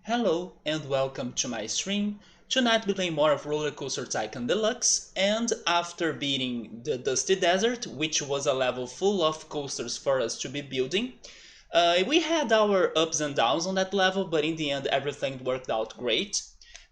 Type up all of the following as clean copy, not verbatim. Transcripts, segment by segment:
Hello and welcome to my stream. Tonight we're playing more of RollerCoaster Tycoon Deluxe, and after beating the Dusty Desert, which was a level full of coasters for us to be building, we had our ups and downs on that level, but in the end everything worked out great.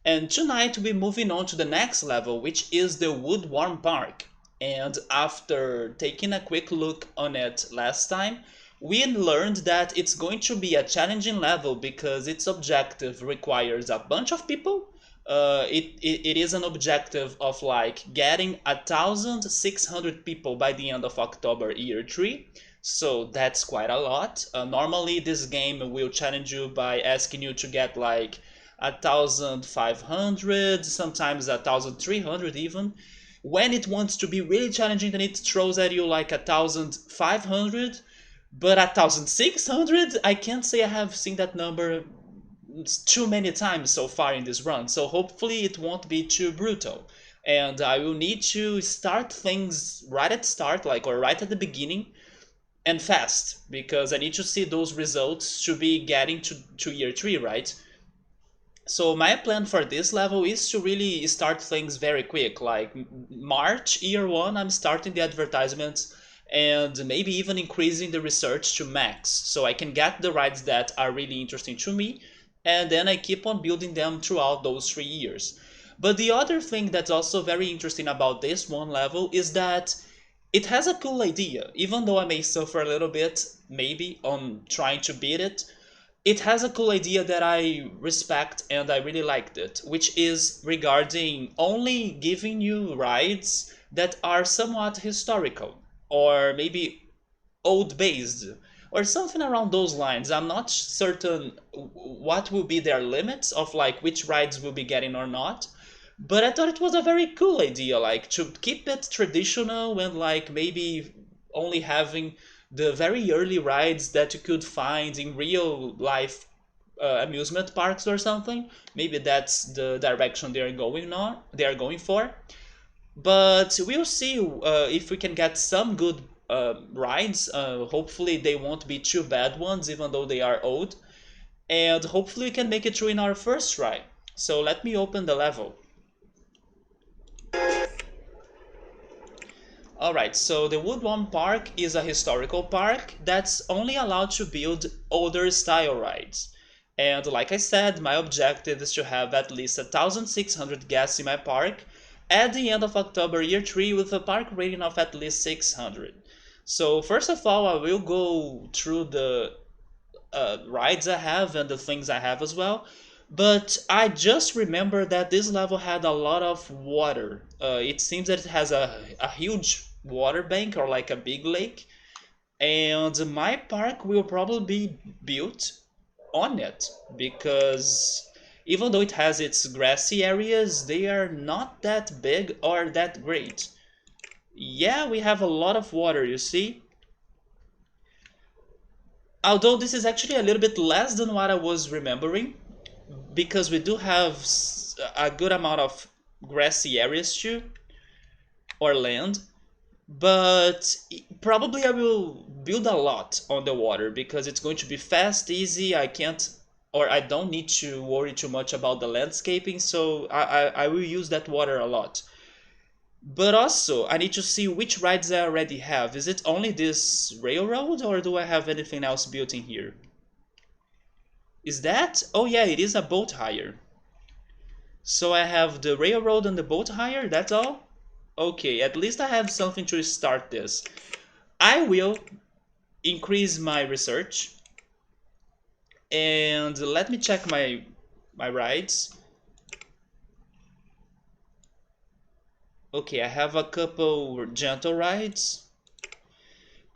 And tonight we're moving on to the next level, which is the Woodworm Park. And after taking a quick look on it last time, we learned that it's going to be a challenging level because its objective requires a bunch of people. It is an objective of like getting 1,600 people by the end of October year 3. So that's quite a lot. Normally this game will challenge you by asking you to get like 1,500, sometimes 1,300 even. When it wants to be really challenging, then it throws at you like 1,500. But 1,600, I can't say I have seen that number too many times so far in this run, so hopefully it won't be too brutal. And I will need to start things right at start, like or right at the beginning, and fast, because I need to see those results to be getting to year 3, right? So my plan for this level is to really start things very quick, like March year 1 I'm starting the advertisements and maybe even increasing the research to max so I can get the rides that are really interesting to me, and then I keep on building them throughout those 3 years. But the other thing that's also very interesting about this one level is that it has a cool idea. Even though I may suffer a little bit maybe on trying to beat it, it has a cool idea that I respect and I really liked it, which is regarding only giving you rides that are somewhat historical or maybe old based or something around those lines. I'm not certain what will be their limits of like which rides we'll be getting or not, but I thought it was a very cool idea, like to keep it traditional and like maybe only having the very early rides that you could find in real life amusement parks or something. Maybe that's the direction they are going for. But we'll see if we can get some good rides. Hopefully they won't be too bad ones, even though they are old. And hopefully we can make it through in our first try. So let me open the level. Alright, so the Woodworm Park is a historical park that's only allowed to build older style rides. And like I said, my objective is to have at least 1,600 guests in my park at the end of October year 3 with a park rating of at least 600. So first of all, I will go through the rides I have and the things I have as well. But I just remember that this level had a lot of water. It seems that it has a huge water bank or like a big lake. And my park will probably be built on it because even though it has its grassy areas, they are not that big or that great. Yeah, we have a lot of water, you see? Although this is actually a little bit less than what I was remembering, because we do have a good amount of grassy areas too, or land. But probably I will build a lot on the water because it's going to be fast, easy. I can't, or I don't need to worry too much about the landscaping, so I will use that water a lot. But also, I need to see which rides I already have. Is it only this railroad, or do I have anything else built in here? Is that? Oh yeah, it is a boat hire. So I have the railroad and the boat hire, that's all? Okay, at least I have something to start this. I will increase my research and let me check my rides. Okay, I have a couple gentle rides.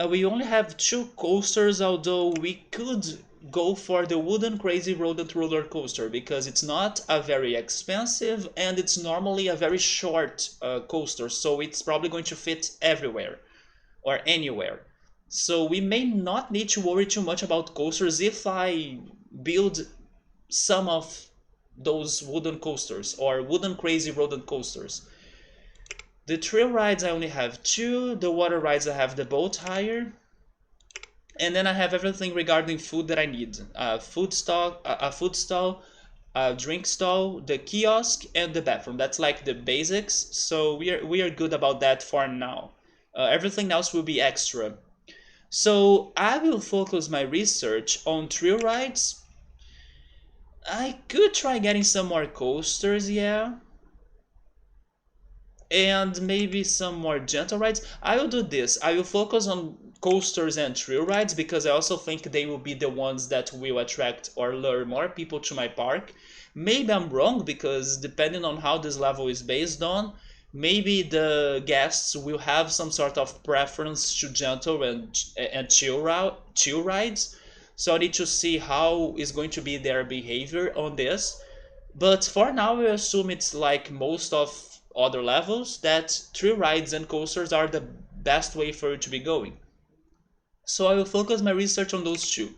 We only have 2 coasters, although we could go for the wooden crazy rodent roller coaster because it's not a very expensive and it's normally a very short coaster, so it's probably going to fit everywhere or anywhere. So we may not need to worry too much about coasters if I build some of those wooden coasters or wooden crazy rodent coasters. The trail rides I only have 2, the water rides I have the boat hire, and then I have everything regarding food that I need. A food stall, a drink stall, the kiosk, and the bathroom. That's like the basics. So we are good about that for now. Everything else will be extra. So I will focus my research on thrill rides. I could try getting some more coasters, yeah, and maybe some more gentle rides. I will do this. I will focus on coasters and thrill rides because I also think they will be the ones that will attract or lure more people to my park. Maybe I'm wrong because depending on how this level is based on, maybe the guests will have some sort of preference to gentle and chill rides. So I need to see how is going to be their behavior on this. But for now, we assume it's like most of other levels that thrill rides and coasters are the best way for you to be going. So I will focus my research on those two.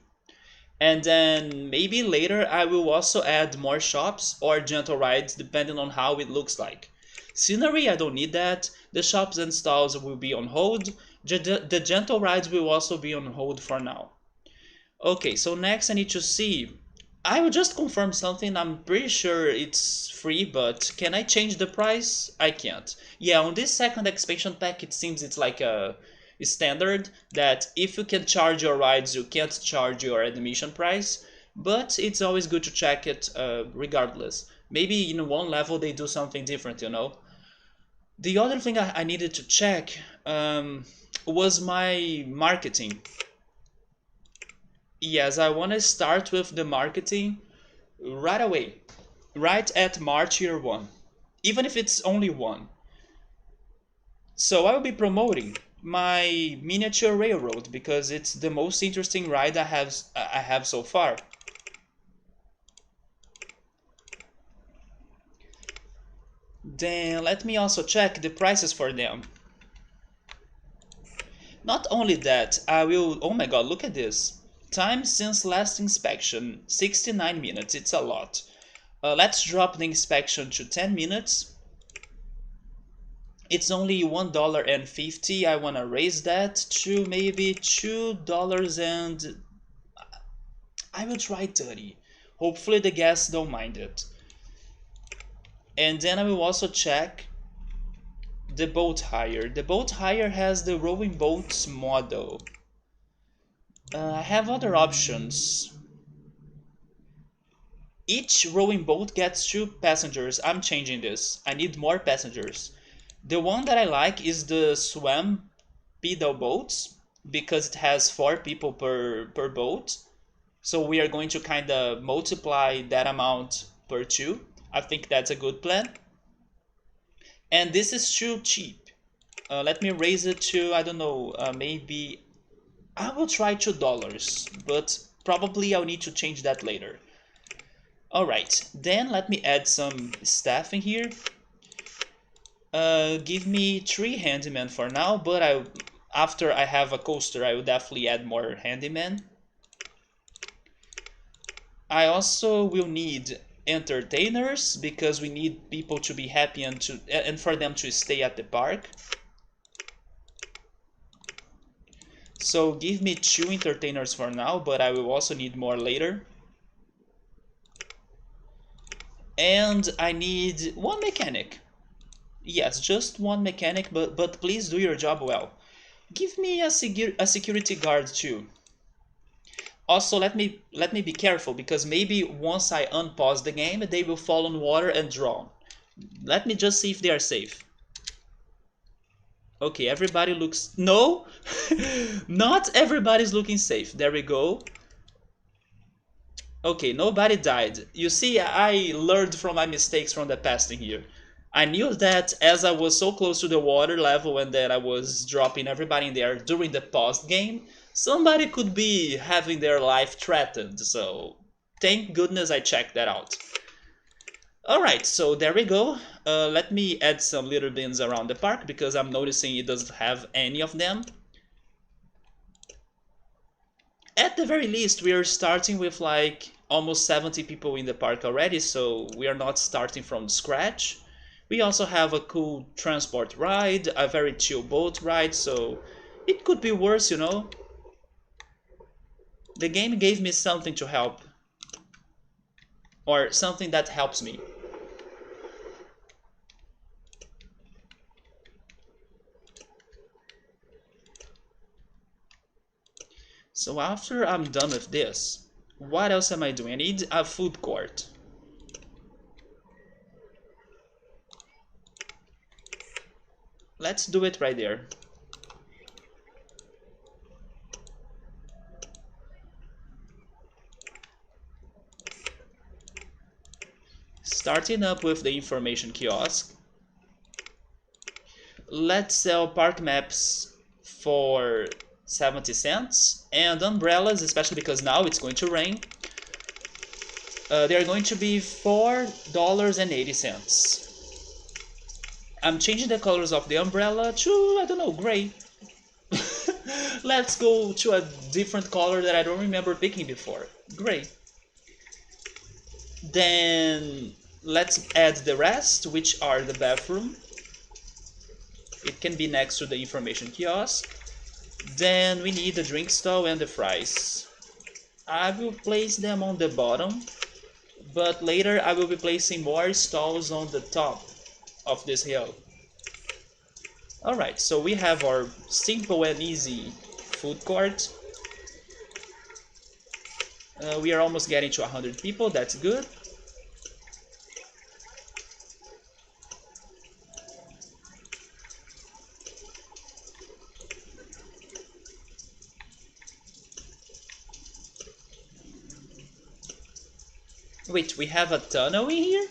And then maybe later I will also add more shops or gentle rides depending on how it looks like. Scenery, I don't need that. The shops and stalls will be on hold. The gentle rides will also be on hold for now. Okay, so next I need to see. I will just confirm something. I'm pretty sure it's free, but can I change the price? I can't. Yeah, on this second expansion pack, it seems it's like a standard that if you can charge your rides, you can't charge your admission price. But it's always good to check it regardless. Maybe in one level they do something different, you know? The other thing I needed to check was my marketing. Yes, I want to start with the marketing right away, right at March year one, even if it's only one. So I will be promoting my miniature railroad because it's the most interesting ride I have so far. Then let me also check the prices for them. Not only that, I will. Oh my god, look at this. Time since last inspection 69 minutes. It's a lot. Let's drop the inspection to 10 minutes. It's only $1.50. I want to raise that to maybe $2 and I will try 30. Hopefully the guests don't mind it. And then I will also check the boat hire. The boat hire has the rowing boats model. I have other options. Each rowing boat gets 2 passengers. I'm changing this. I need more passengers. The one that I like is the swam pedal boats because it has 4 people per boat. So we are going to kind of multiply that amount per 2. I think that's a good plan. And this is too cheap. Let me raise it to, I don't know, maybe I will try $2, but probably I'll need to change that later. Alright, then let me add some staff in here. Give me 3 handymen for now, but after I have a coaster, I will definitely add more handymen. I also will need entertainers because we need people to be happy and for them to stay at the park. So give me 2 entertainers for now, but I will also need more later. And I need 1 mechanic. Yes, just 1 mechanic, but please do your job well. Give me a security guard too. Also, let me be careful because maybe once I unpause the game, they will fall on water and drown. Let me just see if they are safe. Okay, everybody looks... No! Not everybody's looking safe. There we go. Okay, nobody died. You see, I learned from my mistakes from the past in here. I knew that as I was so close to the water level and that I was dropping everybody in there during the post game, somebody could be having their life threatened, so thank goodness I checked that out. Alright, so there we go. Let me add some little bins around the park because I'm noticing it doesn't have any of them. At the very least, we are starting with like almost 70 people in the park already, so we are not starting from scratch. We also have a cool transport ride, a very chill boat ride, so it could be worse, you know? The game gave me something to help. or something that helps me. So after I'm done with this, what else am I doing? I need a food court. Let's do it right there. Starting up with the information kiosk. Let's sell park maps for 70 cents and umbrellas, especially because now it's going to rain. They're going to be $4.80. I'm changing the colors of the umbrella to, I don't know, gray. Let's go to a different color that I don't remember picking before. Gray. Then let's add the rest, which are the bathroom. It can be next to the information kiosk. Then we need the drink stall and the fries. I will place them on the bottom, but later I will be placing more stalls on the top of this hill. Alright, so we have our simple and easy food court. We are almost getting to 100 people, that's good. Wait, we have a tunnel in here?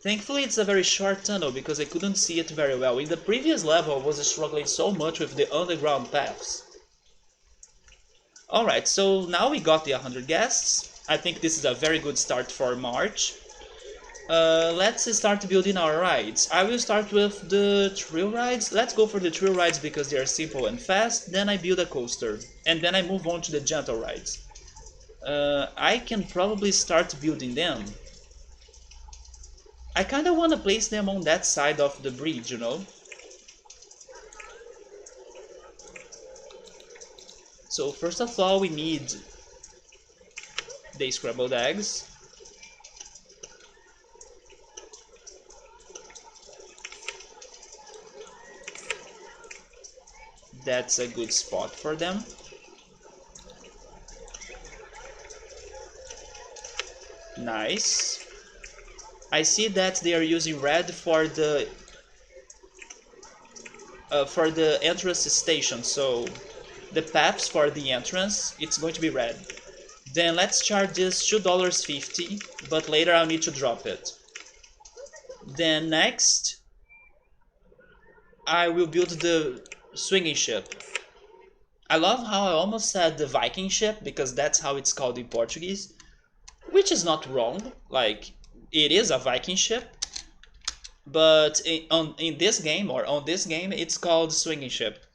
Thankfully it's a very short tunnel because I couldn't see it very well. In the previous level I was struggling so much with the underground paths. Alright, so now we got the 100 guests. I think this is a very good start for March. Let's start building our rides. I will start with the trail rides. Let's go for the trail rides because they are simple and fast. Then I build a coaster. And then I move on to the gentle rides. I can probably start building them. I kinda wanna place them on that side of the bridge, you know? So first of all we need the scrambled eggs. That's a good spot for them. Nice. I see that they are using red for the entrance station, so the paths for the entrance, it's going to be red. Then let's charge this $2.50, but later I'll need to drop it. Then next, I will build the swinging ship. I love how I almost said the Viking ship, because that's how it's called in Portuguese, which is not wrong, like, it is a Viking ship, but in this game, or on this game, it's called swinging ship.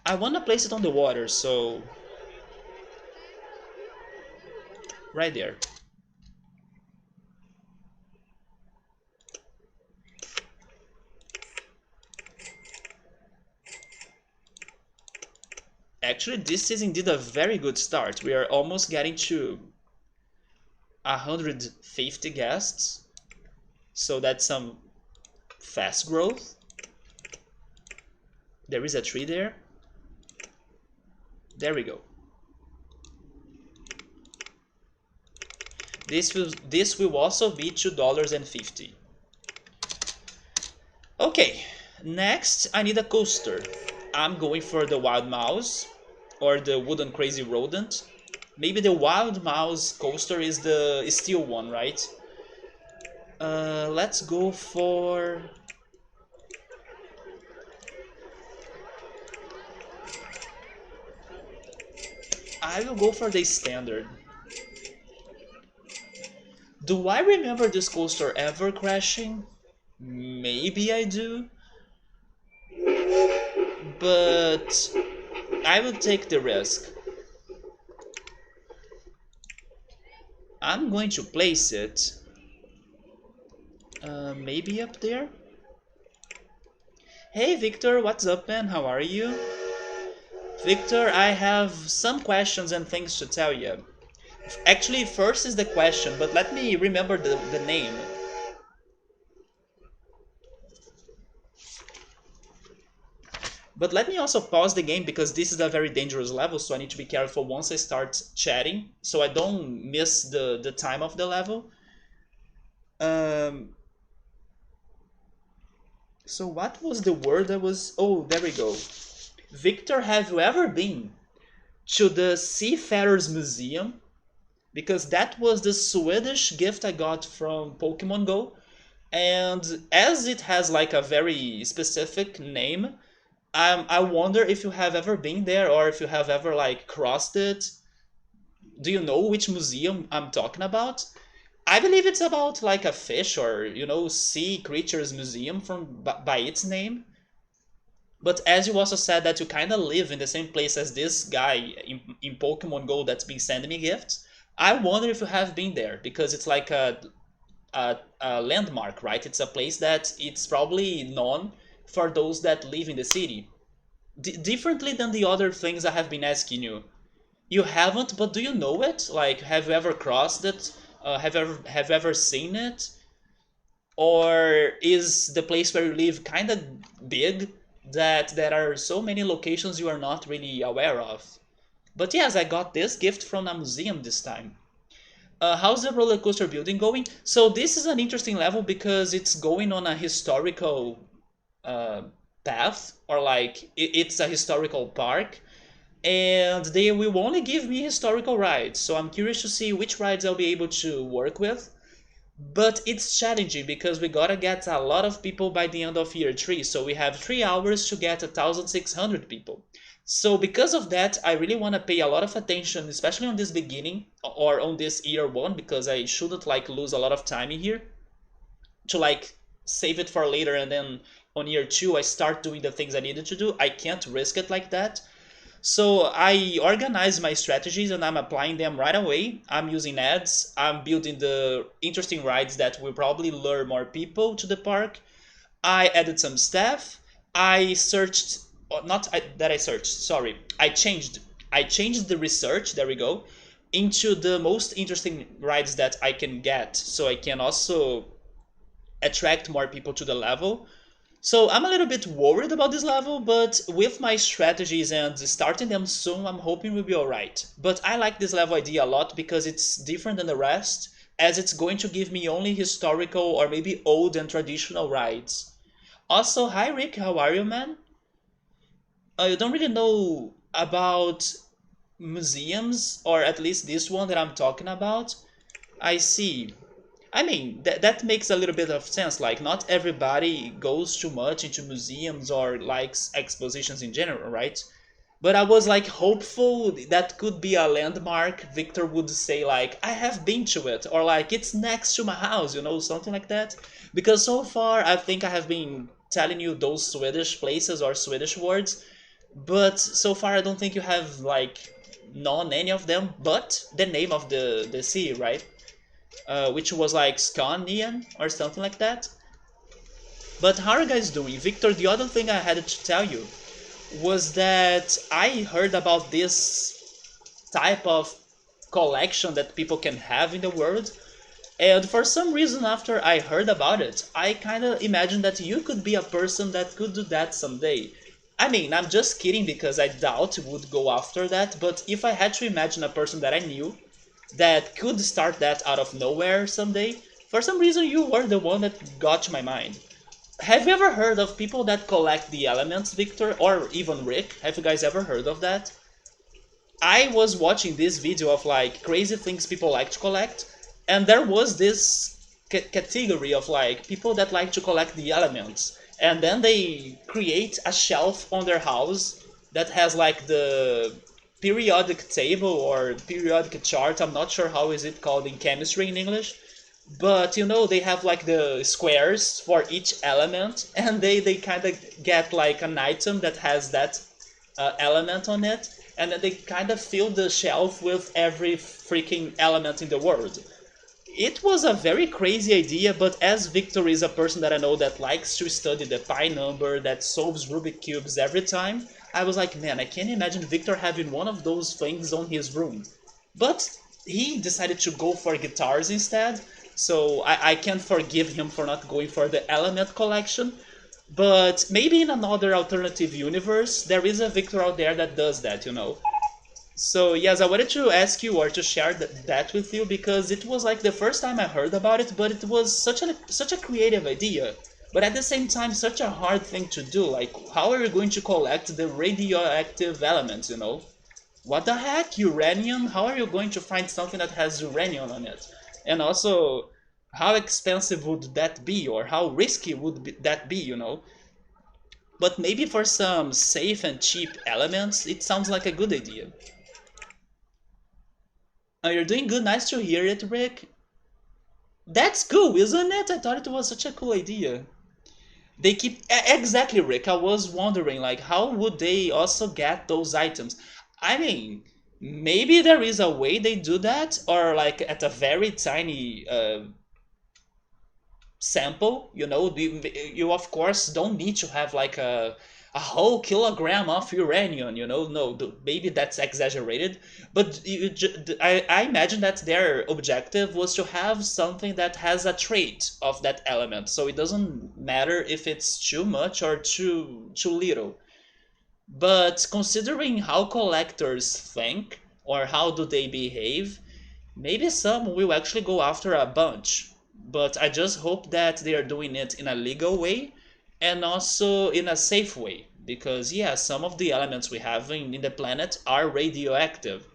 I want to place it on the water, so right there. Actually, this is indeed a very good start. We are almost getting to 150 guests, so that's some fast growth. There is a tree there. There we go. This will also be $2.50. Okay, next I need a coaster. I'm going for the Wild Mouse or the Wooden Crazy Rodent. Maybe the Wild Mouse coaster is the steel one, right? Let's go for... I will go for the standard. Do I remember this coaster ever crashing? Maybe I do. But I will take the risk. I'm going to place it maybe up there. Hey Victor, what's up man? How are you? Victor, I have some questions and things to tell you. Actually, first is the question, but let me remember the name. But let me also pause the game because this is a very dangerous level, so I need to be careful once I start chatting, so I don't miss the time of the level. Um, so what was the word that was... Oh, there we go. Victor, have you ever been to the Seafarers Museum? Because that was the Swedish gift I got from Pokemon Go. And as it has like a very specific name, I wonder if you have ever been there or if you have ever like crossed it. Do you know which museum I'm talking about? I believe it's about like a fish or sea creatures museum from by its name. But as you also said that you kind of live in the same place as this guy in Pokemon Go that's been sending me gifts, I wonder if you have been there because it's like a landmark, right? It's a place that it's probably known for those that live in the city. Differently than the other things I have been asking you. You haven't, but do you know it? Like, have you ever crossed it? Have you ever seen it? Or is the place where you live kind of big that there are so many locations you are not really aware of? But yes, I got this gift from a museum this time. How's the roller coaster building going? So this is an interesting level because it's going on a historical uh, path, or like it's a historical park, and they will only give me historical rides. So I'm curious to see which rides I'll be able to work with. But it's challenging because we gotta get a lot of people by the end of year 3, so we have 3 hours to get 1,600 people. So because of that, I really want to pay a lot of attention, especially on this beginning or on this year 1, because I shouldn't like lose a lot of time in here to like save it for later, and then on year 2 I start doing the things I needed to do. I can't risk it like that. So I organize my strategies and I'm applying them right away. I'm using ads. I'm building the interesting rides that will probably lure more people to the park. I added some staff. I searched, not that I searched, sorry. I changed the research, there we go, into the most interesting rides that I can get so I can also attract more people to the level. So I'm a little bit worried about this level, but with my strategies and starting them soon, I'm hoping we'll be alright. But I like this level idea a lot because it's different than the rest, as it's going to give me only historical or maybe old and traditional rides. Also, hi Rick, how are you, man? You don't really know about museums, or at least this one that I'm talking about? I see. I mean, that makes a little bit of sense. Like, not everybody goes too much into museums or likes expositions in general, right? But I was like hopeful that could be a landmark. Victor would say like, I have been to it, or like it's next to my house, something like that. Because so far I think I have been telling you those Swedish places or Swedish words, but so far I don't think you have like known any of them, but the name of the city, right? Which was like Scanian or something like that. But how are you guys doing? Victor, the other thing I had to tell you was that I heard about this type of collection that people can have in the world. And for some reason, after I heard about it, I kind of imagined that you could be a person that could do that someday. I mean, I'm just kidding because I doubt you would go after that, but if I had to imagine a person that I knew that could start that out of nowhere someday, for some reason you were the one that got to my mind. Have you ever heard of people that collect the elements, Victor? Or even Rick? Have you guys ever heard of that? I was watching this video of like crazy things people like to collect, and there was this category of like people that like to collect the elements, and then they create a shelf on their house that has like the periodic table or periodic chart. I'm not sure how is it called in chemistry in English, but they have like the squares for each element, and they kind of get like an item that has that element on it, and then they kind of fill the shelf with every freaking element in the world. It was a very crazy idea, but as Victor is a person that I know that likes to study the pi number, that solves Rubik cubes every time, I was like, man, I can't imagine Victor having one of those things on his room. But he decided to go for guitars instead, so I can forgive him for not going for the Element collection. But maybe in another alternative universe, there is a Victor out there that does that, you know. So yes, I wanted to ask you or to share that with you because it was like the first time I heard about it, but it was such a creative idea. But at the same time, such a hard thing to do. Like, how are you going to collect the radioactive elements, you know? What the heck? Uranium? How are you going to find something that has uranium on it? And also, how expensive would that be? Or how risky would that be, you know? But maybe for some safe and cheap elements, it sounds like a good idea. You're doing good. Nice to hear it, Rick. That's cool, isn't it? I thought it was such a cool idea. They keep exactly, Rick. I was wondering, like, how would they also get those items? I mean, maybe there is a way they do that, or like at a very tiny sample. You know, you of course don't need to have like a whole kilogram of uranium. You know, no, maybe that's exaggerated, but I imagine that their objective was to have something that has a trait of that element, so it doesn't matter if it's too much or too little. But considering how collectors think or how do they behave, maybe some will actually go after a bunch. But I just hope that they are doing it in a legal way and also in a safe way. Because, yeah, some of the elements we have in the planet are radioactive.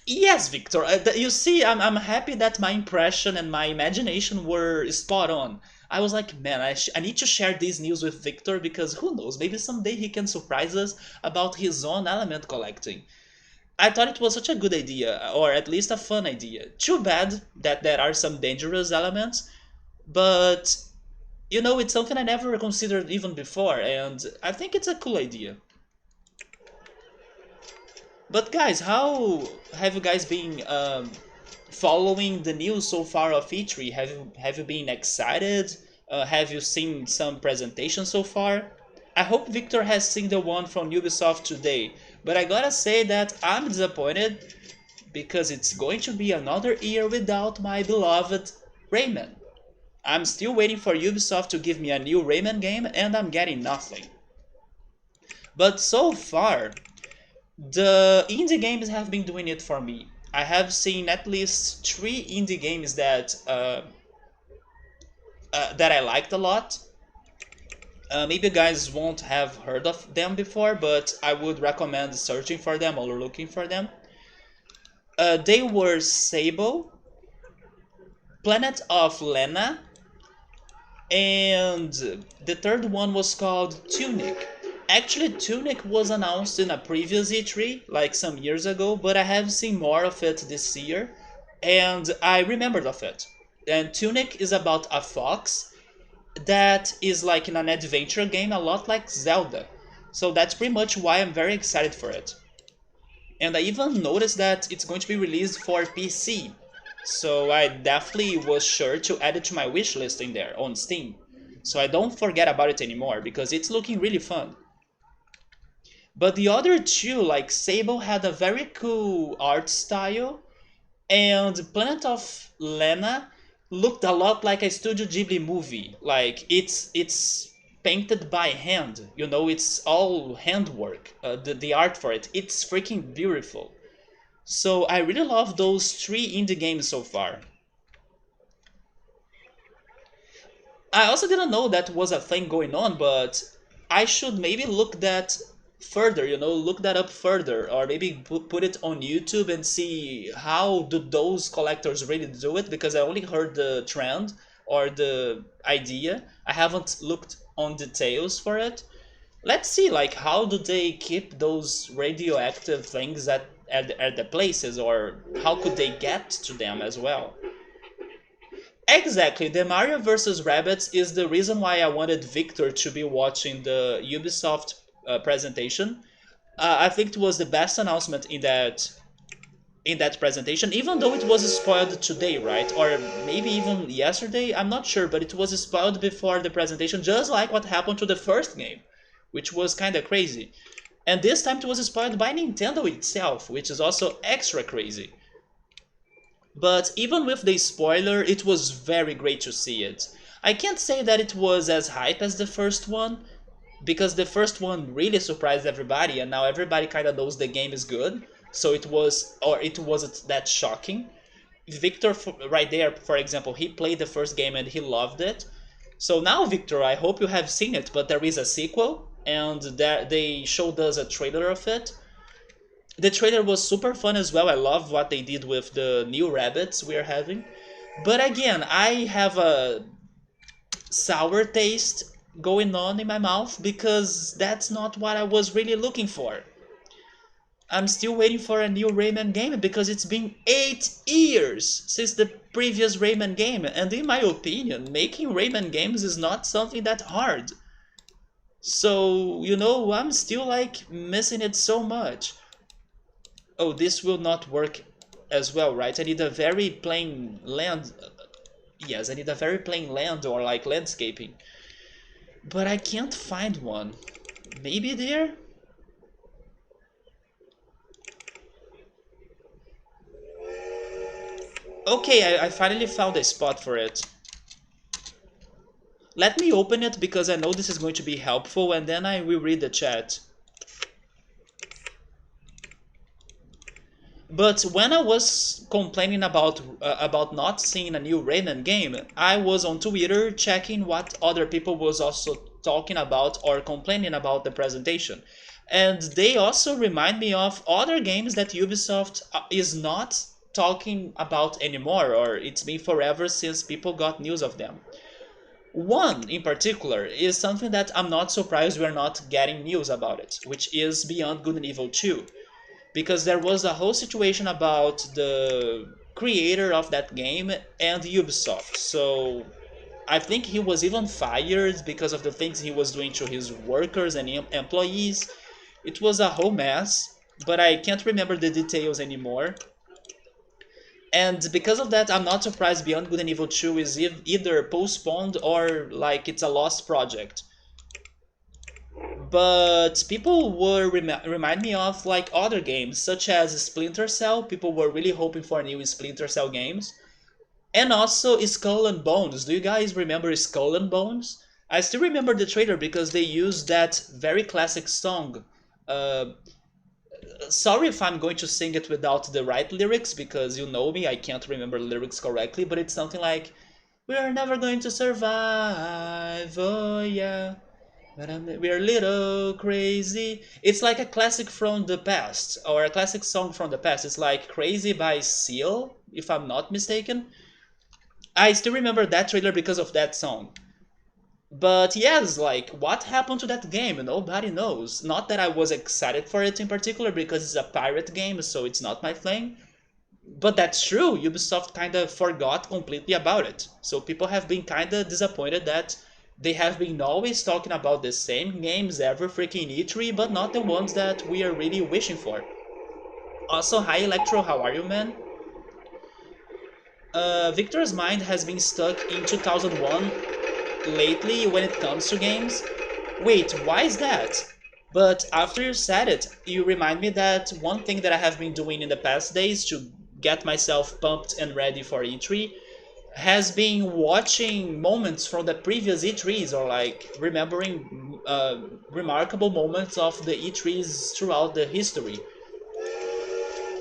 Yes, Victor. You see, I'm happy that my impression and my imagination were spot on. I was like, man, I need to share this news with Victor because who knows, maybe someday he can surprise us about his own element collecting. I thought it was such a good idea, or at least a fun idea. Too bad that there are some dangerous elements, but you know, it's something I never considered even before, and I think it's a cool idea. But guys, how have you guys been following the news so far of E3? Have you been excited? Have you seen some presentations so far? I hope Victor has seen the one from Ubisoft today, but I gotta say that I'm disappointed because it's going to be another year without my beloved Rayman. I'm still waiting for Ubisoft to give me a new Rayman game and I'm getting nothing. But so far, the indie games have been doing it for me. I have seen at least three indie games that I liked a lot. Maybe you guys won't have heard of them before, but I would recommend searching for them or looking for them. They were Sable, Planet of Lena, and the third one was called Tunic. Actually, Tunic was announced in a previous E3, like some years ago, but I have seen more of it this year, and I remembered of it. And Tunic is about a fox that is like in an adventure game, a lot like Zelda. So that's pretty much why I'm very excited for it. And I even noticed that it's going to be released for PC. So I definitely was sure to add it to my wish list in there on Steam. So I don't forget about it anymore because it's looking really fun. But the other two, like Sable, had a very cool art style, and Planet of Lena looked a lot like a Studio Ghibli movie. Like it's painted by hand. You know, it's all handwork. The art for it, it's freaking beautiful. So I really love those three indie games so far. I also didn't know that was a thing going on, but I should maybe look that further, you know, look that up further, or maybe put it on YouTube and see how do those collectors really do it, because I only heard the trend or the idea. I haven't looked on details for it. Let's see, like, how do they keep those radioactive things at the places, or how could they get to them as well? Exactly, the Mario vs. Rabbids is the reason why I wanted Victor to be watching the Ubisoft presentation. I think it was the best announcement in that presentation, even though it was spoiled today, right? Or maybe even yesterday, I'm not sure, but it was spoiled before the presentation, just like what happened to the first game. which was kinda crazy. And this time it was spoiled by Nintendo itself, which is also extra crazy. But even with the spoiler, it was very great to see it. I can't say that it was as hype as the first one, because the first one really surprised everybody, and now everybody kind of knows the game is good. So it wasn't that shocking. Victor, right there, for example, he played the first game and he loved it. So now, Victor, I hope you have seen it, but there is a sequel, and they showed us a trailer of it. The trailer was super fun as well. I love what they did with the new rabbits we are having. But again, I have a sour taste going on in my mouth because that's not what I was really looking for. I'm still waiting for a new Rayman game because it's been 8 years since the previous Rayman game, and in my opinion, making Rayman games is not something that hard. So, I'm still like missing it so much. Oh, this will not work as well, right? I need a very plain land. Yes, I need a very plain land or like landscaping. But I can't find one. Maybe there? Okay, I finally found a spot for it. Let me open it because I know this is going to be helpful, and then I will read the chat. But when I was complaining about not seeing a new Rayman game, I was on Twitter checking what other people was also talking about or complaining about the presentation. And they also remind me of other games that Ubisoft is not talking about anymore, or it's been forever since people got news of them. One in particular is something that I'm not surprised we're not getting news about it, which is Beyond Good and Evil 2. Because there was a whole situation about the creator of that game and Ubisoft. So I think he was even fired because of the things he was doing to his workers and employees. It was a whole mess, but I can't remember the details anymore. And because of that, I'm not surprised Beyond Good and Evil 2 is either postponed or like it's a lost project. But people were remind me of like other games such as Splinter Cell. People were really hoping for new Splinter Cell games, and also Skull and Bones. Do you guys remember Skull and Bones? I still remember the trailer because they used that very classic song. Uh, Sorry if I'm going to sing it without the right lyrics because you know me, I can't remember lyrics correctly, but it's something like, "We're never going to survive, oh yeah. We're a little crazy." It's like a classic from the past, or a classic song from the past. It's like Crazy by Seal, if I'm not mistaken. I still remember that trailer because of that song. But yes, like, what happened to that game? Nobody knows. Not that I was excited for it in particular, because it's a pirate game, so it's not my thing. But that's true, Ubisoft kinda forgot completely about it. So people have been kinda disappointed that they have been always talking about the same games every freaking E3, but not the ones that we are really wishing for. Also, hi Electro, how are you, man? Victor's mind has been stuck in 2001 lately when it comes to games. Wait, why is that? But after you said it, you remind me that one thing that I have been doing in the past days to get myself pumped and ready for E3 has been watching moments from the previous E3s, or like remembering remarkable moments of the E3s throughout the history.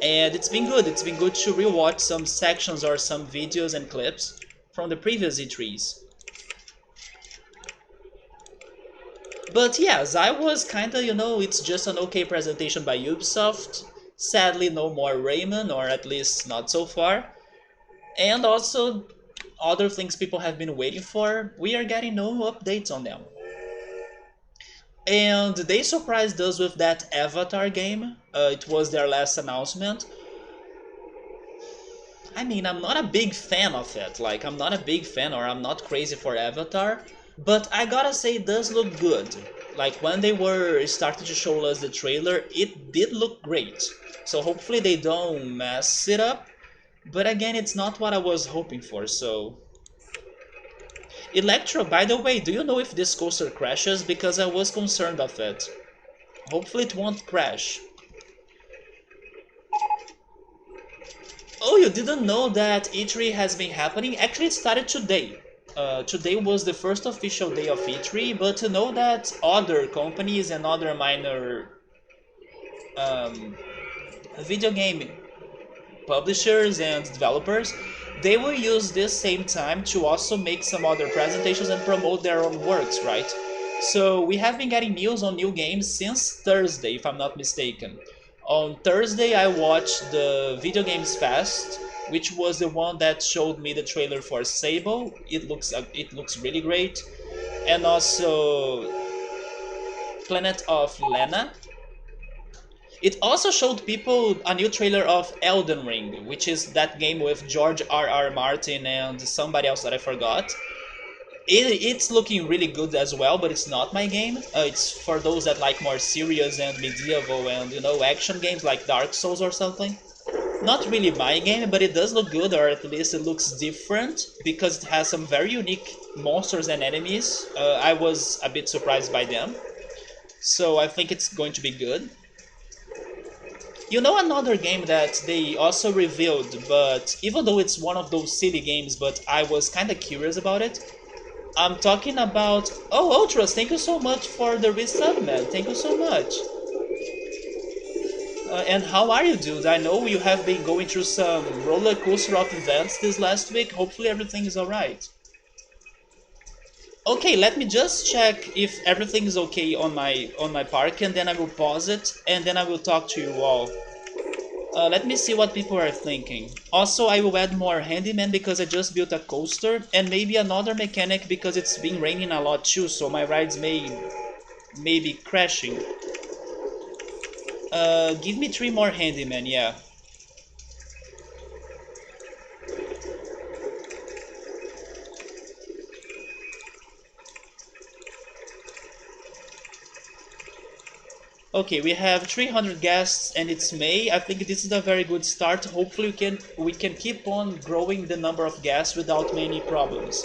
And it's been good. It's been good to rewatch some sections or some videos and clips from the previous E3s. But yes, I was kinda, it's just an okay presentation by Ubisoft. Sadly, no more Rayman, or at least not so far. And also, other things people have been waiting for, we are getting no updates on them. And they surprised us with that Avatar game. It was their last announcement. I mean, I'm not a big fan of it. Like, I'm not a big fan, or I'm not crazy for Avatar. But I gotta say, it does look good. Like, when they were starting to show us the trailer, it did look great. So hopefully they don't mess it up. But again, it's not what I was hoping for, so... Electro, by the way, do you know if this coaster crashes? Because I was concerned of it. Hopefully it won't crash. Oh, you didn't know that E3 has been happening? Actually, it started today. Today was the first official day of E3, but to know that other companies and other minor um, video game publishers and developers, they will use this same time to also make some other presentations and promote their own works, right? So we have been getting news on new games since Thursday, if I'm not mistaken. On Thursday, I watched the Video Games Fest, which was the one that showed me the trailer for Sable. It looks really great, and also Planet of Lena. It also showed people a new trailer of Elden Ring, which is that game with George R.R. Martin and somebody else that I forgot. It's looking really good as well, but it's not my game. It's for those that like more serious and medieval and, action games like Dark Souls or something. Not really my game, but it does look good, or at least it looks different, because it has some very unique monsters and enemies. I was a bit surprised by them, so I think it's going to be good. Another game that they also revealed, but even though it's one of those silly games, but I was kind of curious about it. I'm talking about... Oh, Ultras, thank you so much for the resub, man. Thank you so much. And how are you, dude? I know you have been going through some roller coaster of events this last week. Hopefully everything is alright. Okay, let me just check if everything is okay on my park, and then I will pause it, and then I will talk to you all. Let me see what people are thinking. Also, I will add more handyman because I just built a coaster, and maybe another mechanic because it's been raining a lot too, so my rides may be crashing. Give me 3 more handyman, yeah. Okay, we have 300 guests and it's May. I think this is a very good start. Hopefully we can keep on growing the number of guests without many problems.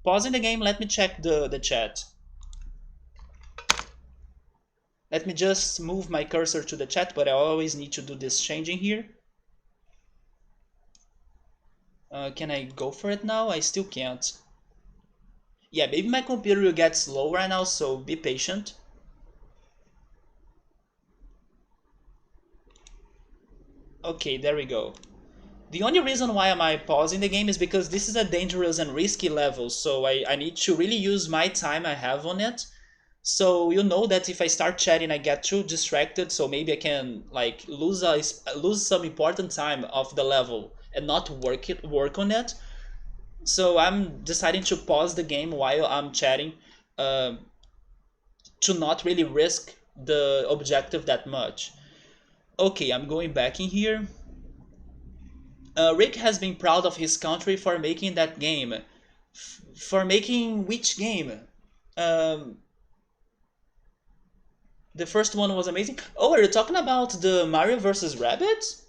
Pausing the game, let me check the chat. Let me just move my cursor to the chat, but I always need to do this changing here. Can I go for it now? I still can't. Yeah, maybe my computer will get slow right now, so be patient. Okay, there we go. The only reason why am I pausing the game is because this is a dangerous and risky level, so I need to really use my time I have on it. So you know that if I start chatting I get too distracted, so maybe I can like lose some important time of the level and not work on it. So I'm deciding to pause the game while I'm chatting, uh, to not really risk the objective that much. Okay, I'm going back in here. Rick has been proud of his country for making that game. For making which game? Um, the first one was amazing. Oh, are you talking about the Mario vs. Rabbids?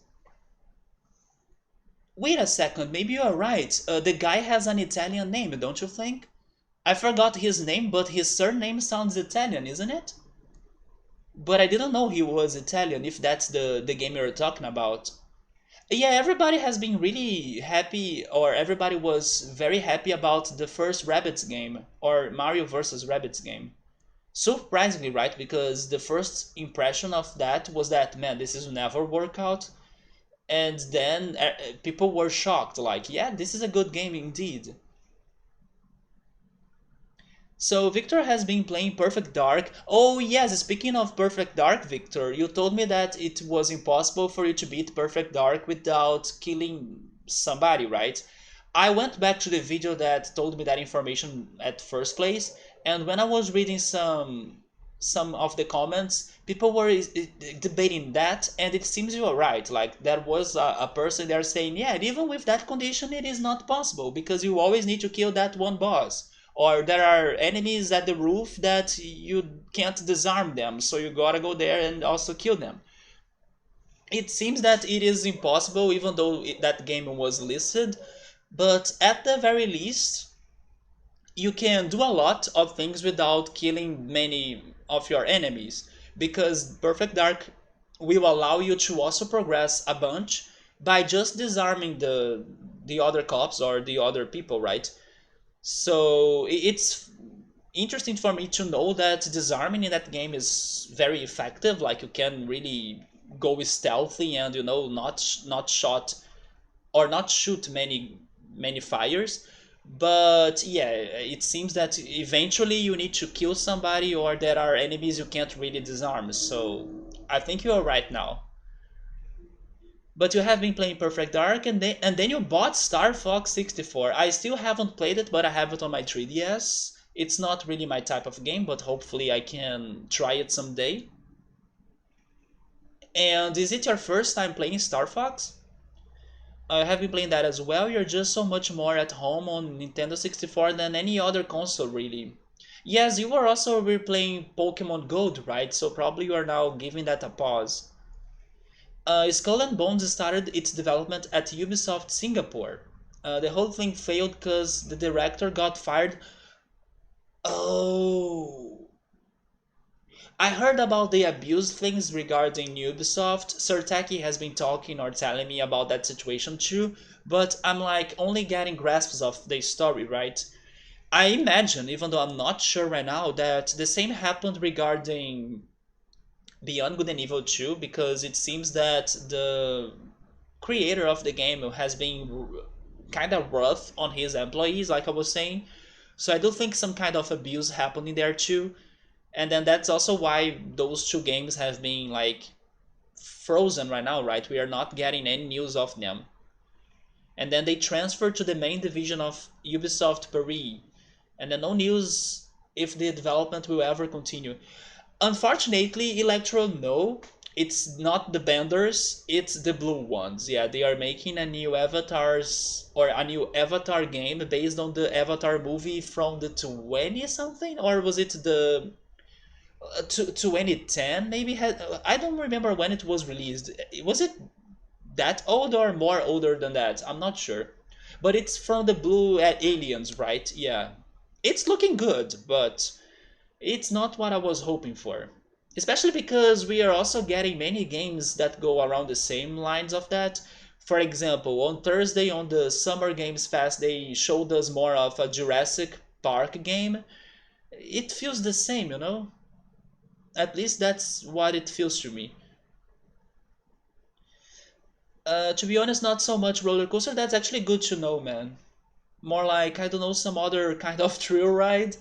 Wait a second, maybe you're right. The guy has an Italian name, don't you think? I forgot his name, but his surname sounds Italian, isn't it? But I didn't know he was Italian, if that's the game you're talking about. Yeah, everybody has been really happy, or everybody was very happy about the first Rabbids game, or Mario vs. Rabbids game. Surprisingly, right? Because the first impression of that was that, man, this is never work out. And then people were shocked, like, yeah, this is a good game indeed. So Victor has been playing Perfect Dark. Oh yes, speaking of Perfect Dark, Victor, you told me that it was impossible for you to beat Perfect Dark without killing somebody, right? I went back to the video that told me that information at first place, and when I was reading some of the comments, people were debating that, and it seems you are right. Like there was a person there saying, yeah, even with that condition, it is not possible because you always need to kill that one boss, or there are enemies at the roof that you can't disarm them, so you gotta go there and also kill them. It seems that it is impossible, even though that game was listed, but at the very least, you can do a lot of things without killing many of your enemies, because Perfect Dark will allow you to also progress a bunch by just disarming the other cops or the other people, right? So it's interesting for me to know that disarming in that game is very effective. Like you can really go stealthy and not shot or not shoot many fires. But yeah, it seems that eventually you need to kill somebody or there are enemies you can't really disarm. So I think you're right now. But you have been playing Perfect Dark, and then you bought Star Fox 64. I still haven't played it, but I have it on my 3DS. It's not really my type of game, but hopefully I can try it someday. And is it your first time playing Star Fox? I have been playing that as well. You're just so much more at home on Nintendo 64 than any other console, really. Yes, you were also replaying Pokemon Gold, right? So probably you are now giving that a pause. Skull and Bones started its development at Ubisoft Singapore. The whole thing failed because the director got fired. Oh, I heard about the abuse things regarding Ubisoft. Sirtaki has been talking or telling me about that situation too, but I'm like only getting grasps of the story, right? I imagine, even though I'm not sure right now, that the same happened regarding Beyond Good and Evil 2, because it seems that the creator of the game has been kind of rough on his employees, like I was saying. So I do think some kind of abuse happening there too. And then that's also why those two games have been like frozen right now, right? We are not getting any news of them. And then they transferred to the main division of Ubisoft Paris. And then no news if the development will ever continue. Unfortunately, Electro, no. It's not the Benders, it's the blue ones. Yeah, they are making a new Avatars or a new Avatar game based on the Avatar movie from the 20 something, or was it the 2010 maybe? I don't remember when it was released. Was it that old or more older than that? I'm not sure. But it's from the blue aliens, right? Yeah. It's looking good, but it's not what I was hoping for. Especially because we are also getting many games that go around the same lines of that. For example, on Thursday on the Summer Games Fest, they showed us more of a Jurassic Park game. It feels the same, you know? At least that's what it feels to me. To be honest, not so much roller coaster. That's actually good to know, man. More like, I don't know, some other kind of thrill ride.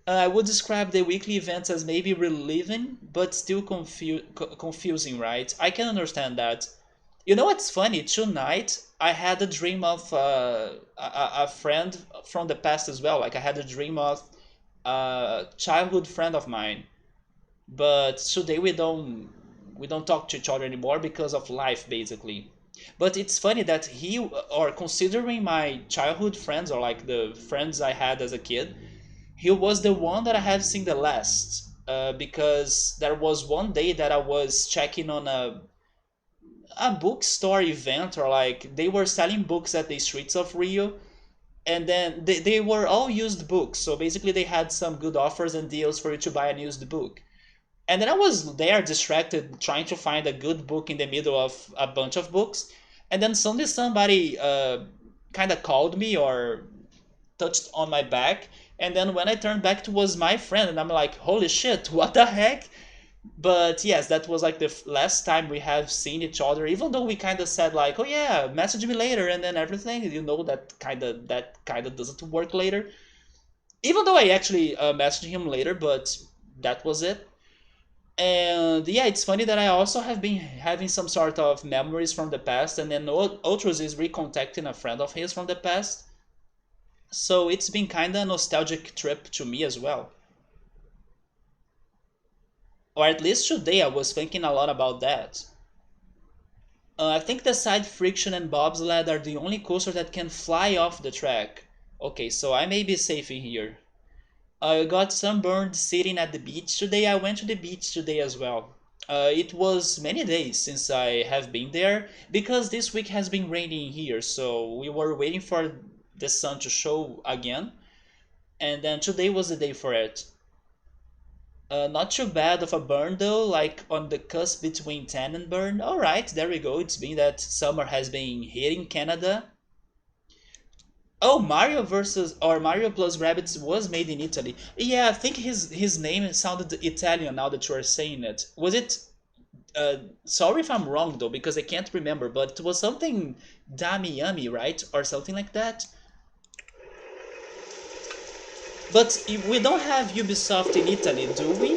I would describe the weekly events as maybe relieving, but still confusing, right? I can understand that. You know what's funny? Tonight, I had a dream of a friend from the past as well. Like, I had a dream of a childhood friend of mine. But today we don't talk to each other anymore because of life, basically. But it's funny that he, or considering my childhood friends, or like the friends I had as a kid, he was the one that I have seen the last. Because there was one day that I was checking on a bookstore event, or like they were selling books at the streets of Rio, and then they were all used books. So basically, they had some good offers and deals for you to buy a used book. And then I was there distracted trying to find a good book in the middle of a bunch of books. And then suddenly somebody kind of called me or touched on my back. And then when I turned back, it was my friend. And I'm like, holy shit, what the heck? But yes, that was like the last time we have seen each other. Even though we kind of said like, oh yeah, message me later and then everything. That kind of doesn't work later. Even though I actually messaged him later, but that was it. And yeah, it's funny that I also have been having some sort of memories from the past, and then Ultros is recontacting a friend of his from the past. So it's been kind of a nostalgic trip to me as well. Or at least today I was thinking a lot about that. I think the side friction and bobsled are the only coaster that can fly off the track. Okay, so I may be safe in here. I got sunburned sitting at the beach today. I went to the beach today as well. It was many days since I have been there because this week has been raining here, so we were waiting for the sun to show again. And then today was the day for it. Not too bad of a burn though, like on the cusp between tan and burn. Alright, there we go. It's been that summer has been hitting Canada. Oh, Mario versus or Mario plus Rabbids was made in Italy. Yeah, I think his name sounded Italian now that you are saying it. Was it? Sorry if I'm wrong though, because I can't remember, but it was something Damiami, right, or something like that. But we don't have Ubisoft in Italy, do we?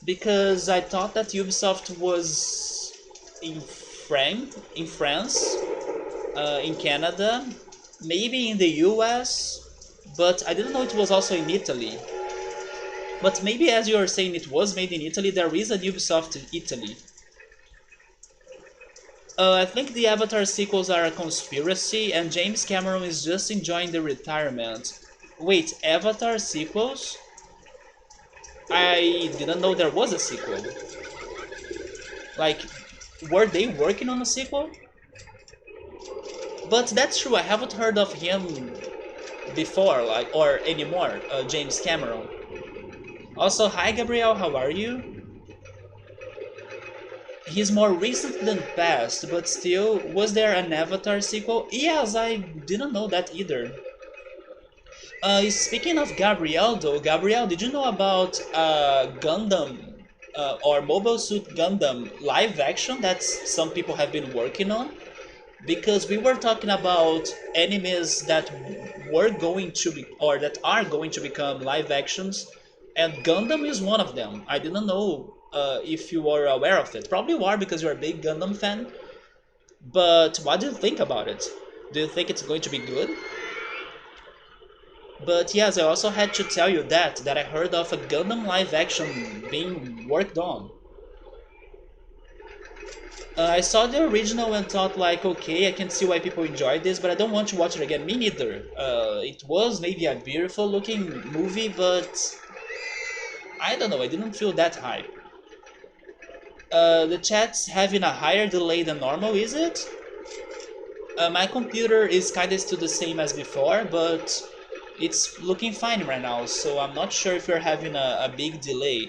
Because I thought that Ubisoft was in France, in Canada, maybe in the US, but I didn't know it was also in Italy. But maybe as you are saying it was made in Italy, there is a Ubisoft in Italy. I think the Avatar sequels are a conspiracy and James Cameron is just enjoying the retirement. Wait, Avatar sequels? I didn't know there was a sequel. Like, were they working on a sequel? But that's true, I haven't heard of him before, like, or anymore, James Cameron. Also, hi Gabriel, how are you? He's more recent than past, but still, was there an Avatar sequel? Yes, I didn't know that either. Speaking of Gabriel though, Gabriel, did you know about Gundam or Mobile Suit Gundam live action that some people have been working on? Because we were talking about animes that were going to be or that are going to become live actions, and Gundam is one of them. I didn't know if you were aware of it. Probably you are because you're a big Gundam fan. But what do you think about it? Do you think it's going to be good? But yes, I also had to tell you that I heard of a Gundam live action being worked on. I saw the original and thought like, okay, I can see why people enjoy this, but I don't want to watch it again. Me neither. It was maybe a beautiful looking movie, but I don't know, I didn't feel that hype. The chat's having a higher delay than normal, is it? My computer is kinda still the same as before, but it's looking fine right now, so I'm not sure if you're having a big delay.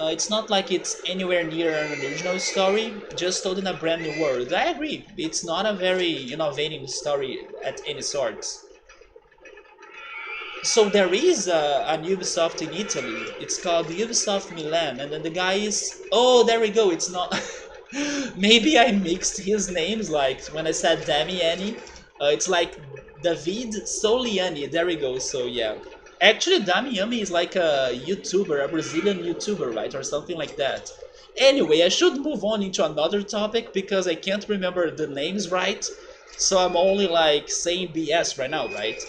It's not like it's anywhere near an original story, just told in a brand new world. I agree, it's not a very innovative story at any sort. So there is an Ubisoft in Italy. It's called Ubisoft Milan, and then the guy is. Oh, there we go. It's not. Maybe I mixed his names. Like when I said Damiani, it's like David Soliani. There we go. So yeah, actually Damiani is like a YouTuber, a Brazilian YouTuber, right, or something like that. Anyway, I should move on into another topic because I can't remember the names right. So I'm only like saying BS right now, right?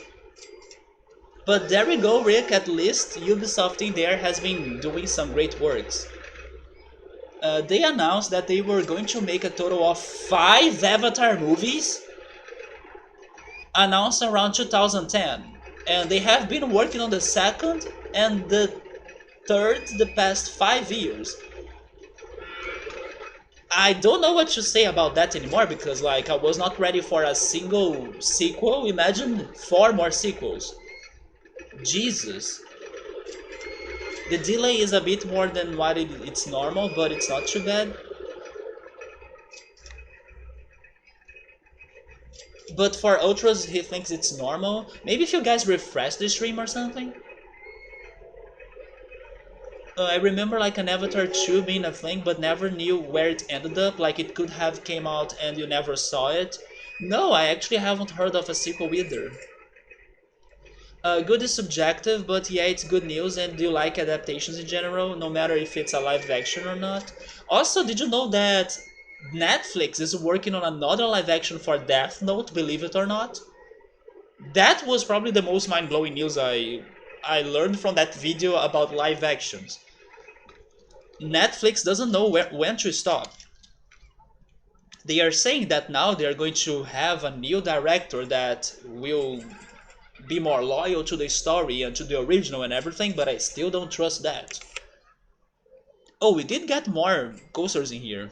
But there we go, Rick. At least Ubisoft in there has been doing some great works. They announced that they were going to make a total of 5 Avatar movies, announced around 2010. And they have been working on the second and the third the past 5 years. I don't know what to say about that anymore because like I was not ready for a single sequel. Imagine 4 more sequels. Jesus. The delay is a bit more than what it's normal, but it's not too bad. But for Ultras, he thinks it's normal. Maybe if you guys refresh the stream or something. I remember like an Avatar 2 being a thing, but never knew where it ended up. Like it could have came out and you never saw it. No, I actually haven't heard of a sequel either. Good is subjective, but yeah, it's good news. And do you like adaptations in general, no matter if it's a live action or not? Also, did you know that Netflix is working on another live action for Death Note, believe it or not? That was probably the most mind-blowing news I learned from that video about live actions. Netflix doesn't know when to stop. They are saying that now they are going to have a new director that will be more loyal to the story and to the original and everything, but I still don't trust that. Oh, we did get more coasters in here.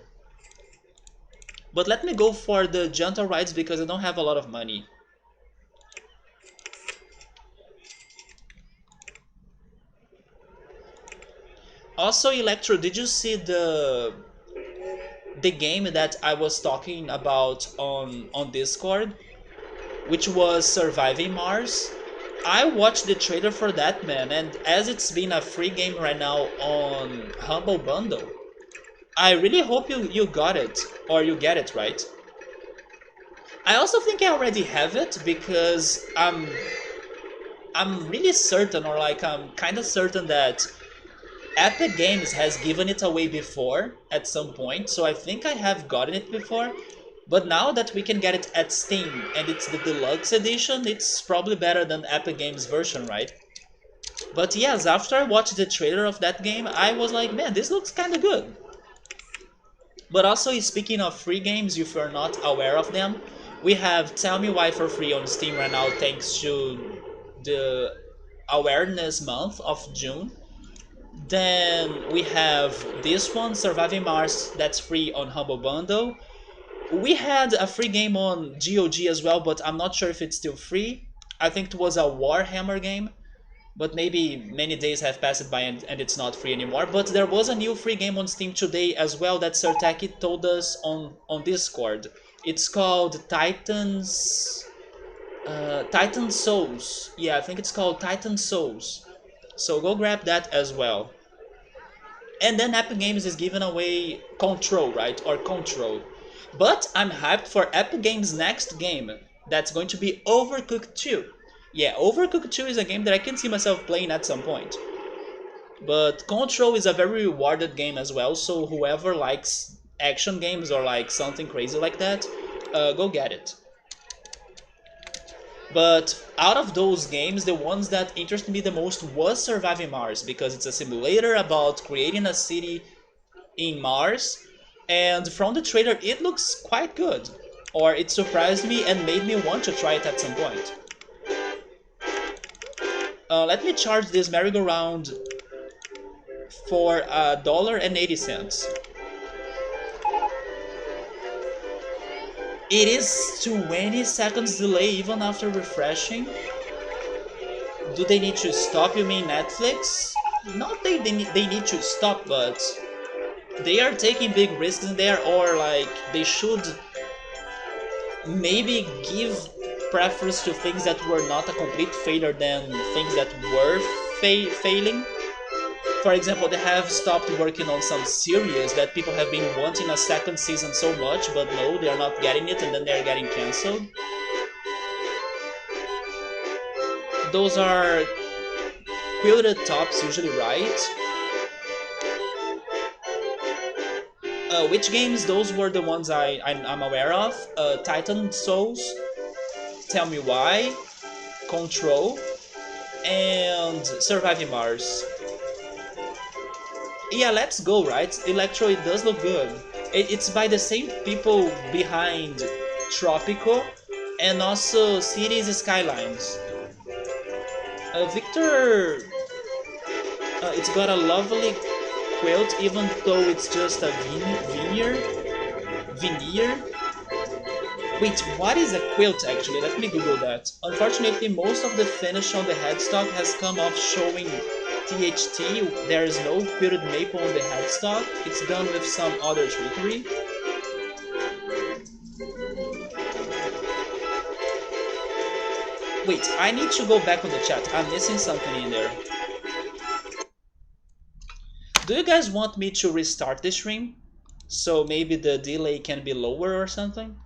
But let me go for the gentle rides because I don't have a lot of money. Also, Electro, did you see the game that I was talking about on Discord, which was Surviving Mars? I watched the trailer for that, man, and as it's been a free game right now on Humble Bundle, I really hope you got it, or you get it, right? I also think I already have it because I'm really certain, or like I'm kind of certain that Epic Games has given it away before at some point, so I think I have gotten it before. But now that we can get it at Steam and it's the deluxe edition, it's probably better than Epic Games version, right? But yes, after I watched the trailer of that game, I was like, man, this looks kind of good. But also, speaking of free games, if you're not aware of them, we have Tell Me Why for free on Steam right now thanks to the awareness month of June. Then we have this one, Surviving Mars, that's free on Humble Bundle. We had a free game on GOG as well, but I'm not sure if it's still free. I think it was a Warhammer game, but maybe many days have passed by and it's not free anymore. But there was a new free game on Steam today as well that Sertaki told us on Discord. It's called Titan Souls. Yeah, I think it's called Titan Souls. So go grab that as well. And then Epic Games is giving away Control, right? Or Control. But I'm hyped for Epic Games' next game. That's going to be Overcooked 2. Yeah, Overcooked 2 is a game that I can see myself playing at some point. But Control is a very rewarded game as well, so whoever likes action games or like something crazy like that, go get it. But out of those games, the ones that interested me the most was Surviving Mars, because it's a simulator about creating a city in Mars, and from the trailer it looks quite good. Or it surprised me and made me want to try it at some point. Let me charge this merry-go-round for $1.80. It is 20 seconds delay even after refreshing. Do they need to stop, you mean Netflix? Not they need to stop, but they are taking big risks in there, or like they should maybe give preference to things that were not a complete failure than things that were failing. For example, they have stopped working on some series that people have been wanting a second season so much, but no, they are not getting it, and then they're getting cancelled. Those are quilted tops usually, right? Which games? Those were the ones I'm aware of. Titan Souls, Tell Me Why, Control, and Surviving Mars. Yeah, let's go, right? Electro, it does look good. It's by the same people behind Tropico and also Cities Skylines. Victor, it's got a lovely quilt, even though it's just a veneer. Veneer? Wait, what is a quilt actually? Let me Google that. Unfortunately, most of the finish on the headstock has come off showing THT. There is no quilted maple on the headstock. It's done with some other trickery. Wait, I need to go back on the chat. I'm missing something in there. Do you guys want me to restart the stream? So maybe the delay can be lower or something?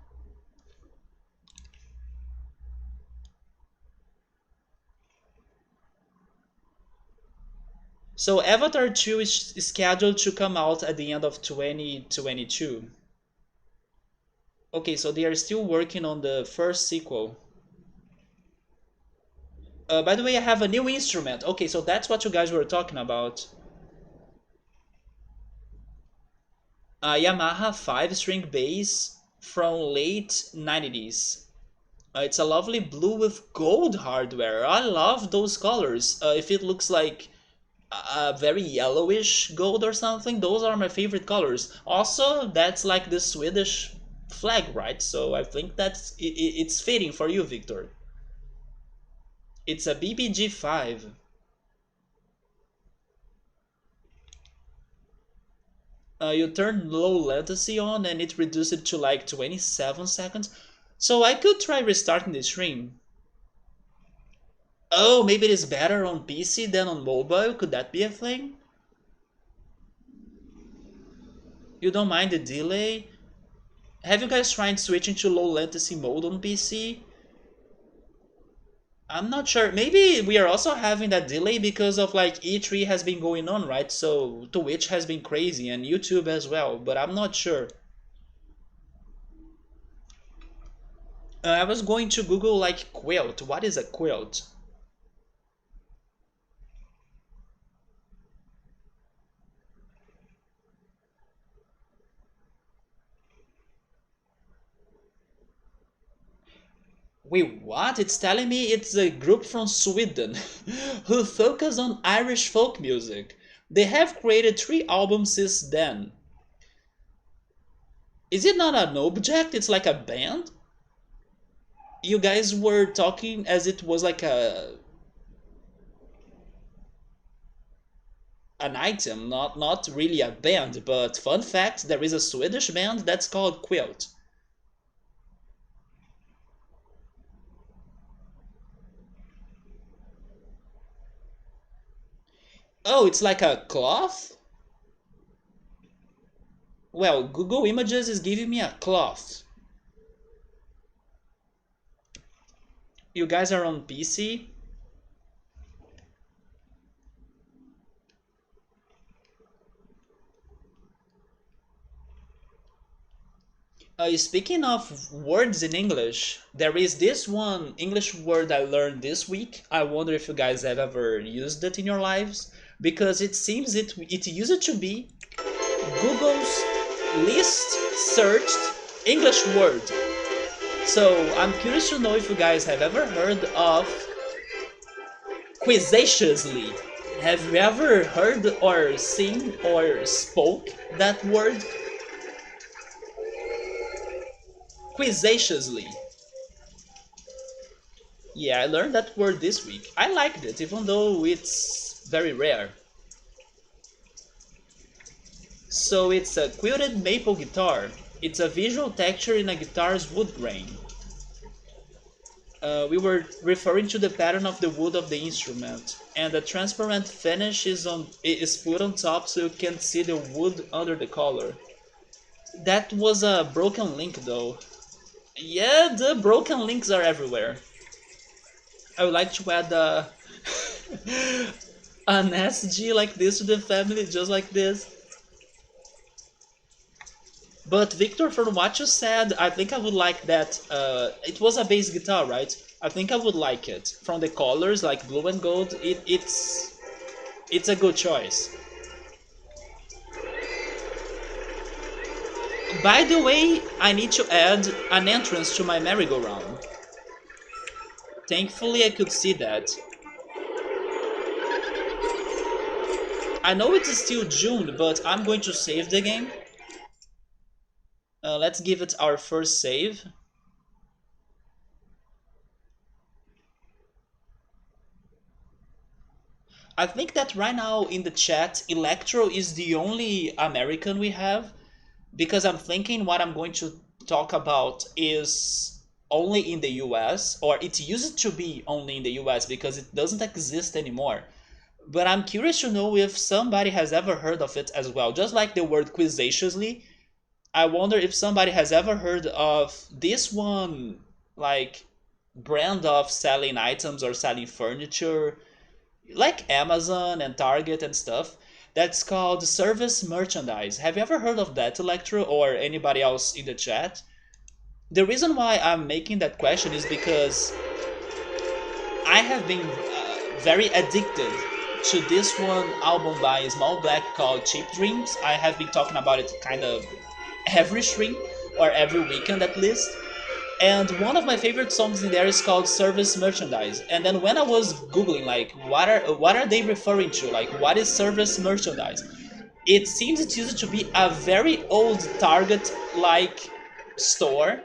So Avatar 2 is scheduled to come out at the end of 2022. Okay, so they are still working on the first sequel. By the way, I have a new instrument. Okay, so that's what you guys were talking about. Yamaha 5-string bass from late 90s. It's a lovely blue with gold hardware. I love those colors. If it looks like a very yellowish gold or something, those are my favorite colors. Also, that's like the Swedish flag, right? So I think it's fitting for you, Victor. It's a BBG5. You turn low latency on and it reduces it to like 27 seconds. So I could try restarting the stream. Oh, maybe it is better on PC than on mobile? Could that be a thing? You don't mind the delay? Have you guys tried switching to low latency mode on PC? I'm not sure. Maybe we are also having that delay because of like E3 has been going on, right? So Twitch has been crazy and YouTube as well, but I'm not sure. I was going to Google like quilt. What is a quilt? Wait, what? It's telling me it's a group from Sweden who focus on Irish folk music. They have created 3 albums since then. Is it not an object? It's like a band? You guys were talking as it was like an item, not really a band, but fun fact, there is a Swedish band that's called Quilt. Oh, it's like a cloth? Well, Google Images is giving me a cloth. You guys are on PC? Speaking of words in English, there is this one English word I learned this week. I wonder if you guys have ever used it in your lives, because it seems it used to be Google's least searched English word. So I'm curious to know if you guys have ever heard of quizzaciously. Have you ever heard or seen or spoke that word? Quizzaciously. Yeah, I learned that word this week. I liked it, even though it's very rare. So it's a quilted maple guitar. It's a visual texture in a guitar's wood grain. We were referring to the pattern of the wood of the instrument, and a transparent finish is put on top so you can see the wood under the color. That was a broken link though. Yeah, the broken links are everywhere. I would like to add an SG like this to the family, just like this. But Victor, from what you said, I think I would like that. It was a bass guitar, right? I think I would like it. From the colors, like blue and gold, it's a good choice. By the way, I need to add an entrance to my merry-go-round. Thankfully, I could see that. I know it is still June, but I'm going to save the game. Let's give it our first save. I think that right now in the chat, Electro is the only American we have, because I'm thinking what I'm going to talk about is only in the US, or it used to be only in the US because it doesn't exist anymore. But I'm curious to know if somebody has ever heard of it as well. Just like the word quizzaciously, I wonder if somebody has ever heard of this one, like, brand of selling items or selling furniture, like Amazon and Target and stuff, that's called service merchandise. Have you ever heard of that, Electro, or anybody else in the chat? The reason why I'm making that question is because I have been very addicted to this one album by Small Black called Cheap Dreams. I have been talking about it kind of every stream, or every weekend at least. And one of my favorite songs in there is called Service Merchandise. And then when I was googling like what are they referring to, like what is service merchandise, it seems it used to be a very old Target like store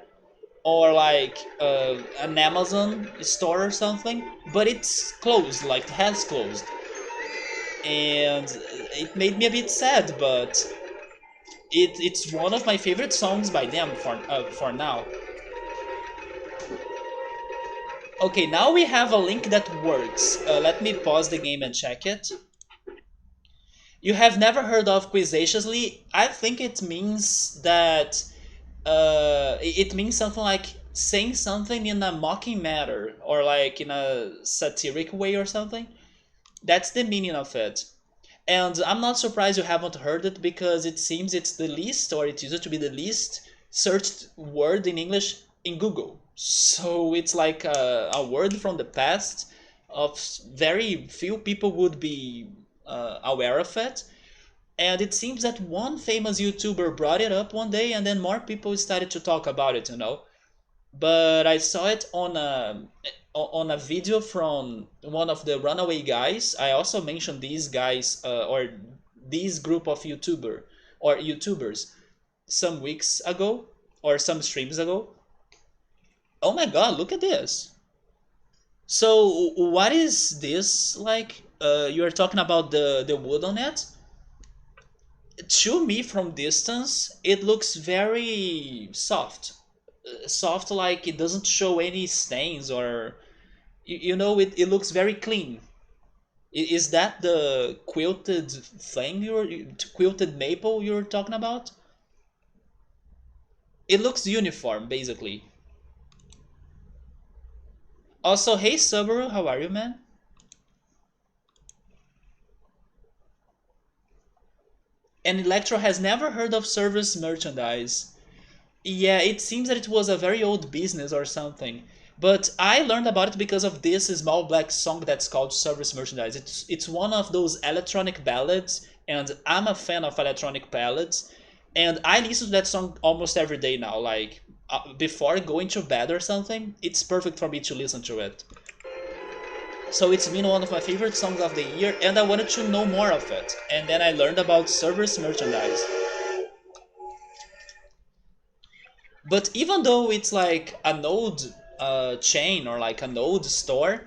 or like an Amazon store or something, but it's closed, like it has closed, and it made me a bit sad. But it's one of my favorite songs by them for now. Okay, now we have a link that works. Let me pause the game and check it. You have never heard of Quizzaciously? I think it means that it means something like saying something in a mocking manner or like in a satiric way or something. That's the meaning of it. And I'm not surprised you haven't heard it because it seems it's the least, or it used to be the least searched word in English in Google. So it's like a word from the past of very few people would be aware of it. And it seems that one famous YouTuber brought it up one day, and then more people started to talk about it, you know. But I saw it on a video from one of the Runaway guys. I also mentioned these guys or this group of YouTubers some weeks ago or some streams ago. Oh my god, look at this. So what is this like? You are talking about the wood on it? To me from distance it looks very soft, soft, like it doesn't show any stains or you know it looks very clean. Is that the quilted thing you're quilted maple you're talking about? It looks uniform basically. Also, hey Subaru, how are you, man? And Electro has never heard of service merchandise. Yeah, it seems that it was a very old business or something. But I learned about it because of this small black song that's called Service Merchandise. It's one of those electronic ballads, and I'm a fan of electronic ballads. And I listen to that song almost every day now. Like before going to bed or something, it's perfect for me to listen to it. So it's been one of my favorite songs of the year, and I wanted to know more of it. And then I learned about Service Merchandise. But even though it's like an old chain or like an old store,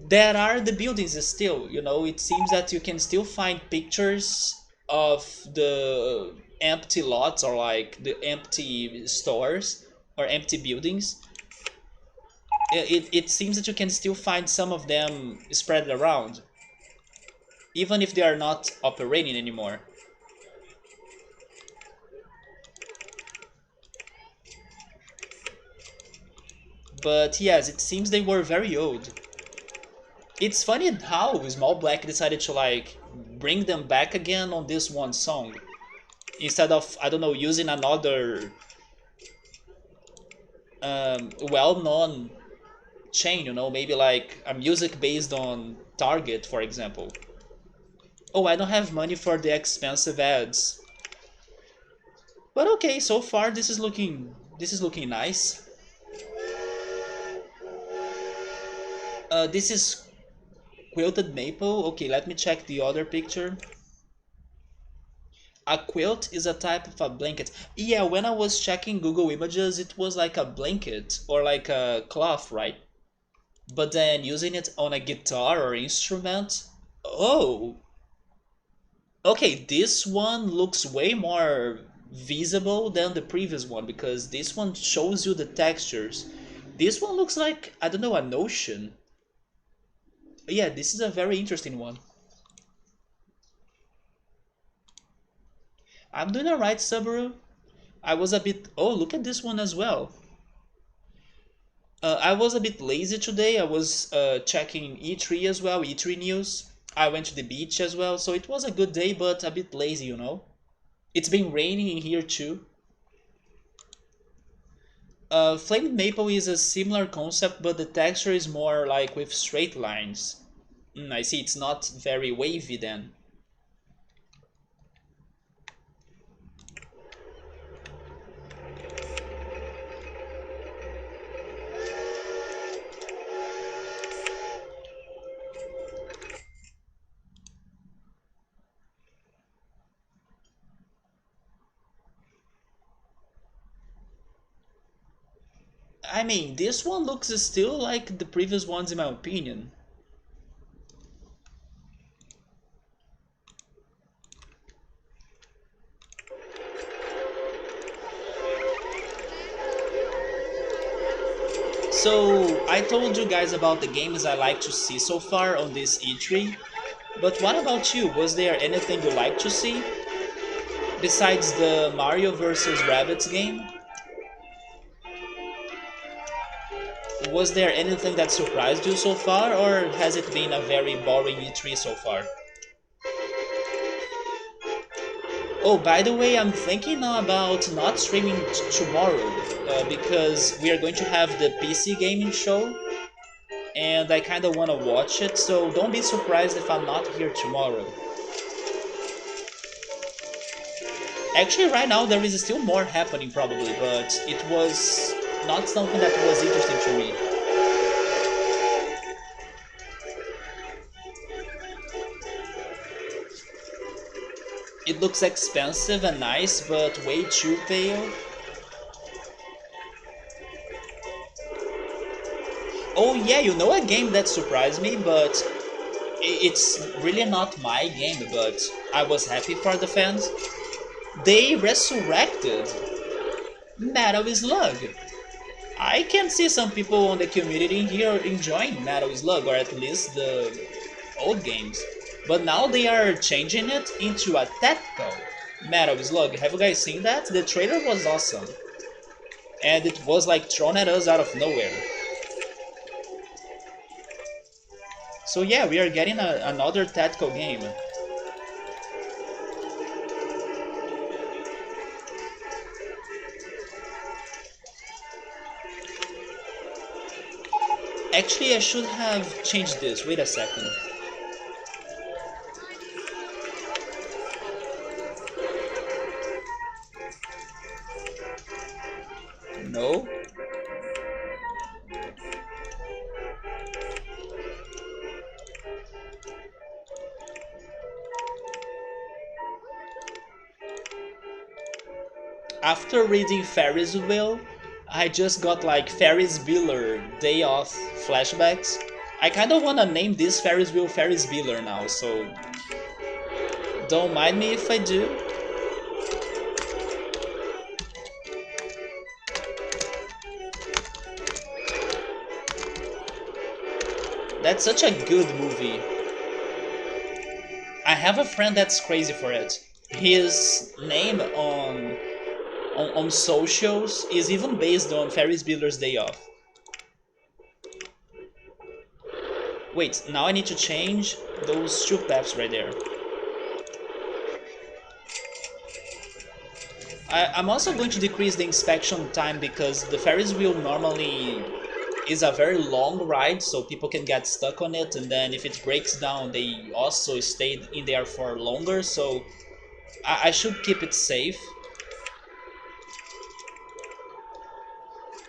there are the buildings still. You know, it seems that you can still find pictures of the empty lots or like the empty stores or empty buildings. It seems that you can still find some of them spread around, even if they are not operating anymore. But yes, it seems they were very old. It's funny how Small Black decided to like bring them back again on this one song instead of, I don't know, using another well-known chain, you know, maybe like a music based on Target, for example. Oh, I don't have money for the expensive ads. But okay, so far this is looking nice. This is quilted maple. Okay, let me check the other picture. A quilt is a type of a blanket. Yeah, when I was checking Google Images, it was like a blanket or like a cloth, right? But then using it on a guitar or instrument. Oh, okay, this one looks way more visible than the previous one because this one shows you the textures. This one looks like, I don't know, an ocean. Yeah, this is a very interesting one. I'm doing alright, Subaru. I was a bit. Oh, look at this one as well. I was a bit lazy today. I was checking E3 as well, E3 news. I went to the beach as well, so it was a good day, but a bit lazy, you know. It's been raining in here too. Flamed maple is a similar concept, but the texture is more like with straight lines. I see, it's not very wavy then. I mean, this one looks still like the previous ones in my opinion. So, I told you guys about the games I like to see so far on this E3, but what about you? Was there anything you like to see? Besides the Mario vs. Rabbids game? Was there anything that surprised you so far, or has it been a very boring E3 so far? Oh, by the way, I'm thinking now about not streaming tomorrow because we are going to have the PC gaming show and I kind of want to watch it, so don't be surprised if I'm not here tomorrow. Actually, right now there is still more happening probably, but it was not something that was interesting to me. It looks expensive and nice, but way too pale. Oh yeah, you know a game that surprised me, but it's really not my game, but I was happy for the fans. They resurrected Metal Slug. I can see some people on the community here enjoying Metal Slug, or at least the old games. But now they are changing it into a tactical Metal Slug. Have you guys seen that? The trailer was awesome. And it was like thrown at us out of nowhere. So yeah, we are getting another tactical game. Actually, I should have changed this. Wait a second. No? After reading Ferris Wheel, I just got like Ferris Bueller Day Off flashbacks. I kind of want to name this Ferris Wheel Ferris Bueller now, so don't mind me if I do. That's such a good movie. I have a friend that's crazy for it. His name on socials is even based on Ferris Bueller's Day Off. Wait, now I need to change those two paths right there. I'm also going to decrease the inspection time because the Ferris wheel normally is a very long ride, so people can get stuck on it, and then if it breaks down, they also stay in there for longer, so I should keep it safe.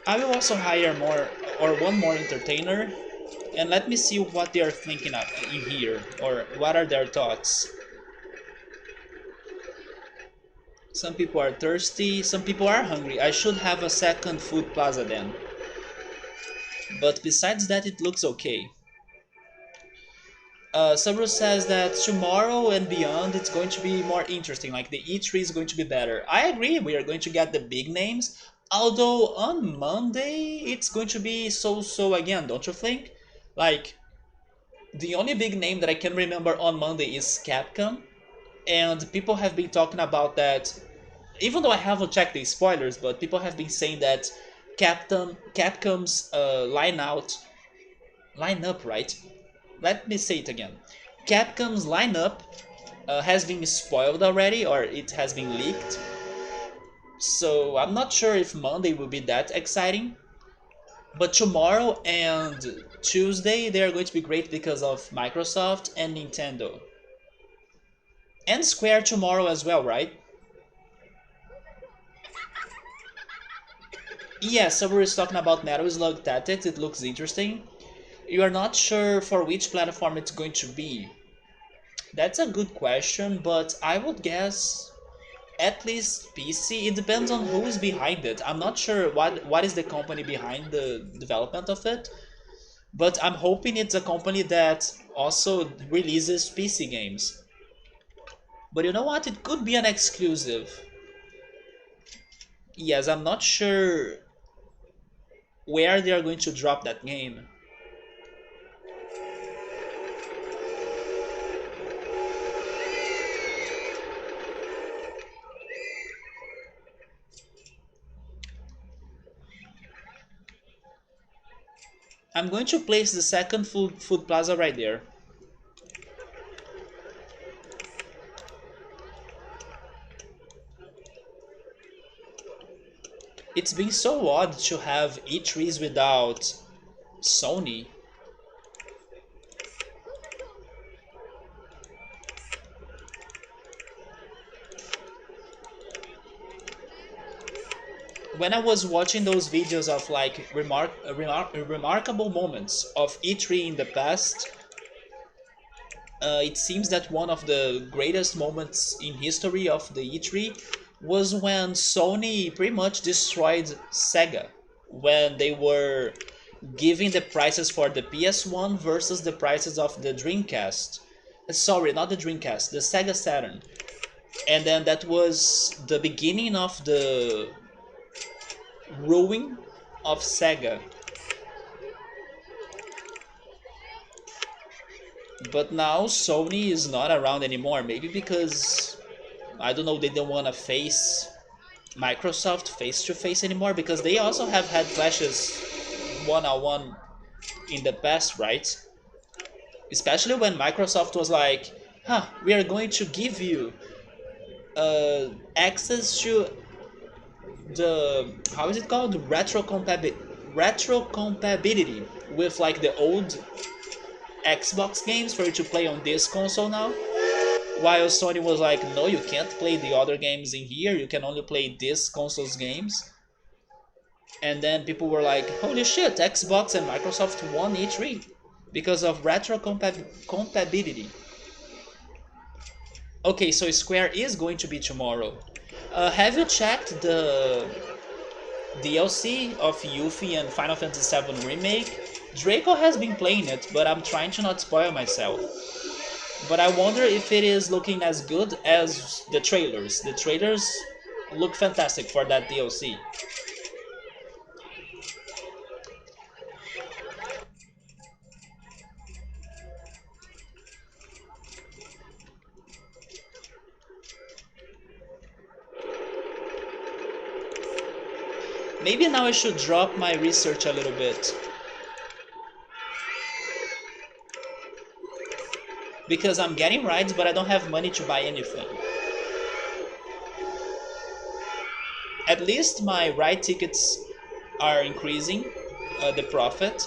I will also hire more or one more entertainer, and let me see what they are thinking of in here, or what are their thoughts. Some people are thirsty, some people are hungry. I should have a second food plaza then. But besides that, it looks okay. Sabro says that tomorrow and beyond it's going to be more interesting, like the E3 is going to be better. I agree, we are going to get the big names, although on Monday it's going to be so-so again, don't you think? Like, the only big name that I can remember on Monday is Capcom, and people have been talking about that, even though I haven't checked the spoilers, but people have been saying that Capcom's lineup, right? Let me say it again. Capcom's lineup has been spoiled already, or it has been leaked. So I'm not sure if Monday will be that exciting. But tomorrow and Tuesday they are going to be great because of Microsoft and Nintendo. And Square tomorrow as well, right? Yeah, someone is talking about Metal Slug Tactics, it looks interesting. You are not sure for which platform it's going to be. That's a good question, but I would guess at least PC. It depends on who is behind it. I'm not sure what is the company behind the development of it, but I'm hoping it's a company that also releases PC games. But you know what? It could be an exclusive. Yes, I'm not sure where they are going to drop that game. I'm going to place the second food plaza right there. It's been so odd to have E3s without Sony. When I was watching those videos of like remarkable moments of E3 in the past, it seems that one of the greatest moments in history of the E3 was when Sony pretty much destroyed Sega when they were giving the prices for the PS1 versus the prices of the Dreamcast. Sorry, not the Dreamcast, the Sega Saturn. And then that was the beginning of the ruin of Sega. But now Sony is not around anymore. Maybe because I don't know, they don't want to face Microsoft face to face anymore because they also have had clashes one on one in the past, right? Especially when Microsoft was like, "Huh, we are going to give you access to the how is it called retrocompatibility with like the old Xbox games for you to play on this console now." While Sony was like, no, you can't play the other games in here, you can only play this console's games. And then people were like, holy shit, Xbox and Microsoft won E3 because of compatibility. Okay, so Square is going to be tomorrow. Have you checked the DLC of Yuffie and Final Fantasy VII Remake? Draco has been playing it, but I'm trying to not spoil myself. But I wonder if it is looking as good as the trailers. The trailers look fantastic for that DLC. Maybe now I should drop my research a little bit. Because I'm getting rides, but I don't have money to buy anything. At least my ride tickets are increasing the profit.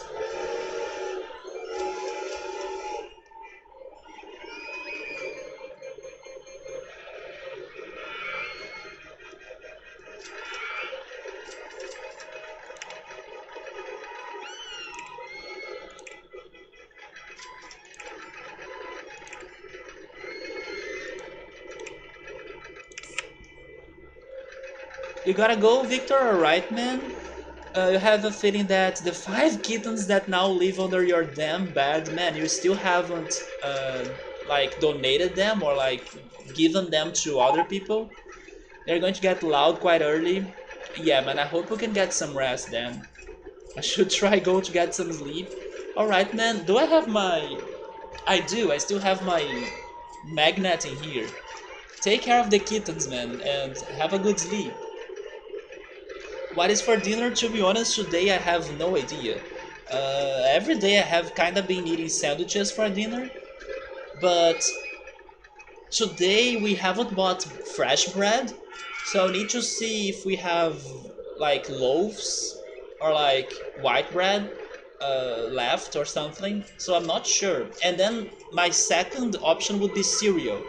You gotta go, Victor, alright, man? You have a feeling that the 5 kittens that now live under your damn bed, man, you still haven't like donated them or like given them to other people. They're going to get loud quite early. Yeah, man, I hope we can get some rest then. I should try go to get some sleep. Alright, man, do I have my... I do, I still have my magnet in here. Take care of the kittens, man, and have a good sleep. What is for dinner? To be honest, today I have no idea. Every day I have kind of been eating sandwiches for dinner, but today we haven't bought fresh bread, so I need to see if we have like loaves or like white bread left or something. So I'm not sure. And then my second option would be cereal.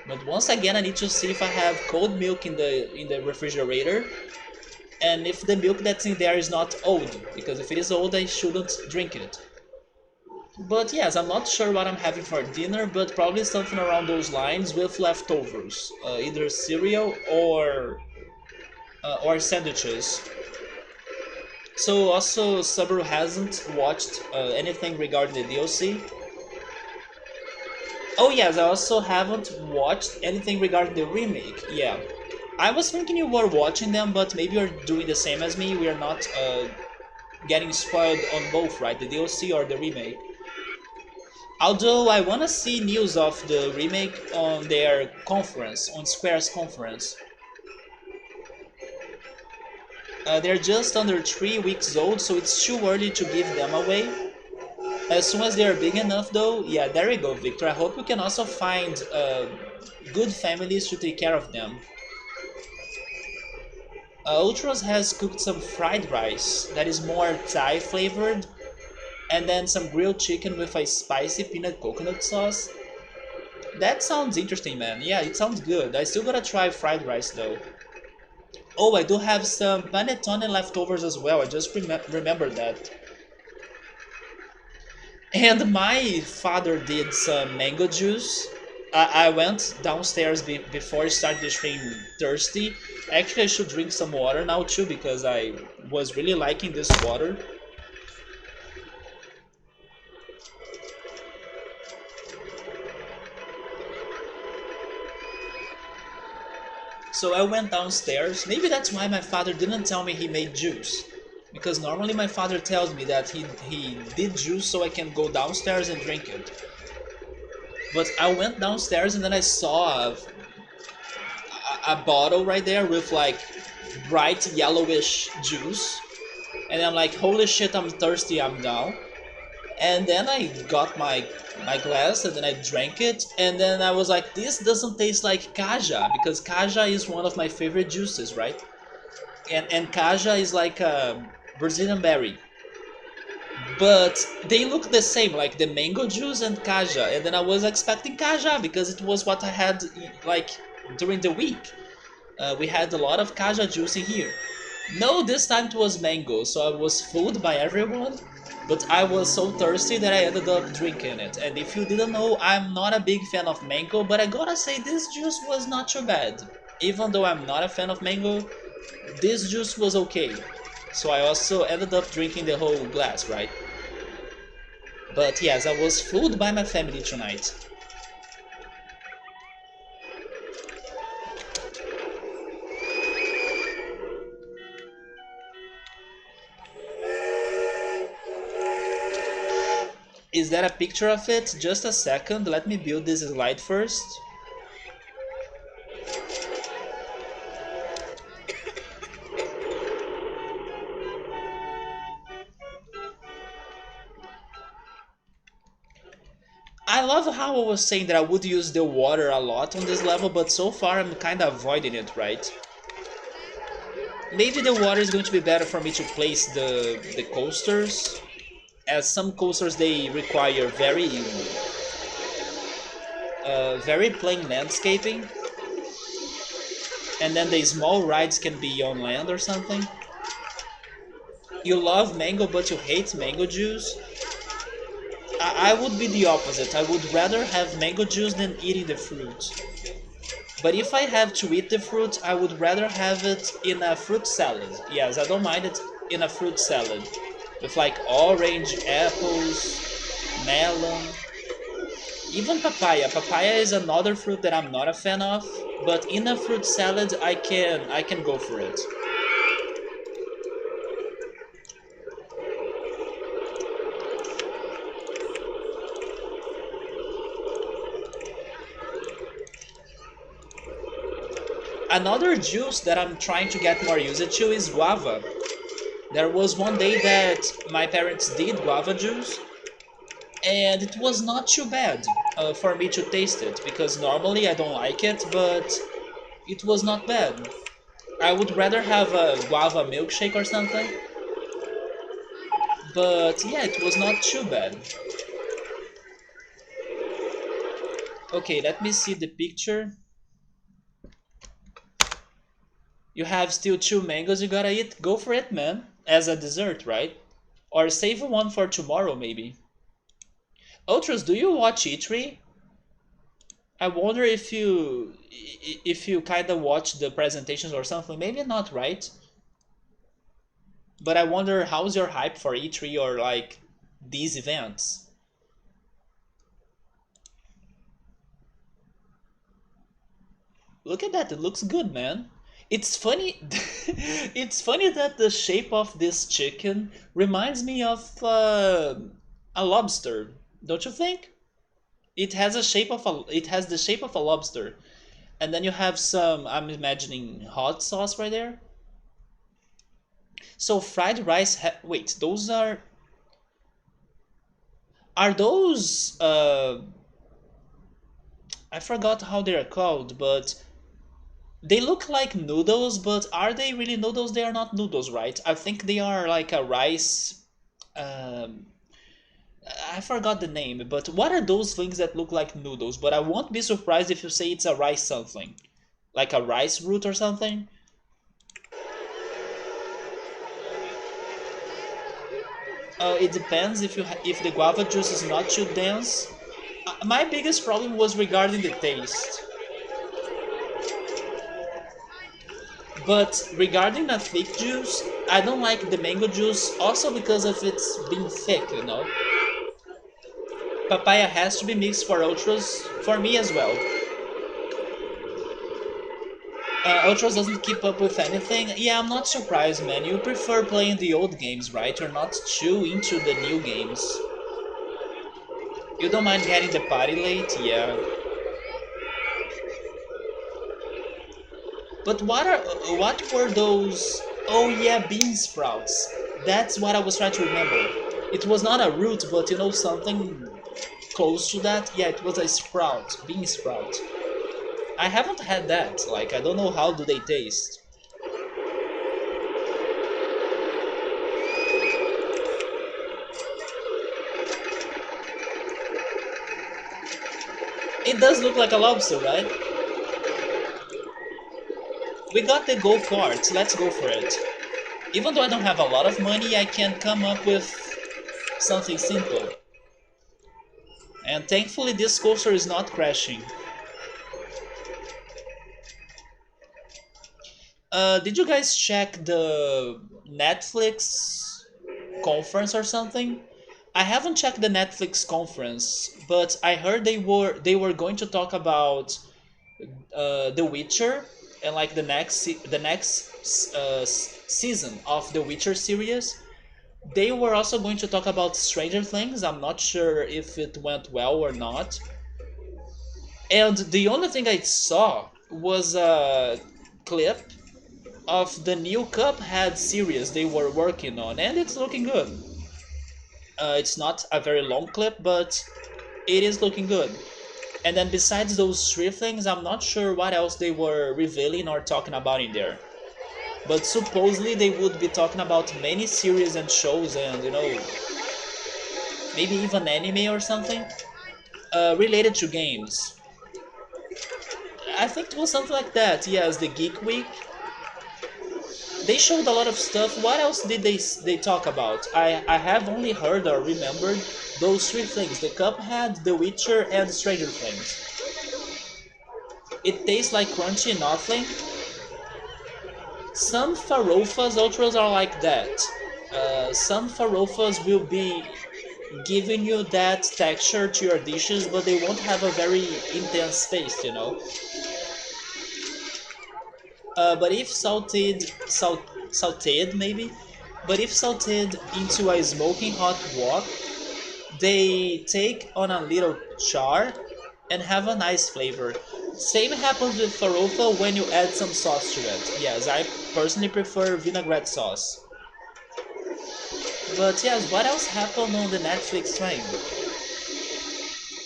But once again, I need to see if I have cold milk in the refrigerator and if the milk that's in there is not old, because if it is old I shouldn't drink it. But yes, I'm not sure what I'm having for dinner, but probably something around those lines with leftovers, either cereal or sandwiches. So also, Subaru hasn't watched anything regarding the DLC. Oh yes, I also haven't watched anything regarding the remake. Yeah, I was thinking you were watching them, but maybe you're doing the same as me. We are not getting spoiled on both, right? The DLC or the remake. Although I wanna see news of the remake on their conference, on Square's conference. They're just under 3 weeks old, so it's too early to give them away. As soon as they're big enough, though, yeah, there you go, Victor. I hope we can also find good families to take care of them. Ultros has cooked some fried rice that is more Thai flavored, and then some grilled chicken with a spicy peanut coconut sauce. That sounds interesting, man. Yeah, it sounds good. I still gotta try fried rice though. Oh, I do have some panettone leftovers as well. I just remembered that. And my father did some mango juice. I went downstairs before I started the stream thirsty. Actually, I should drink some water now too because I was really liking this water. So I went downstairs. Maybe that's why my father didn't tell me he made juice. Because normally my father tells me that he did juice so I can go downstairs and drink it. But I went downstairs and then I saw a bottle right there with like bright yellowish juice. And I'm like, holy shit, I'm thirsty, I'm down. And then I got my glass and then I drank it. And then I was like, this doesn't taste like Kaja because Kaja is one of my favorite juices, right? And Kaja is like a Brazilian berry. But they look the same, like the mango juice and Kaja. And then I was expecting Kaja because it was what I had like during the week. We had a lot of Kaja juice in here. No, this time it was mango, so I was fooled by everyone. But I was so thirsty that I ended up drinking it. And if you didn't know, I'm not a big fan of mango, but I gotta say this juice was not too bad. Even though I'm not a fan of mango, this juice was okay. So I also ended up drinking the whole glass, right? But yes, I was fooled by my family tonight. Is that a picture of it? Just a second, let me build this slide first. I love how I was saying that I would use the water a lot on this level, but so far I'm kinda avoiding it, right? Maybe the water is going to be better for me to place the coasters, as some coasters they require very plain landscaping, and then the small rides can be on land or something. You love mango but you hate mango juice? I would be the opposite. I would rather have mango juice than eating the fruit. But if I have to eat the fruit, I would rather have it in a fruit salad. Yes, I don't mind it in a fruit salad. With like orange, apples, melon, even papaya. Papaya is another fruit that I'm not a fan of, but in a fruit salad I can go for it. Another juice that I'm trying to get more used to is guava. There was one day that my parents did guava juice, and it was not too bad for me to taste it because normally I don't like it, but it was not bad. I would rather have a guava milkshake or something, but yeah, it was not too bad. Okay, let me see the picture. You have still two mangoes you gotta eat? Go for it, man. As a dessert, right? Or save one for tomorrow, maybe. Ultras, do you watch E3? I wonder if you kind of watch the presentations or something. Maybe not, right? But I wonder how's your hype for E3 or like these events? Look at that, it looks good, man. It's funny it's funny that the shape of this chicken reminds me of a lobster, don't you think? It has the shape of a lobster. And then you have some, I'm imagining hot sauce right there. So fried rice wait, those are those I forgot how they're called, but they look like noodles, but are they really noodles? They are not noodles, right? I think they are like a rice. Um, I forgot the name, but what are those things that look like noodles? But I won't be surprised if you say it's a rice something, like a rice root or something. It depends if the guava juice is not too dense. My biggest problem was regarding the taste. But regarding the thick juice, I don't like the mango juice also because of its being thick, you know. Papaya has to be mixed for ultras, for me as well. Ultras doesn't keep up with anything. Yeah, I'm not surprised, man. You prefer playing the old games, right? You're not too into the new games. You don't mind getting the party late? Yeah. But what were those? Oh yeah, bean sprouts. That's what I was trying to remember. It was not a root, but you know something close to that. Yeah, it was a sprout, bean sprout. I haven't had that. Like I don't know how do they taste. It does look like a lobster, right? We got the go karts. Let's go for it. Even though I don't have a lot of money, I can come up with something simple. And thankfully this coaster is not crashing. Did you guys check the Netflix conference or something? I haven't checked the Netflix conference, but I heard they were going to talk about The Witcher and like the next season of the Witcher series. They were also going to talk about Stranger Things. I'm not sure if it went well or not. And the only thing I saw was a clip of the new Cuphead series they were working on, and it's looking good. It's not a very long clip, but it is looking good. And then besides those three things, I'm not sure what else they were revealing or talking about in there. But supposedly they would be talking about many series and shows and, you know, maybe even anime or something related to games. I think it was something like that. Yes, the Geek Week. They showed a lot of stuff. What else did they talk about? I have only heard or remembered those three things: the Cuphead, The Witcher, and Stranger Things. It tastes like crunchy nothing. Some Farofas Ultras are like that. Some Farofas will be giving you that texture to your dishes, but they won't have a very intense taste, you know. But if sauteed maybe, but if sauteed into a smoking hot wok, they take on a little char and have a nice flavor. Same happens with farofa when you add some sauce to it. Yes, I personally prefer vinaigrette sauce. But yes, what else happened on the Netflix train?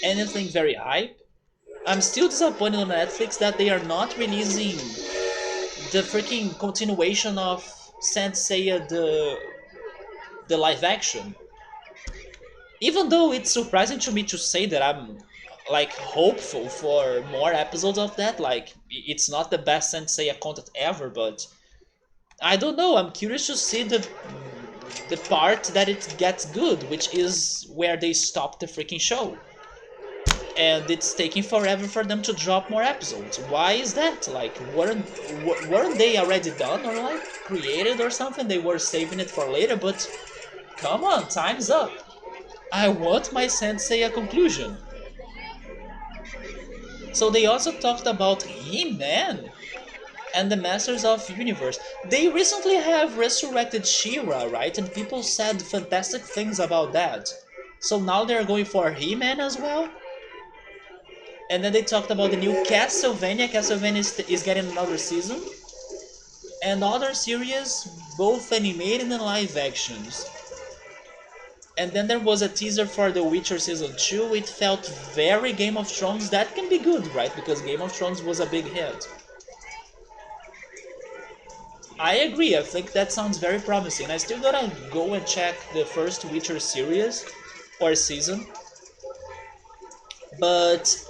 Anything very hype? I'm still disappointed on Netflix that they are not releasing the freaking continuation of Saint Seiya the live action. Even though it's surprising to me to say that I'm like hopeful for more episodes of that, like it's not the best Saint Seiya content ever, but I don't know. I'm curious to see the part that it gets good, which is where they stop the freaking show. And it's taking forever for them to drop more episodes. Why is that? Like, weren't they already done or like created or something? They were saving it for later, but come on, time's up. I want my sensei a conclusion. So they also talked about He-Man and the Masters of Universe. They recently have resurrected She-Ra, right? And people said fantastic things about that. So now they're going for He-Man as well? And then they talked about the new Castlevania. Castlevania is getting another season. And other series, both animated and live actions. And then there was a teaser for The Witcher Season 2. It felt very Game of Thrones. That can be good, right? Because Game of Thrones was a big hit. I agree, I think that sounds very promising. I still gotta go and check the first Witcher series or season. But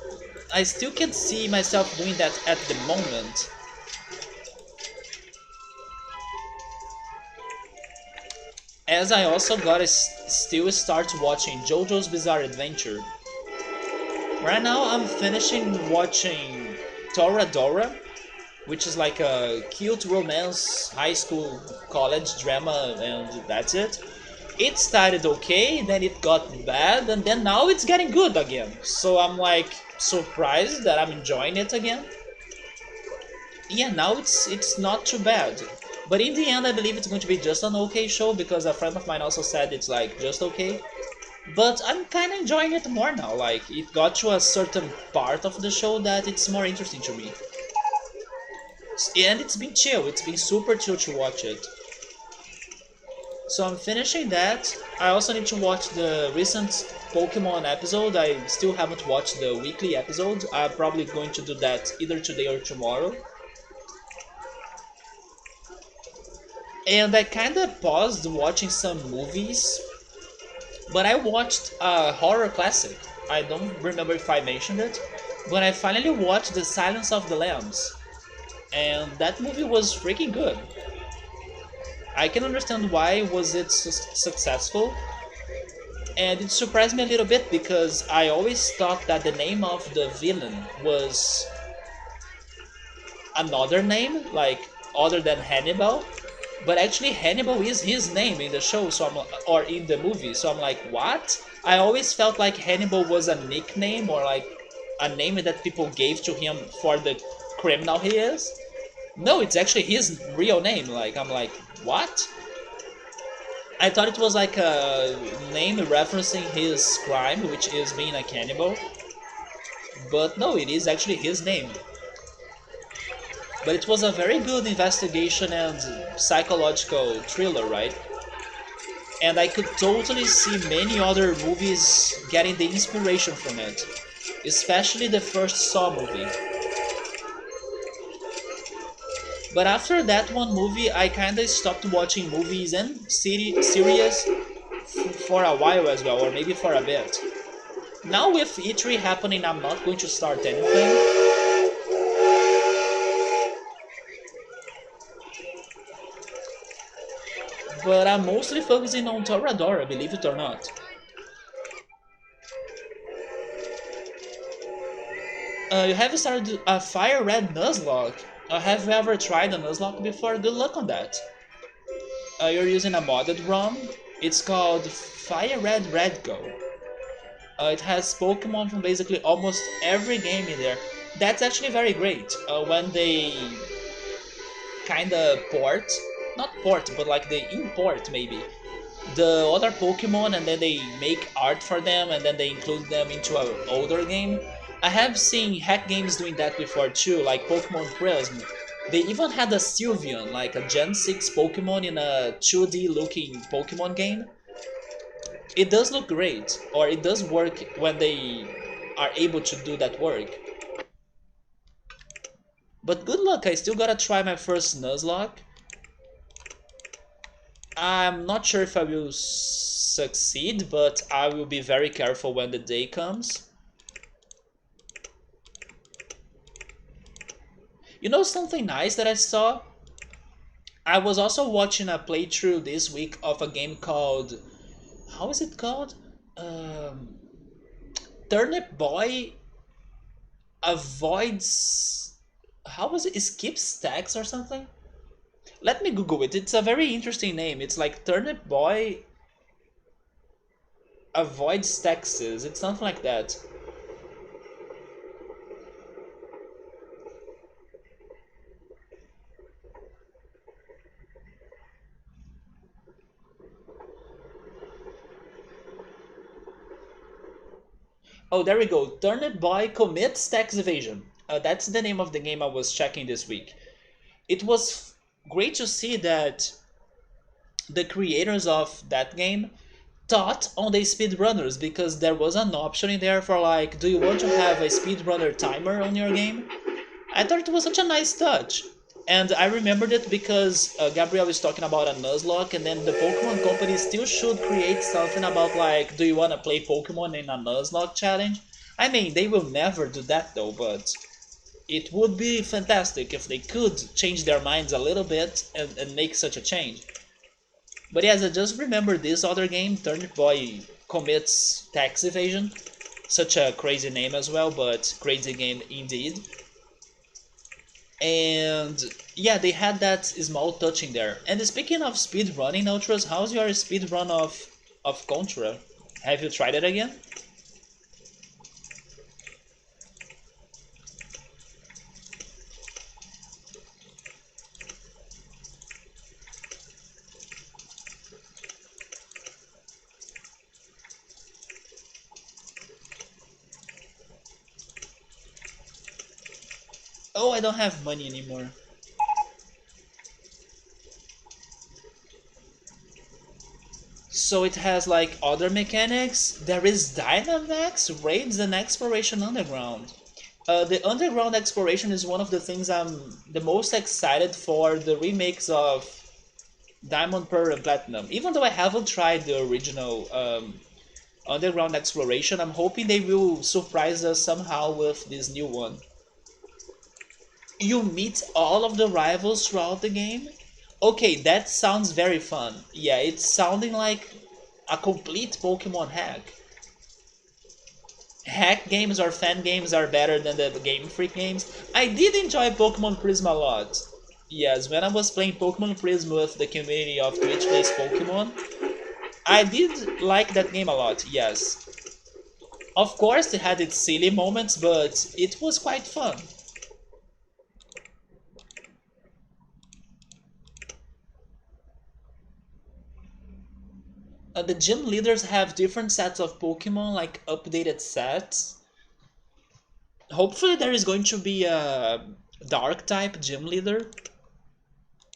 I still can't see myself doing that at the moment. As I also gotta still start watching JoJo's Bizarre Adventure. Right now I'm finishing watching Toradora, which is like a cute romance, high school, college drama, and that's it. It started okay, then it got bad, and then now it's getting good again. So I'm like surprised that I'm enjoying it again. Yeah, now it's not too bad. But in the end, I believe it's going to be just an okay show because a friend of mine also said it's like just okay. But I'm kind of enjoying it more now. Like it got to a certain part of the show that it's more interesting to me. And it's been chill. It's been super chill to watch it. So I'm finishing that. I also need to watch the recent Pokemon episode. I still haven't watched the weekly episode. I'm probably going to do that either today or tomorrow. And I kinda paused watching some movies, but I watched a horror classic. I don't remember if I mentioned it, but I finally watched The Silence of the Lambs. And that movie was freaking good. I can understand why was it successful, and it surprised me a little bit because I always thought that the name of the villain was another name, like other than Hannibal. But actually, Hannibal is his name in the show, or in the movie. So I'm like, what? I always felt like Hannibal was a nickname or like a name that people gave to him for the criminal he is. No, it's actually his real name. Like I'm like, what? I thought it was like a name referencing his crime, which is being a cannibal. But no, it is actually his name. But it was a very good investigation and psychological thriller, right? And I could totally see many other movies getting the inspiration from it, especially the first Saw movie. But after that one movie, I kinda stopped watching movies and series for a while as well, or maybe for a bit. Now with E3 happening, I'm not going to start anything. But I'm mostly focusing on Toradora, believe it or not. You have started a Fire Red Nuzlocke. Have you ever tried a Nuzlocke before? Good luck on that. You're using a modded ROM. It's called Fire Red Red Go. It has Pokemon from basically almost every game in there. That's actually very great. When they kinda port, not port, but like they import maybe the other Pokemon and then they make art for them and then they include them into an older game. I have seen hack games doing that before too, like Pokemon Prism. They even had a Sylveon, like a Gen 6 Pokemon in a 2D looking Pokemon game. It does look great, or it does work when they are able to do that work. But good luck, I still gotta try my first Nuzlocke. I'm not sure if I will succeed, but I will be very careful when the day comes. You know something nice that I saw? I was also watching a playthrough this week of a game called, how is it called? Um, Turnip Boy avoids, how was it? Skips stacks or something? Let me Google it. It's a very interesting name. It's like Turnip Boy avoids taxes. It's something like that. Oh, there we go. Turnip Boy commits tax evasion. That's the name of the game I was checking this week. It was great to see that the creators of that game thought on the speedrunners, because there was an option in there for like, do you want to have a speedrunner timer on your game? I thought it was such a nice touch. And I remembered it because Gabriel is talking about a Nuzlocke, and then the Pokemon Company still should create something about like, do you want to play Pokemon in a Nuzlocke challenge? I mean, they will never do that though, but it would be fantastic if they could change their minds a little bit and make such a change. But yes, I just remember this other game, Turnip Boy Commits Tax Evasion. Such a crazy name as well, but crazy game indeed. And yeah, they had that small touch in there. And speaking of speed running, Ultras, how's your speed run of Contra? Have you tried it again? Oh, I don't have money anymore. So it has like other mechanics. There is Dynamax, Raids, and Exploration Underground. The Underground Exploration is one of the things I'm the most excited for, the remakes of Diamond, Pearl, and Platinum. Even though I haven't tried the original Underground Exploration, I'm hoping they will surprise us somehow with this new one. You meet all of the rivals throughout the game? Okay, that sounds very fun. Yeah, it's sounding like a complete Pokemon hack. Hack games or fan games are better than the Game Freak games. I did enjoy Pokemon Prism a lot. Yes, when I was playing Pokemon Prism with the community of Twitch Plays Pokemon, I did like that game a lot, yes. Of course, it had its silly moments, but it was quite fun. The gym leaders have different sets of Pokemon, like updated sets. Hopefully there is going to be a dark type gym leader.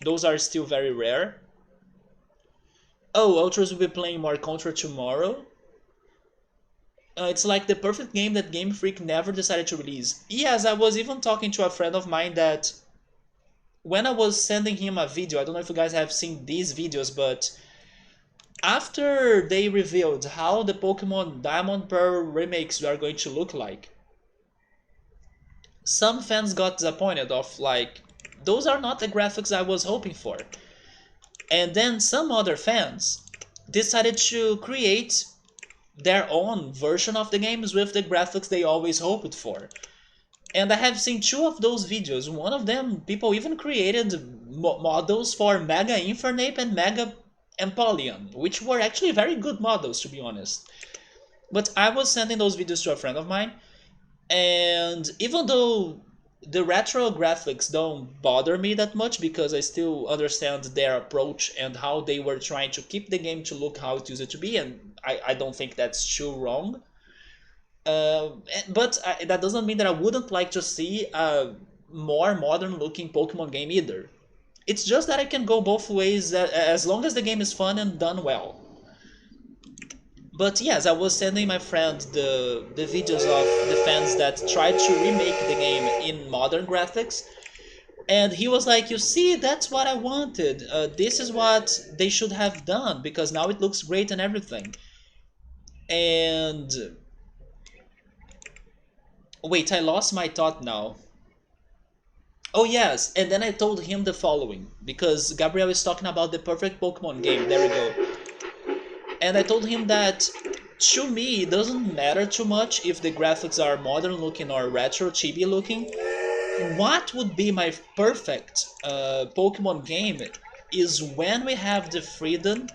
Those are still very rare. Oh, Ultras will be playing more Contra tomorrow. It's like the perfect game that Game Freak never decided to release. Yes, I was even talking to a friend of mine that when I was sending him a video, I don't know if you guys have seen these videos, but after they revealed how the Pokemon Diamond Pearl remakes are going to look like, some fans got disappointed of like, those are not the graphics I was hoping for. And then some other fans decided to create their own version of the games with the graphics they always hoped for. And I have seen two of those videos. One of them, people even created models for Mega Infernape and Mega Empoleon, which were actually very good models, to be honest. But I was sending those videos to a friend of mine, and even though the retro graphics don't bother me that much because I still understand their approach and how they were trying to keep the game to look how it used to be, and I don't think that's too wrong. But that doesn't mean that I wouldn't like to see a more modern looking Pokemon game either. It's just that I can go both ways as long as the game is fun and done well. But yes, I was sending my friend the videos of the fans that tried to remake the game in modern graphics, and he was like, "You see, that's what I wanted. This is what they should have done because now it looks great and everything." And wait, I lost my thought now. Oh yes, and then I told him the following because Gabriel is talking about the perfect Pokemon game. There we go. And I told him that to me it doesn't matter too much if the graphics are modern looking or retro chibi looking. What would be my perfect Pokemon game is when we have the freedom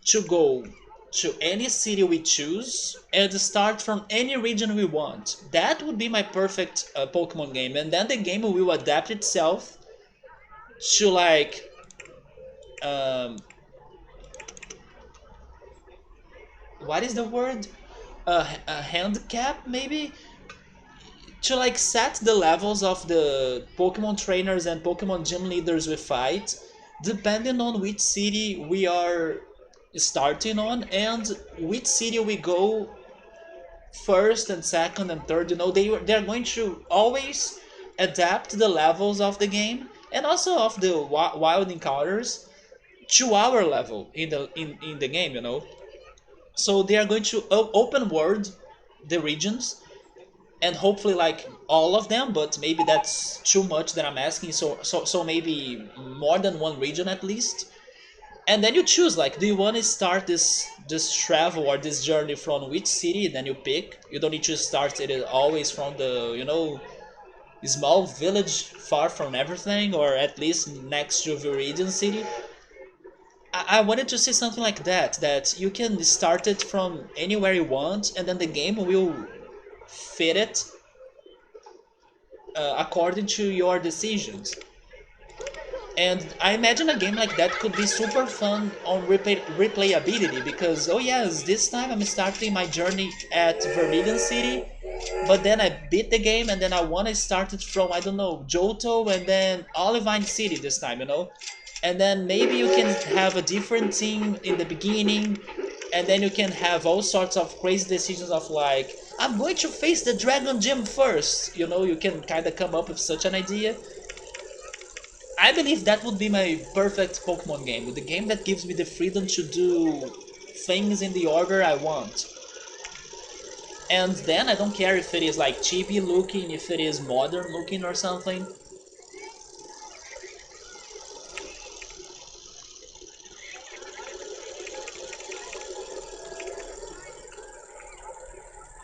to go to any city we choose and start from any region we want. That would be my perfect Pokemon game, and then the game will adapt itself to like um, what is the word? A handicap maybe to like set the levels of the Pokemon trainers and Pokemon gym leaders we fight, depending on which city we are starting on and which city we go first and second and third. You know, they're going to always adapt the levels of the game and also of the wild encounters to our level in the game. You know, so they are going to open world the regions and hopefully like all of them, but maybe that's too much that I'm asking, so maybe more than one region at least. And then you choose like, do you want to start this travel or this journey from which city? Then you pick. You don't need to start it always from the, you know, small village far from everything, or at least next to Viridian City. I wanted to see something like that, that you can start it from anywhere you want and then the game will fit it according to your decisions. And I imagine a game like that could be super fun on replayability because, oh yes, this time I'm starting my journey at Vermilion City, but then I beat the game and then I want to start it from, I don't know, Johto and then Olivine City this time, you know? And then maybe you can have a different team in the beginning, and then you can have all sorts of crazy decisions of like, I'm going to face the Dragon Gym first, you know? You can kind of come up with such an idea. I believe that would be my perfect Pokemon game, with the game that gives me the freedom to do things in the order I want. And then I don't care if it is like chibi looking, if it is modern looking or something.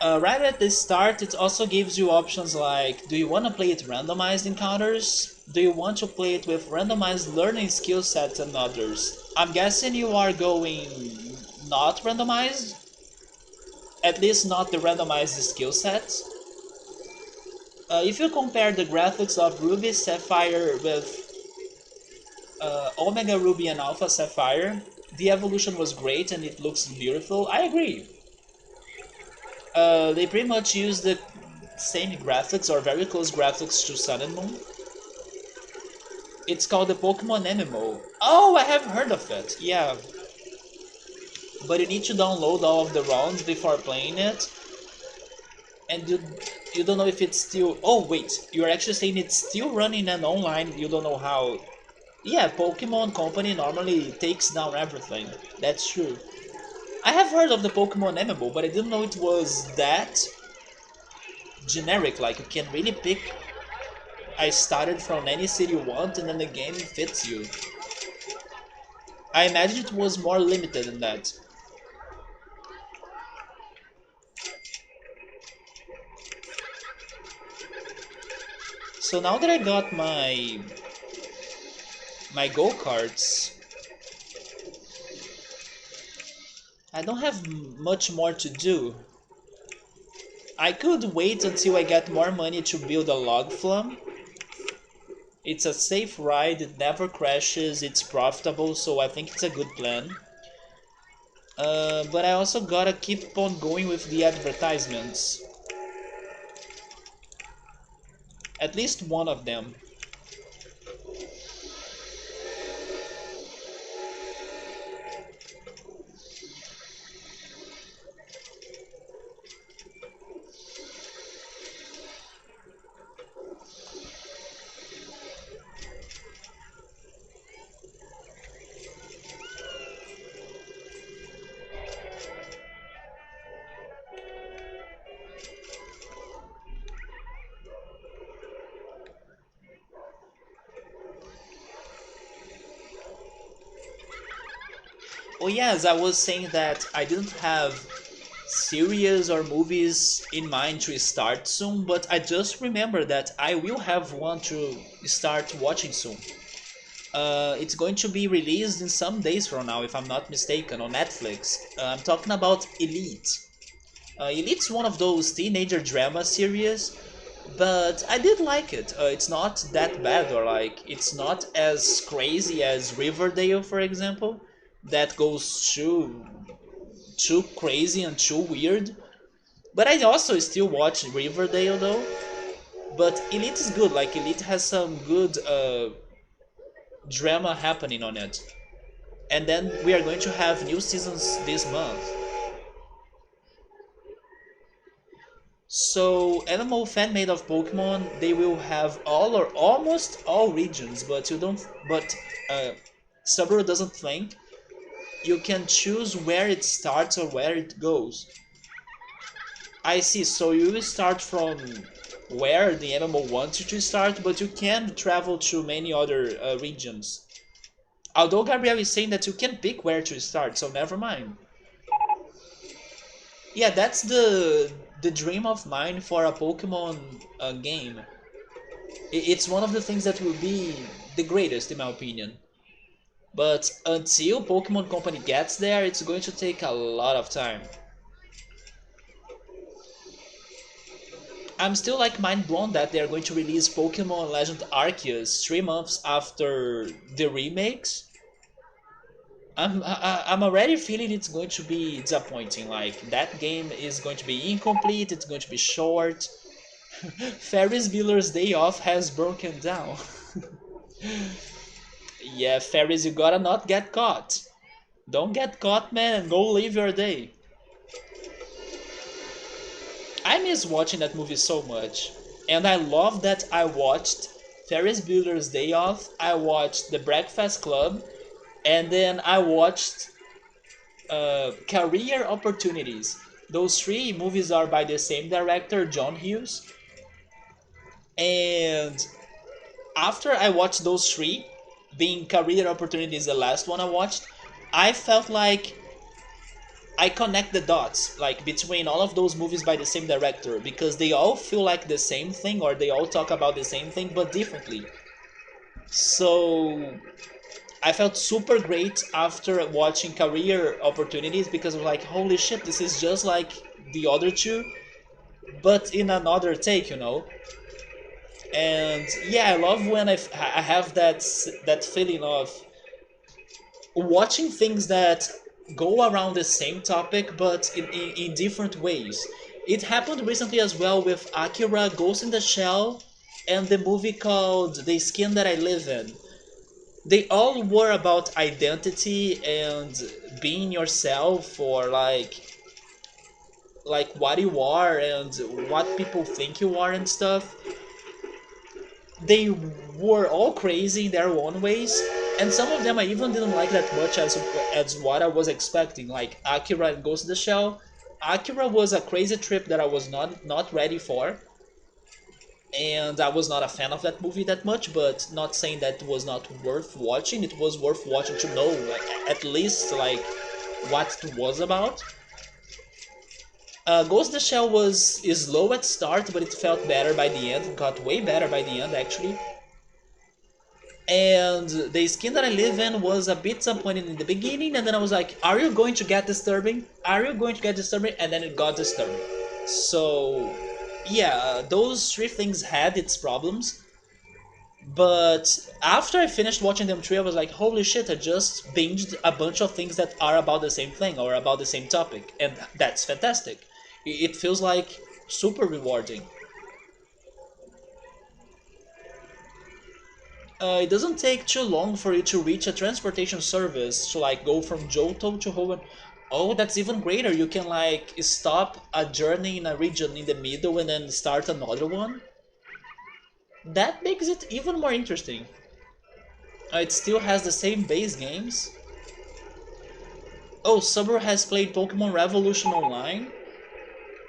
Right at the start, it also gives you options like, do you want to play it randomized encounters? Do you want to play it with randomized learning skill sets and others? I'm guessing you are going not randomized, at least not the randomized skill sets. If you compare the graphics of Ruby Sapphire with Omega Ruby and Alpha Sapphire, the evolution was great and it looks beautiful. I agree. They pretty much use the same graphics or very close graphics to Sun and Moon. It's called the Pokemon MMO. Oh, I have heard of it. Yeah, but you need to download all of the rounds before playing it, and you don't know if it's still. Oh wait, you're actually saying it's still running and online. You don't know how. Yeah, Pokemon Company normally takes down everything. That's true. I have heard of the Pokemon MMO, but I didn't know it was that generic. Like you can really pick. I started from any city you want, and then the game fits you. I imagine it was more limited than that. So now that I got my go karts, I don't have much more to do. I could wait until I get more money to build a log flume. It's a safe ride, it never crashes, it's profitable, so I think it's a good plan. But I also gotta keep on going with the advertisements. At least one of them. Oh yes, I was saying that I didn't have series or movies in mind to start soon, but I just remember that I will have one to start watching soon. It's going to be released in some days from now, if I'm not mistaken, on Netflix. I'm talking about Elite. Elite's one of those teenager drama series, but I did like it. It's not that bad, or like it's not as crazy as Riverdale, for example, that goes too crazy and too weird. But I also still watch Riverdale though. But Elite is good. Like Elite has some good drama happening on it. And then we are going to have new seasons this month. So Animal Fan made of Pokemon, they will have all or almost all regions, but you don't. But Subaru doesn't think you can choose where it starts or where it goes. I see. So you will start from where the animal wants you to start, but you can travel to many other regions. Although Gabriel is saying that you can pick where to start, so never mind. Yeah, that's the dream of mine for a Pokemon game. It's one of the things that will be the greatest, in my opinion. But until Pokemon Company gets there, it's going to take a lot of time. I'm still like mind blown that they're going to release Pokemon Legend Arceus 3 months after the remakes. I'm already feeling it's going to be disappointing. Like that game is going to be incomplete. It's going to be short. Ferris Bueller's Day Off has broken down. Yeah, Ferris, you gotta not get caught. Don't get caught, man, and go live your day. I miss watching that movie so much. And I love that I watched Ferris Bueller's Day Off, I watched The Breakfast Club, and then I watched Career Opportunities. Those three movies are by the same director, John Hughes. And after I watched those three, being Career Opportunities the last one I watched, I felt like I connect the dots like between all of those movies by the same director because they all feel like the same thing or they all talk about the same thing but differently. So I felt super great after watching Career Opportunities because I was like, holy shit, this is just like the other two, but in another take, you know. And yeah, I love when I have that feeling of watching things that go around the same topic but in different ways. It happened recently as well with Akira, Ghost in the Shell, and the movie called The Skin That I Live In. They all were about identity and being yourself or like what you are and what people think you are and stuff. They were all crazy in their own ways, and some of them I even didn't like that much as what I was expecting. Like Akira and Ghost in the Shell. Akira was a crazy trip that I was not ready for, and I was not a fan of that movie that much. But not saying that it was not worth watching. It was worth watching to know like, at least like what it was about. Ghost in the Shell was is low at start, but it felt better by the end. It got way better by the end actually. And the skin that I live in was a bit disappointing in the beginning, and then I was like, "Are you going to get disturbing? Are you going to get disturbing?" And then it got disturbing. So, yeah, those three things had its problems, but after I finished watching them three, I was like, "Holy shit! I just binged a bunch of things that are about the same thing or about the same topic, and that's fantastic. It feels like super rewarding." It doesn't take too long for you to reach a transportation service to like go from Johto to Hoenn. Oh, that's even greater. You can like stop a journey in a region in the middle and then start another one. That makes it even more interesting. It still has the same base games. Oh, Summer has played Pokemon Revolution Online,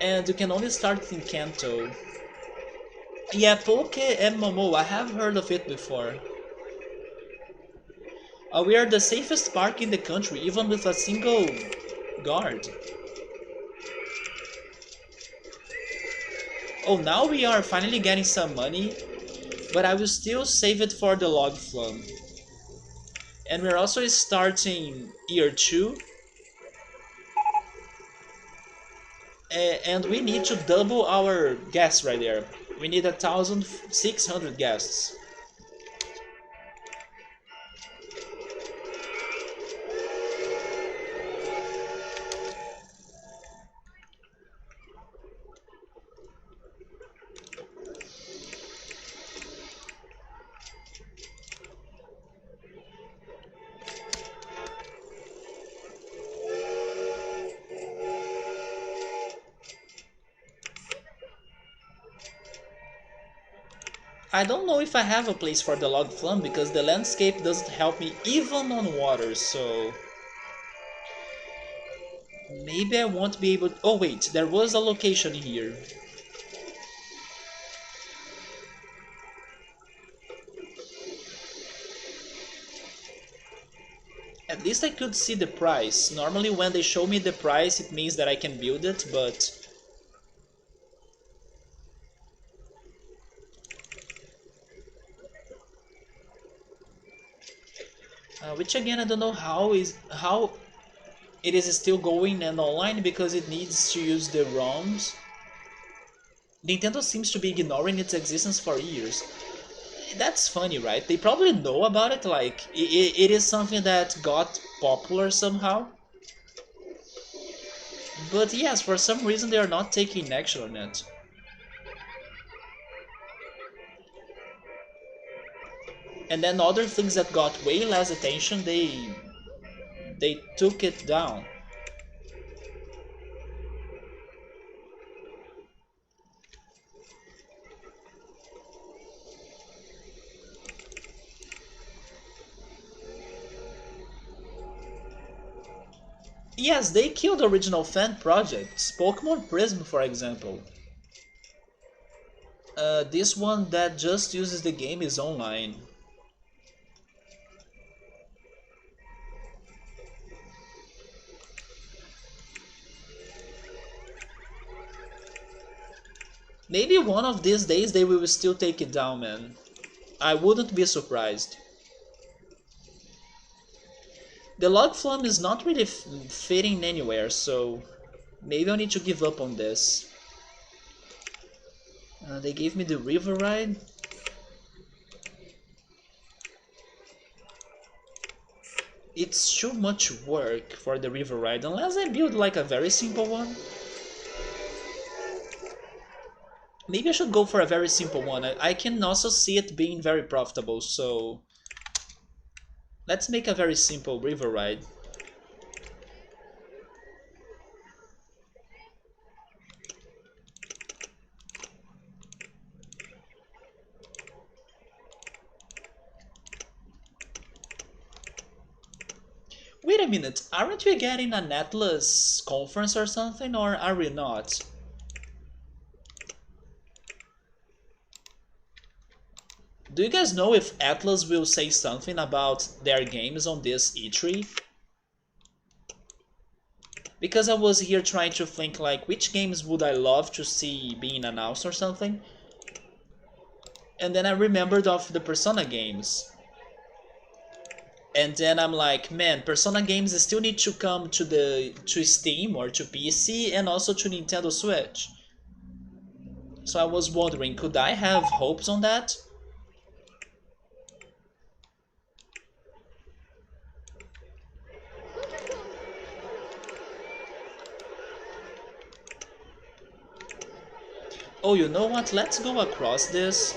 and you can only start in Kanto. Yeah, Poke MMO, I have heard of it before. We are the safest park in the country, even with a single guard. Oh, now we are finally getting some money, but I will still save it for the log flume. And we're also starting year 2, and we need to double our guests right there. We need 1,600 guests. I don't know if I have a place for the log flume because the landscape doesn't help me even on water, so maybe I won't be able. Oh wait, there was a location here. At least I could see the price. Normally when they show me the price it means that I can build it, but which again I don't know how it is still going and online because it needs to use the ROMs. Nintendo seems to be ignoring its existence for years. That's funny, right? They probably know about it, like it is something that got popular somehow. But yes, for some reason they are not taking action on it. And then other things that got way less attention, they took it down. Yes, they killed original fan projects. Pokemon Prism, for example. This one that just uses the game is online. Maybe one of these days they will still take it down, man. I wouldn't be surprised. The log flume is not really fitting anywhere, so maybe I need to give up on this. They gave me the river ride. It's too much work for the river ride, unless I build like a very simple one. Maybe I should go for a very simple one. I can also see it being very profitable, so let's make a very simple river ride. Wait a minute, aren't we getting an Atlas conference or something, or are we not? Do you guys know if Atlas will say something about their games on this E3? Because I was here trying to think like which games would I love to see being announced or something. And then I remembered of the Persona games. And then I'm like, man, Persona games still need to come to Steam or to PC and also to Nintendo Switch. So I was wondering, could I have hopes on that? Oh, you know what? Let's go across this.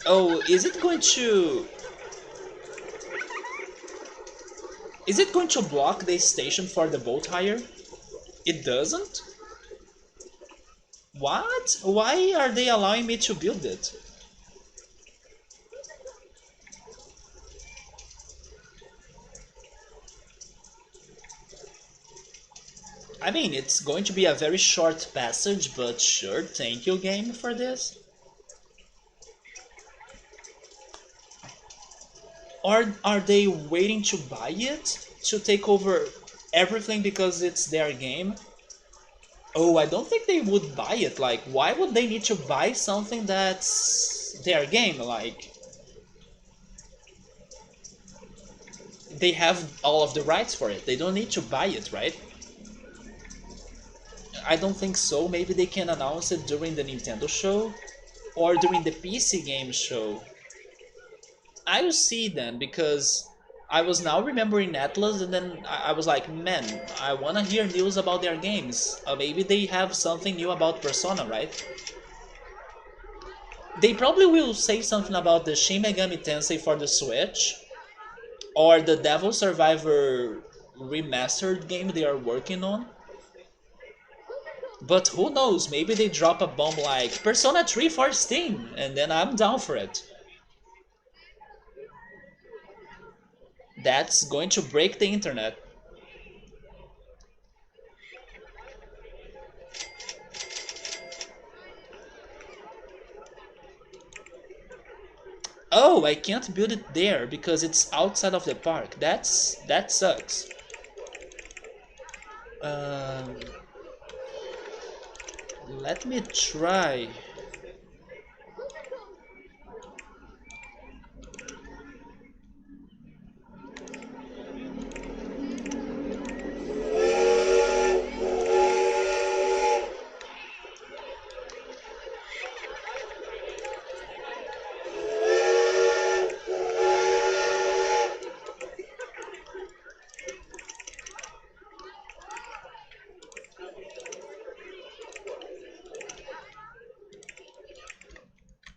Oh, is it going to block the station for the boat hire? It doesn't? What? Why are they allowing me to build it? I mean, it's going to be a very short passage, but sure, thank you, game, for this. Or are they waiting to buy it? To take over everything because it's their game? Oh, I don't think they would buy it. Like, why would they need to buy something that's their game? Like, they have all of the rights for it. They don't need to buy it, right? I don't think so. Maybe they can announce it during the Nintendo show or during the PC game show. I will see then because I was now remembering Atlas and then I was like, man, I wanna hear news about their games. Maybe they have something new about Persona, right? They probably will say something about the Shin Megami Tensei for the Switch or the Devil Survivor remastered game they are working on. But who knows, maybe they drop a bomb like Persona 3 for Steam and then I'm down for it. That's going to break the internet. Oh, I can't build it there because it's outside of the park. That sucks. Um, Let me try.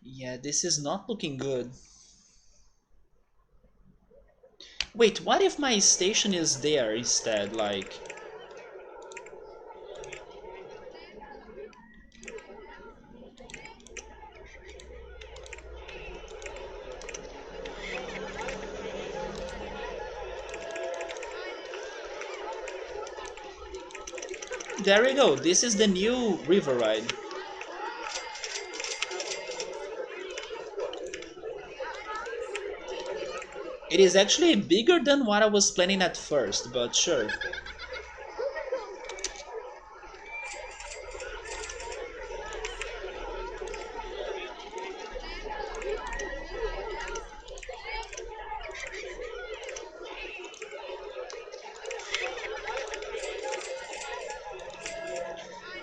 Yeah, this is not looking good. Wait, what if my station is there instead? Like, there we go. This is the new river ride. It is actually bigger than what I was planning at first, but sure.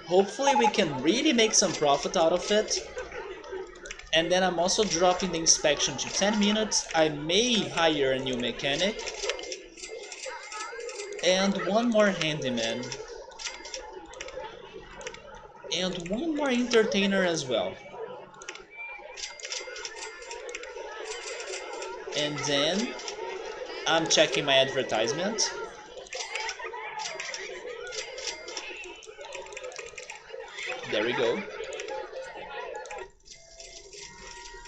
Hopefully we can really make some profit out of it. And then I'm also dropping the inspection to 10 minutes. I may hire a new mechanic. And one more handyman. And one more entertainer as well. And then I'm checking my advertisement. There we go.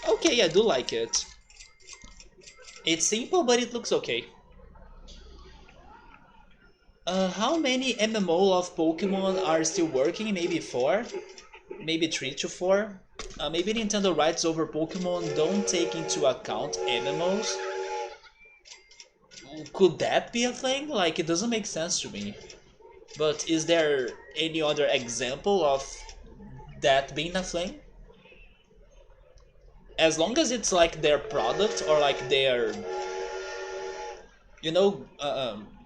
Okay, I do like it. It's simple, but it looks okay. How many MMO of Pokemon are still working? Maybe 4? Maybe 3 to 4? Maybe Nintendo rights over Pokemon don't take into account MMOs? Could that be a thing? Like, it doesn't make sense to me. But is there any other example of that being a thing? As long as it's like their product or like their,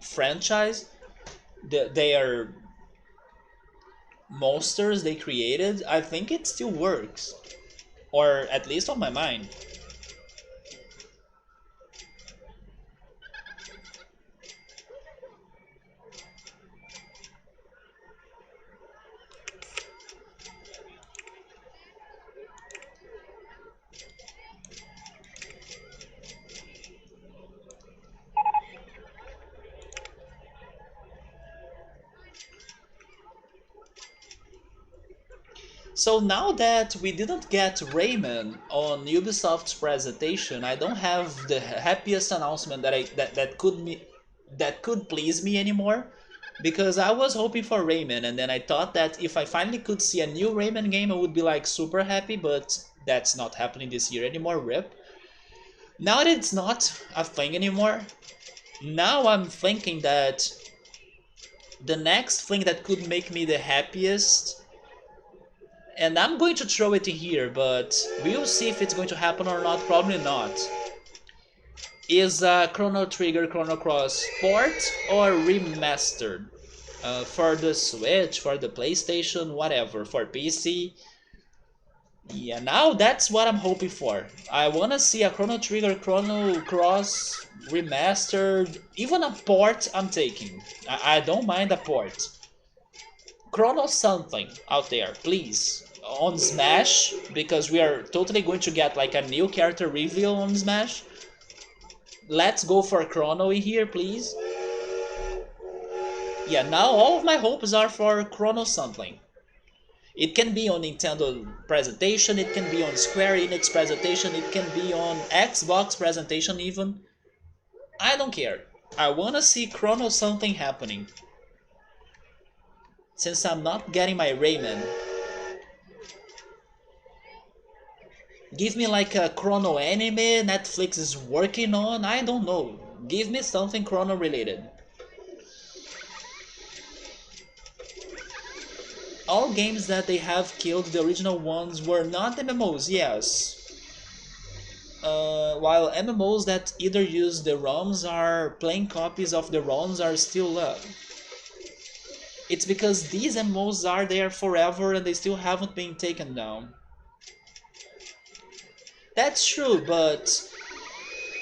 franchise, their monsters they created, I think it still works. Or at least on my mind. So now that we didn't get Rayman on Ubisoft's presentation, I don't have the happiest announcement that could please me anymore. Because I was hoping for Rayman, and then I thought that if I finally could see a new Rayman game, I would be like super happy. But that's not happening this year anymore. Rip. Now that it's not a thing anymore, now I'm thinking that the next thing that could make me the happiest, and I'm going to throw it in here, but we'll see if it's going to happen or not, probably not, is a Chrono Trigger Chrono Cross port or remastered. For the Switch, for the PlayStation, whatever, for PC. Yeah, now that's what I'm hoping for. I wanna see a Chrono Trigger Chrono Cross remastered, even a port I'm taking. I don't mind a port. Chrono something out there, please. On Smash, because we are totally going to get like a new character reveal on Smash. Let's go for Chrono in here, please. Yeah, now all of my hopes are for Chrono something. It can be on Nintendo presentation, it can be on Square Enix presentation, it can be on Xbox presentation even. I don't care. I wanna see Chrono something happening. Since I'm not getting my Rayman. Give me like a Chrono anime Netflix is working on, I don't know. Give me something Chrono related. All games that they have killed, the original ones, were not MMOs, yes. While MMOs that either use the ROMs or plain copies of the ROMs are still up. It's because these MMOs are there forever and they still haven't been taken down. That's true, but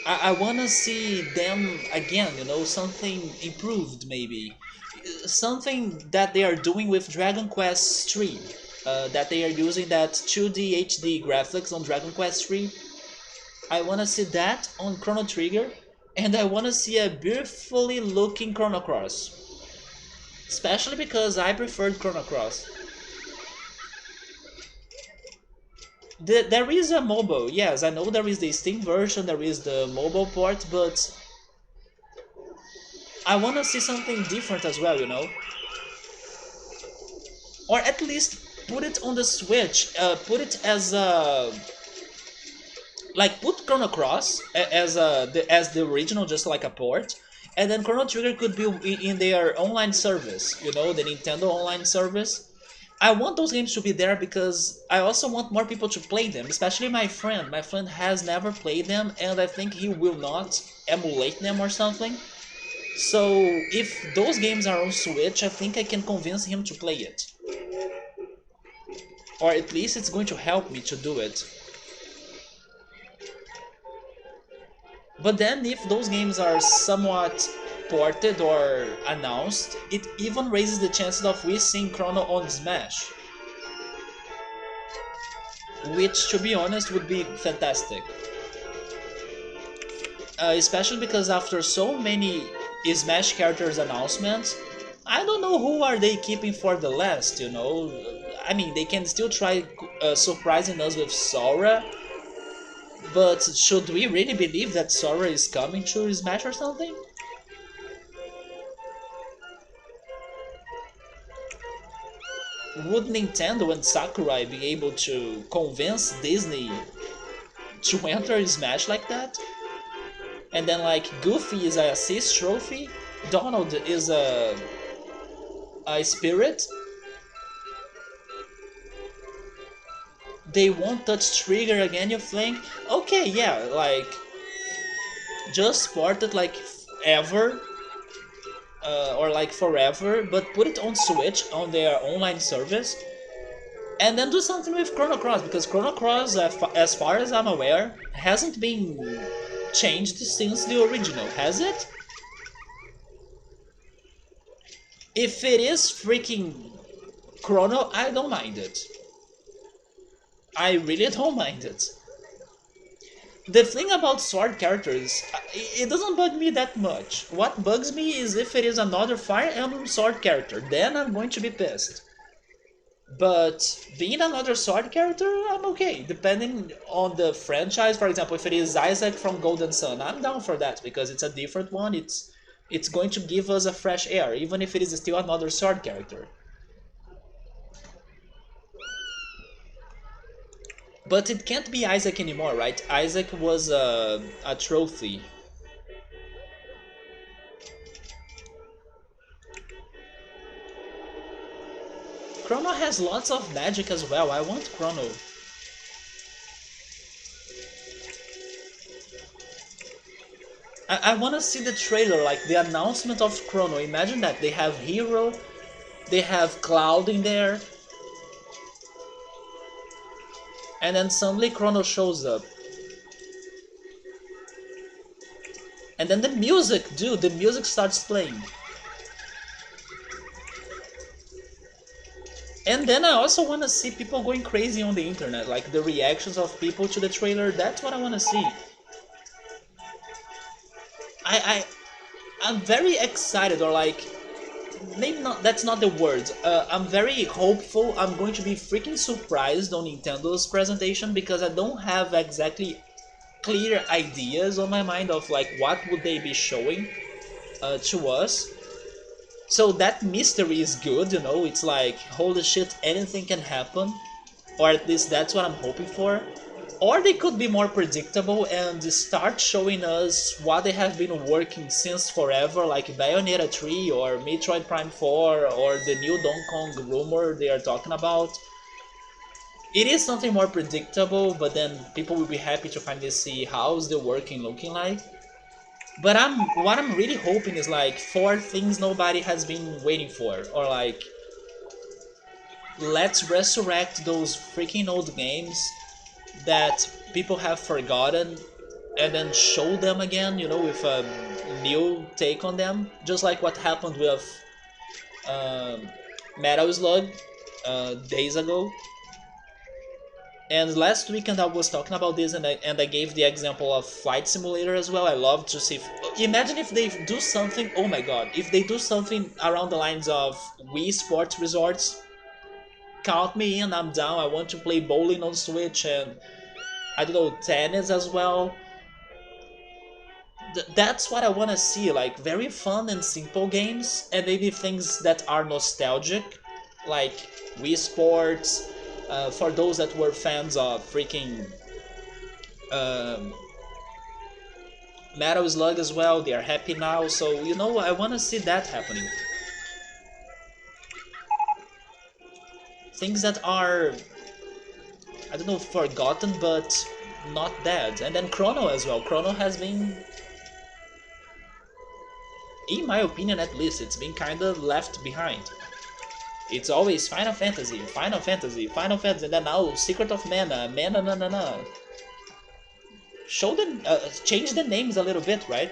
I wanna see them again, you know, something improved maybe. Something that they are doing with Dragon Quest III. That they are using that 2D HD graphics on Dragon Quest III. I wanna see that on Chrono Trigger, and I wanna see a beautifully looking Chrono Cross. Especially because I preferred Chrono Cross. There is a mobile, yes, I know there is the Steam version, there is the mobile port, but I wanna see something different as well, you know? Or at least put it on the Switch, put it as a... Like, put Chrono Cross as the original, just like a port, and then Chrono Trigger could be in their online service, you know, the Nintendo online service. I want those games to be there because I also want more people to play them, especially my friend. My friend has never played them, and I think he will not emulate them or something. So if those games are on Switch, I think I can convince him to play it. Or at least it's going to help me to do it. But then if those games are somewhat ported or announced, it even raises the chances of we seeing Chrono on Smash. Which, to be honest, would be fantastic. Especially because after so many Smash characters announcements, I don't know who are they keeping for the last, you know? I mean, they can still try surprising us with Sora, but should we really believe that Sora is coming to Smash or something? Would Nintendo and Sakurai be able to convince Disney to enter Smash like that? And then like Goofy is a assist trophy, Donald is a spirit. They won't touch Trigger again, you think? Okay, yeah, like just port it like ever, or like forever, but put it on Switch on their online service, and then do something with Chrono Cross, because Chrono Cross, as far as I'm aware, hasn't been changed since the original, has it? If it is freaking Chrono, I don't mind it. I really don't mind it. The thing about sword characters, it doesn't bug me that much. What bugs me is if it is another Fire Emblem sword character, then I'm going to be pissed. But being another sword character, I'm okay. Depending on the franchise, for example, if it is Isaac from Golden Sun, I'm down for that because it's a different one. It's going to give us a fresh air, even if it is still another sword character. But it can't be Isaac anymore, right? Isaac was a trophy. Chrono has lots of magic as well. I want Chrono. I want to see the trailer, like the announcement of Chrono. Imagine that. They have Hero, they have Cloud in there, and then suddenly Chrono shows up. And then the music, dude, the music starts playing. And then I also want to see people going crazy on the internet, like the reactions of people to the trailer. That's what I want to see. I I'm very excited, or like maybe not. That's not the word. I'm very hopeful. I'm going to be freaking surprised on Nintendo's presentation because I don't have exactly clear ideas on my mind of like what would they be showing to us. So that mystery is good, you know. It's like holy shit, anything can happen, or at least that's what I'm hoping for. Or they could be more predictable and start showing us what they have been working since forever, like Bayonetta 3 or Metroid Prime 4 or the new Donkey Kong rumor they are talking about. It is something more predictable, but then people will be happy to finally see how's the working looking like. But what I'm really hoping is like four things nobody has been waiting for, or like let's resurrect those freaking old games that people have forgotten and then show them again, you know, with a new take on them, just like what happened with um, Metal Slug days ago. And last weekend I was talking about this, and I gave the example of Flight Simulator as well. I love to see. Imagine if they do something. Oh my god! If they do something around the lines of Wii Sports Resorts, count me in. I'm down. I want to play bowling on Switch and I don't know, tennis as well. That's what I want to see. Like very fun and simple games, and maybe things that are nostalgic, like Wii Sports. For those that were fans of freaking um, Metal Slug as well, they are happy now. So you know, I want to see that happening. Things that are, I don't know, forgotten but not dead. And then Chrono as well. Chrono has been, in my opinion at least, it's been kind of left behind. It's always Final Fantasy, Final Fantasy, Final Fantasy, and then now Secret of Mana, Mana na na na. Show them, change the names a little bit, right?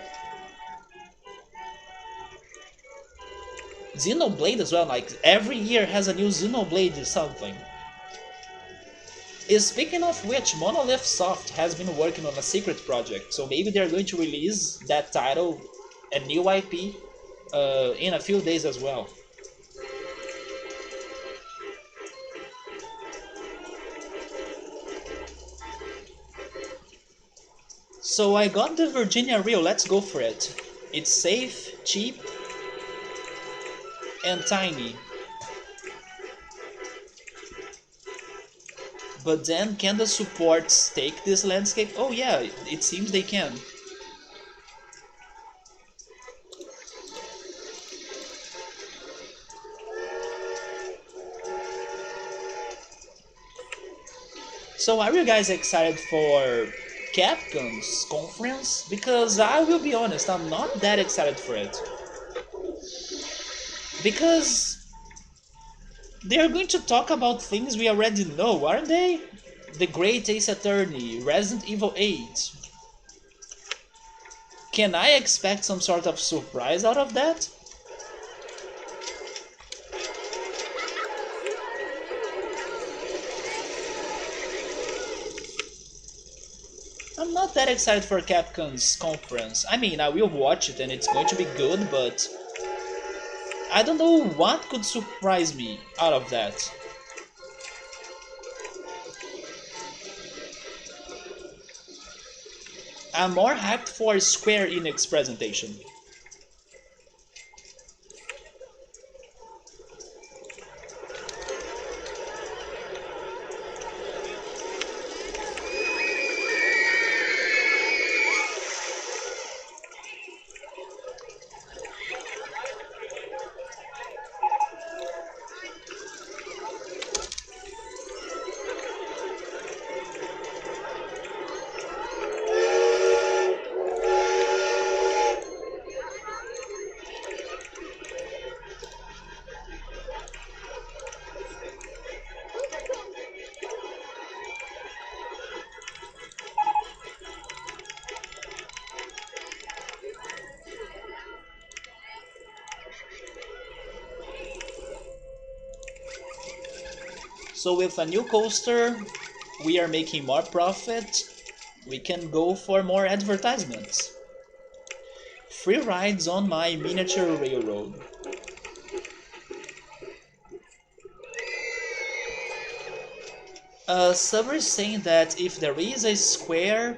Xenoblade as well, like every year has a new Xenoblade something. Speaking of which, Monolith Soft has been working on a secret project, so maybe they're going to release that title, a new IP, in a few days as well. So I got the Virginia Reel, let's go for it. It's safe, cheap, and tiny. But then, can the supports take this landscape? Oh yeah, it seems they can. So are you guys excited for Capcom's conference? Because I will be honest, I'm not that excited for it. Because they are going to talk about things we already know, aren't they? The Great Ace Attorney, Resident Evil 8. Can I expect some sort of surprise out of that? I'm not that excited for Capcom's conference. I mean, I will watch it and it's going to be good, but I don't know what could surprise me out of that. I'm more hyped for Square Enix presentation. So with a new coaster, we are making more profit. We can go for more advertisements. Free rides on my miniature railroad. Summer is saying that if there is a square,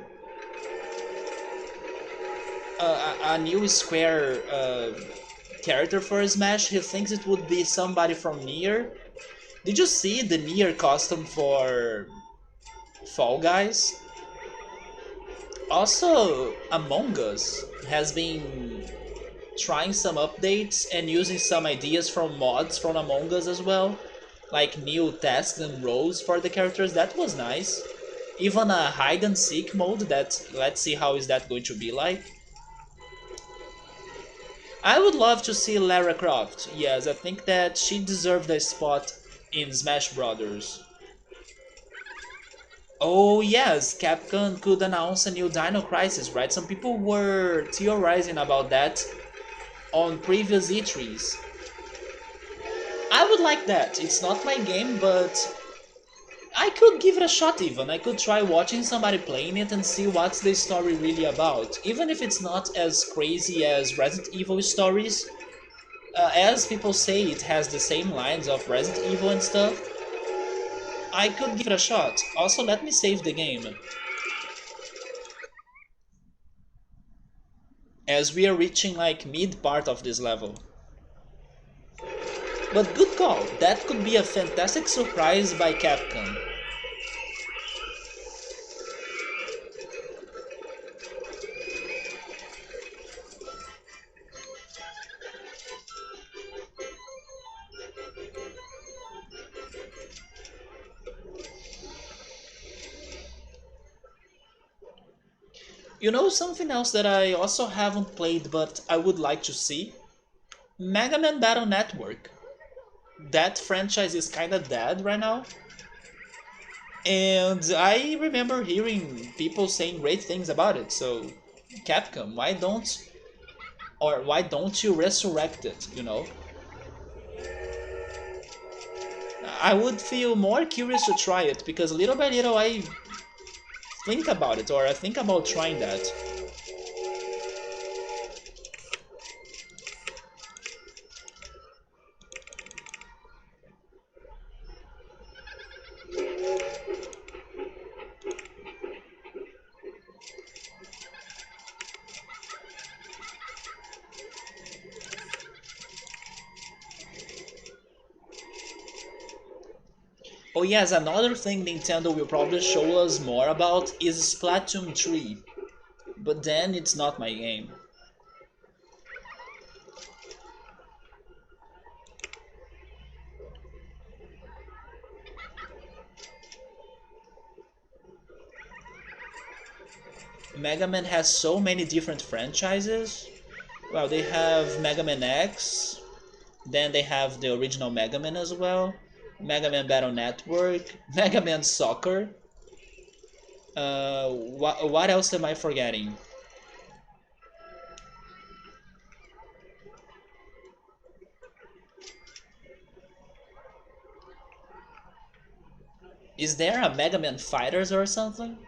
a new square character for Smash, he thinks it would be somebody from Nier. Did you see the Nier costume for Fall Guys? Also, Among Us has been trying some updates and using some ideas from mods from Among Us as well, like new tasks and roles for the characters. That was nice. Even a hide and seek mode. That let's see how is that going to be like. I would love to see Lara Croft. Yes, I think that she deserved a spot in Smash Brothers. Oh yes, Capcom could announce a new Dino Crisis, right? Some people were theorizing about that on previous E3s. I would like that. It's not my game, but I could give it a shot even. I could try watching somebody playing it and see what's the story really about. Even if it's not as crazy as Resident Evil stories, as people say it has the same lines of Resident Evil and stuff, I could give it a shot. Also, let me save the game, as we are reaching like mid part of this level. But good call, that could be a fantastic surprise by Capcom. You know something else that I also haven't played but I would like to see? Mega Man Battle Network. That franchise is kinda dead right now. And I remember hearing people saying great things about it, so Capcom, why don't you resurrect it, you know? I would feel more curious to try it because little by little I think about it or I think about trying that. Oh yes, another thing Nintendo will probably show us more about is Splatoon 3, but then it's not my game. Mega Man has so many different franchises. Well, they have Mega Man X, then they have the original Mega Man as well, Mega Man Battle Network, Mega Man Soccer. What else am I forgetting? Is there a Mega Man Fighters or something?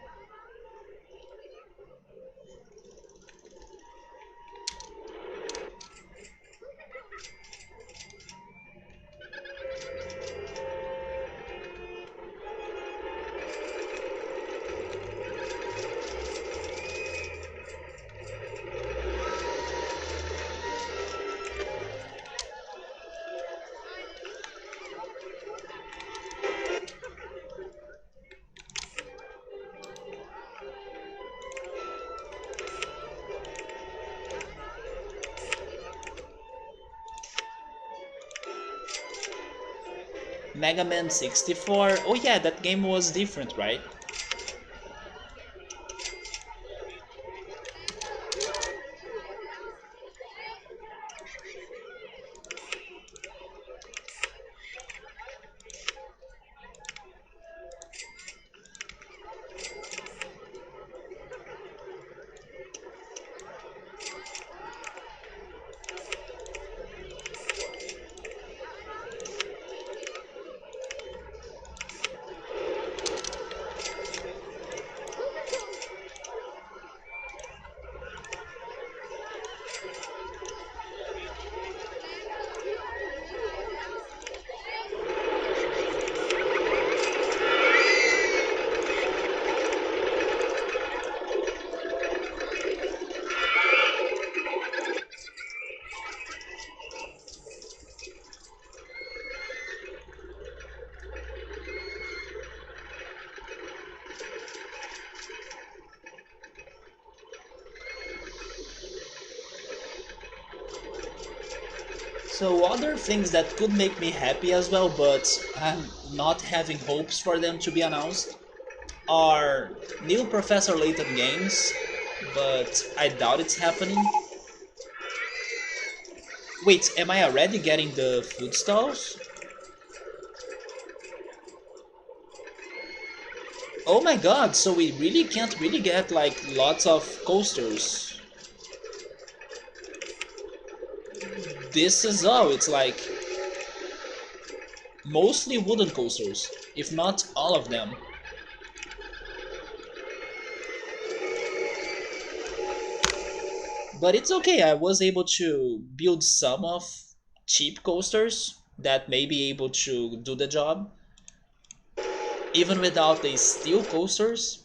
Mega Man 64. Oh yeah, that game was different, right? So other things that could make me happy as well, but I'm not having hopes for them to be announced, are new Professor Layton games, but I doubt it's happening. Wait, am I already getting the food stalls? Oh my god, so we really can't really get like lots of coasters. This is all, it's like mostly wooden coasters, if not all of them. But it's okay, I was able to build some of cheap coasters that may be able to do the job. Even without the steel coasters.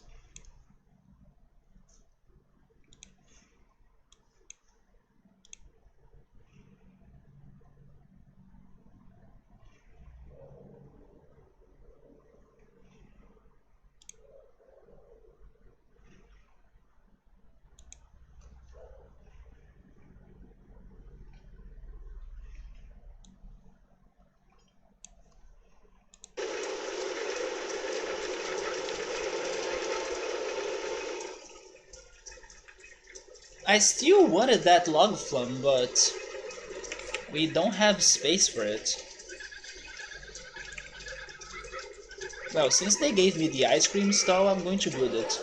I still wanted that log flume, but we don't have space for it. Well, since they gave me the ice cream stall, I'm going to build it.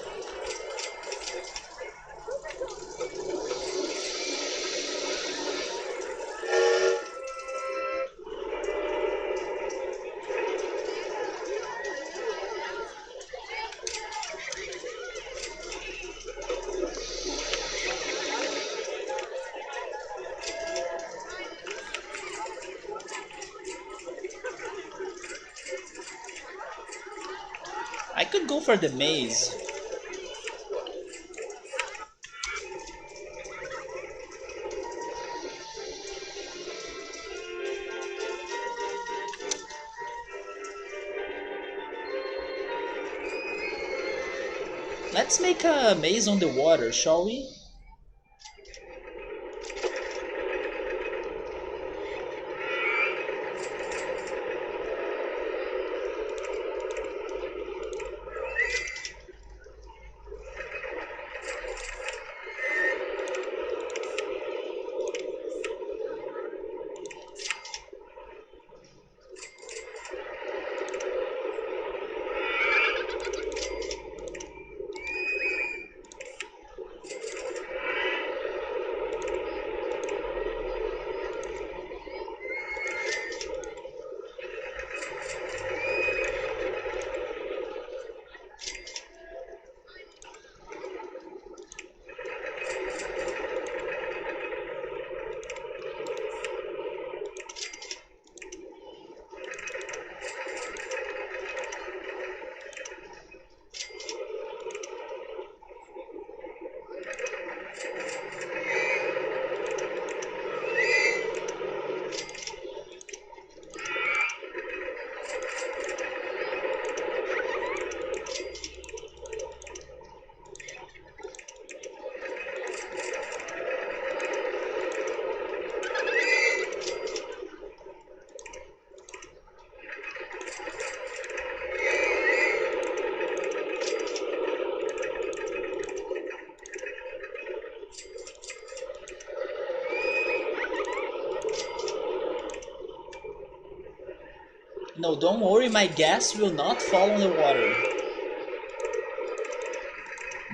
I could go for the maze. Let's make a maze on the water, shall we? No, don't worry, my gas will not fall on the water.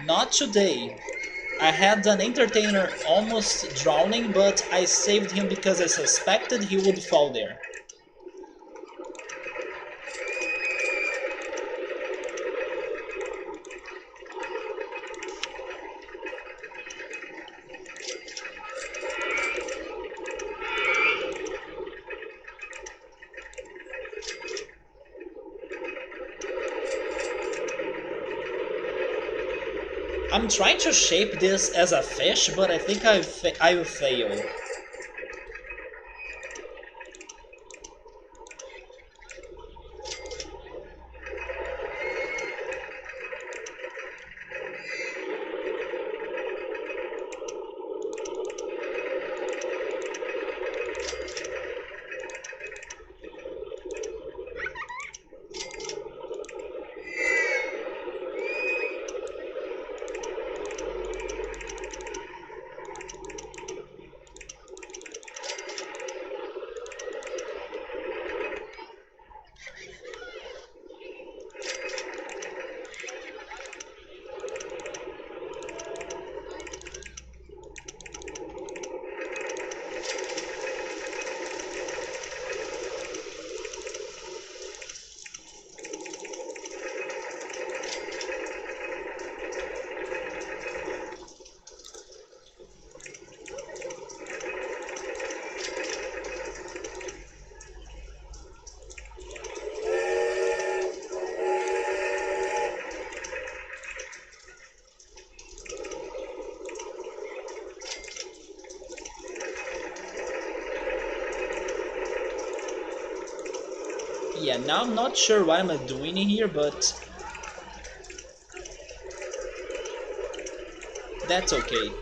Not today. I had an entertainer almost drowning, but I saved him because I suspected he would fall there. I'm trying to shape this as a fish, but I think I will fail. Yeah, now I'm not sure what I'm doing in here, but that's okay.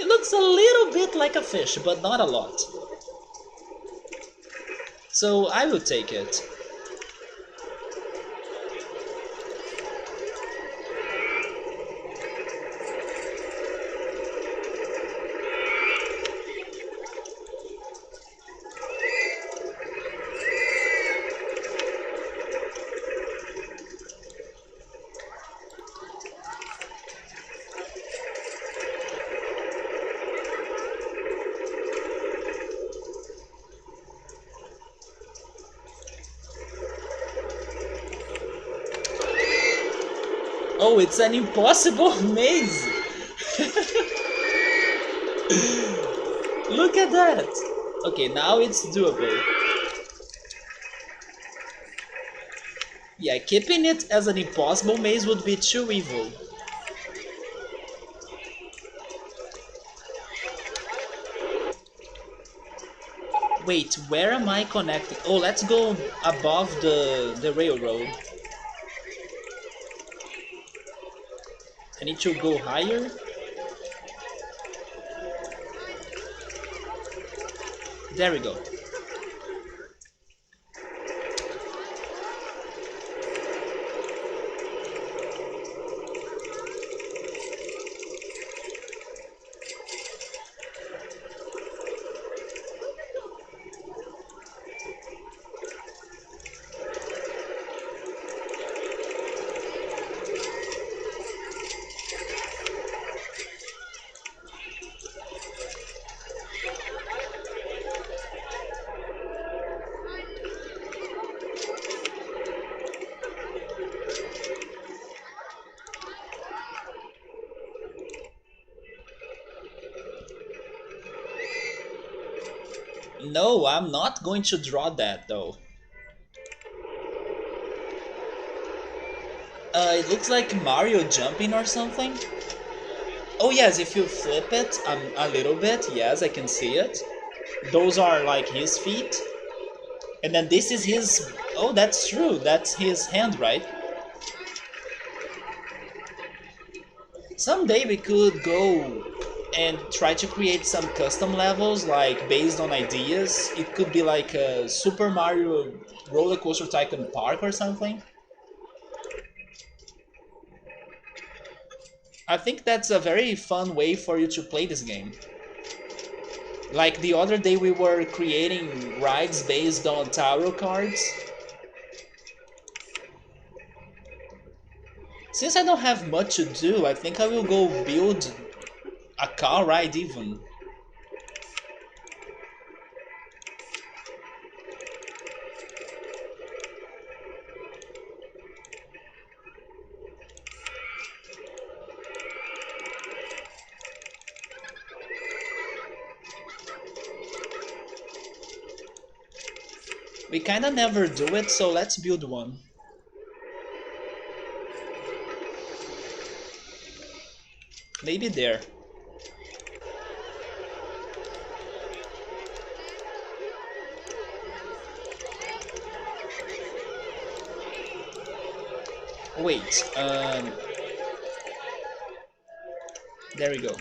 It looks a little bit like a fish, but not a lot. So I will take it. Oh, it's an impossible maze! Look at that! Okay, now it's doable. Yeah, keeping it as an impossible maze would be too evil. Wait, where am I connecting? Oh, let's go above the railroad. I need to go higher. There we go. No, I'm not going to draw that though. It looks like Mario jumping or something. Oh yes, if you flip it a little bit, yes, I can see it. Those are like his feet. And then this is his... Oh, that's true. That's his hand, right? Someday we could go and try to create some custom levels, like based on ideas. It could be like a Super Mario RollerCoaster Tycoon Park or something. I think that's a very fun way for you to play this game. Like the other day we were creating rides based on tarot cards. Since I don't have much to do, I think I will go build a car ride even. We kinda never do it, so let's build one. Maybe there. Wait, there we go.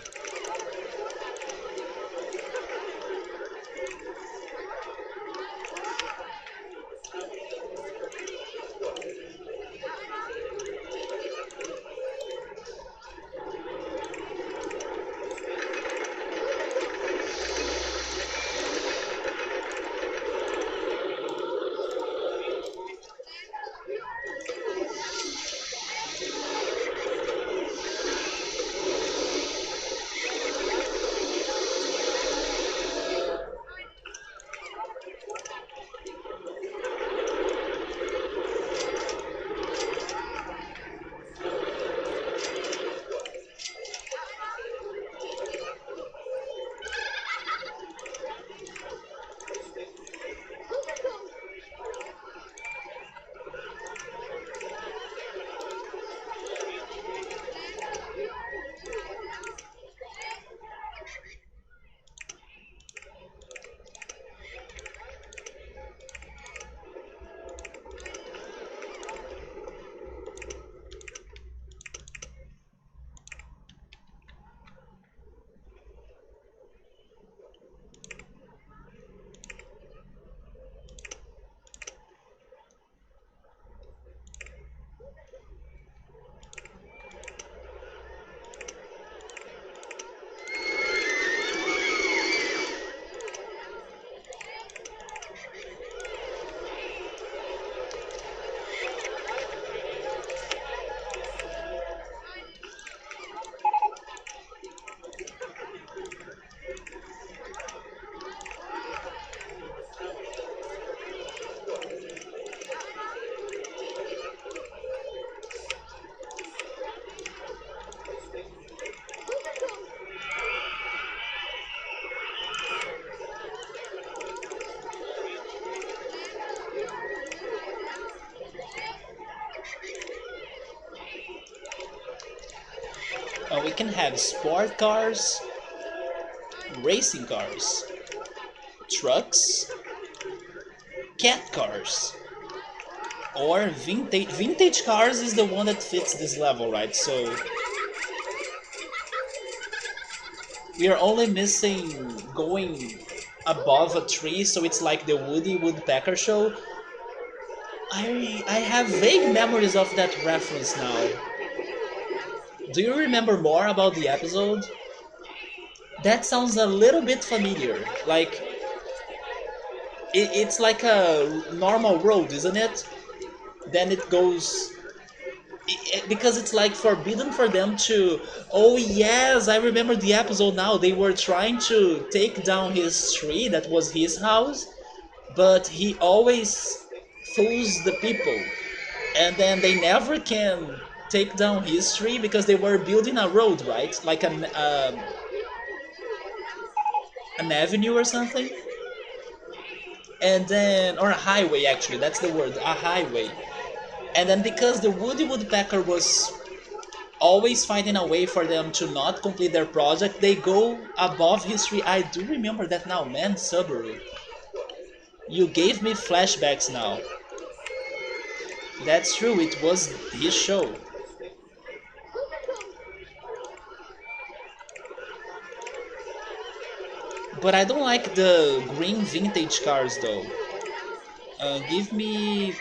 We can have sport cars, racing cars, trucks, cat cars, or vintage. Vintage cars is the one that fits this level, right? So we are only missing going above a tree, so it's like the Woody Woodpecker show. I have vague memories of that reference now. Do you remember more about the episode? That sounds a little bit familiar. Like it's like a normal road, isn't it? Then it goes because it's like forbidden for them to. Oh yes, I remember the episode now. They were trying to take down his tree that was his house, but he always fools the people, and then they never can take down his tree because they were building a road, right? Like an avenue or something, and then or a highway actually. That's the word, a highway. And then because the Woody Woodpecker was always finding a way for them to not complete their project. They go above history. I do remember that now, man. Subaru, you gave me flashbacks now. That's true, it was his show. But I don't like the green vintage cars though. Give me...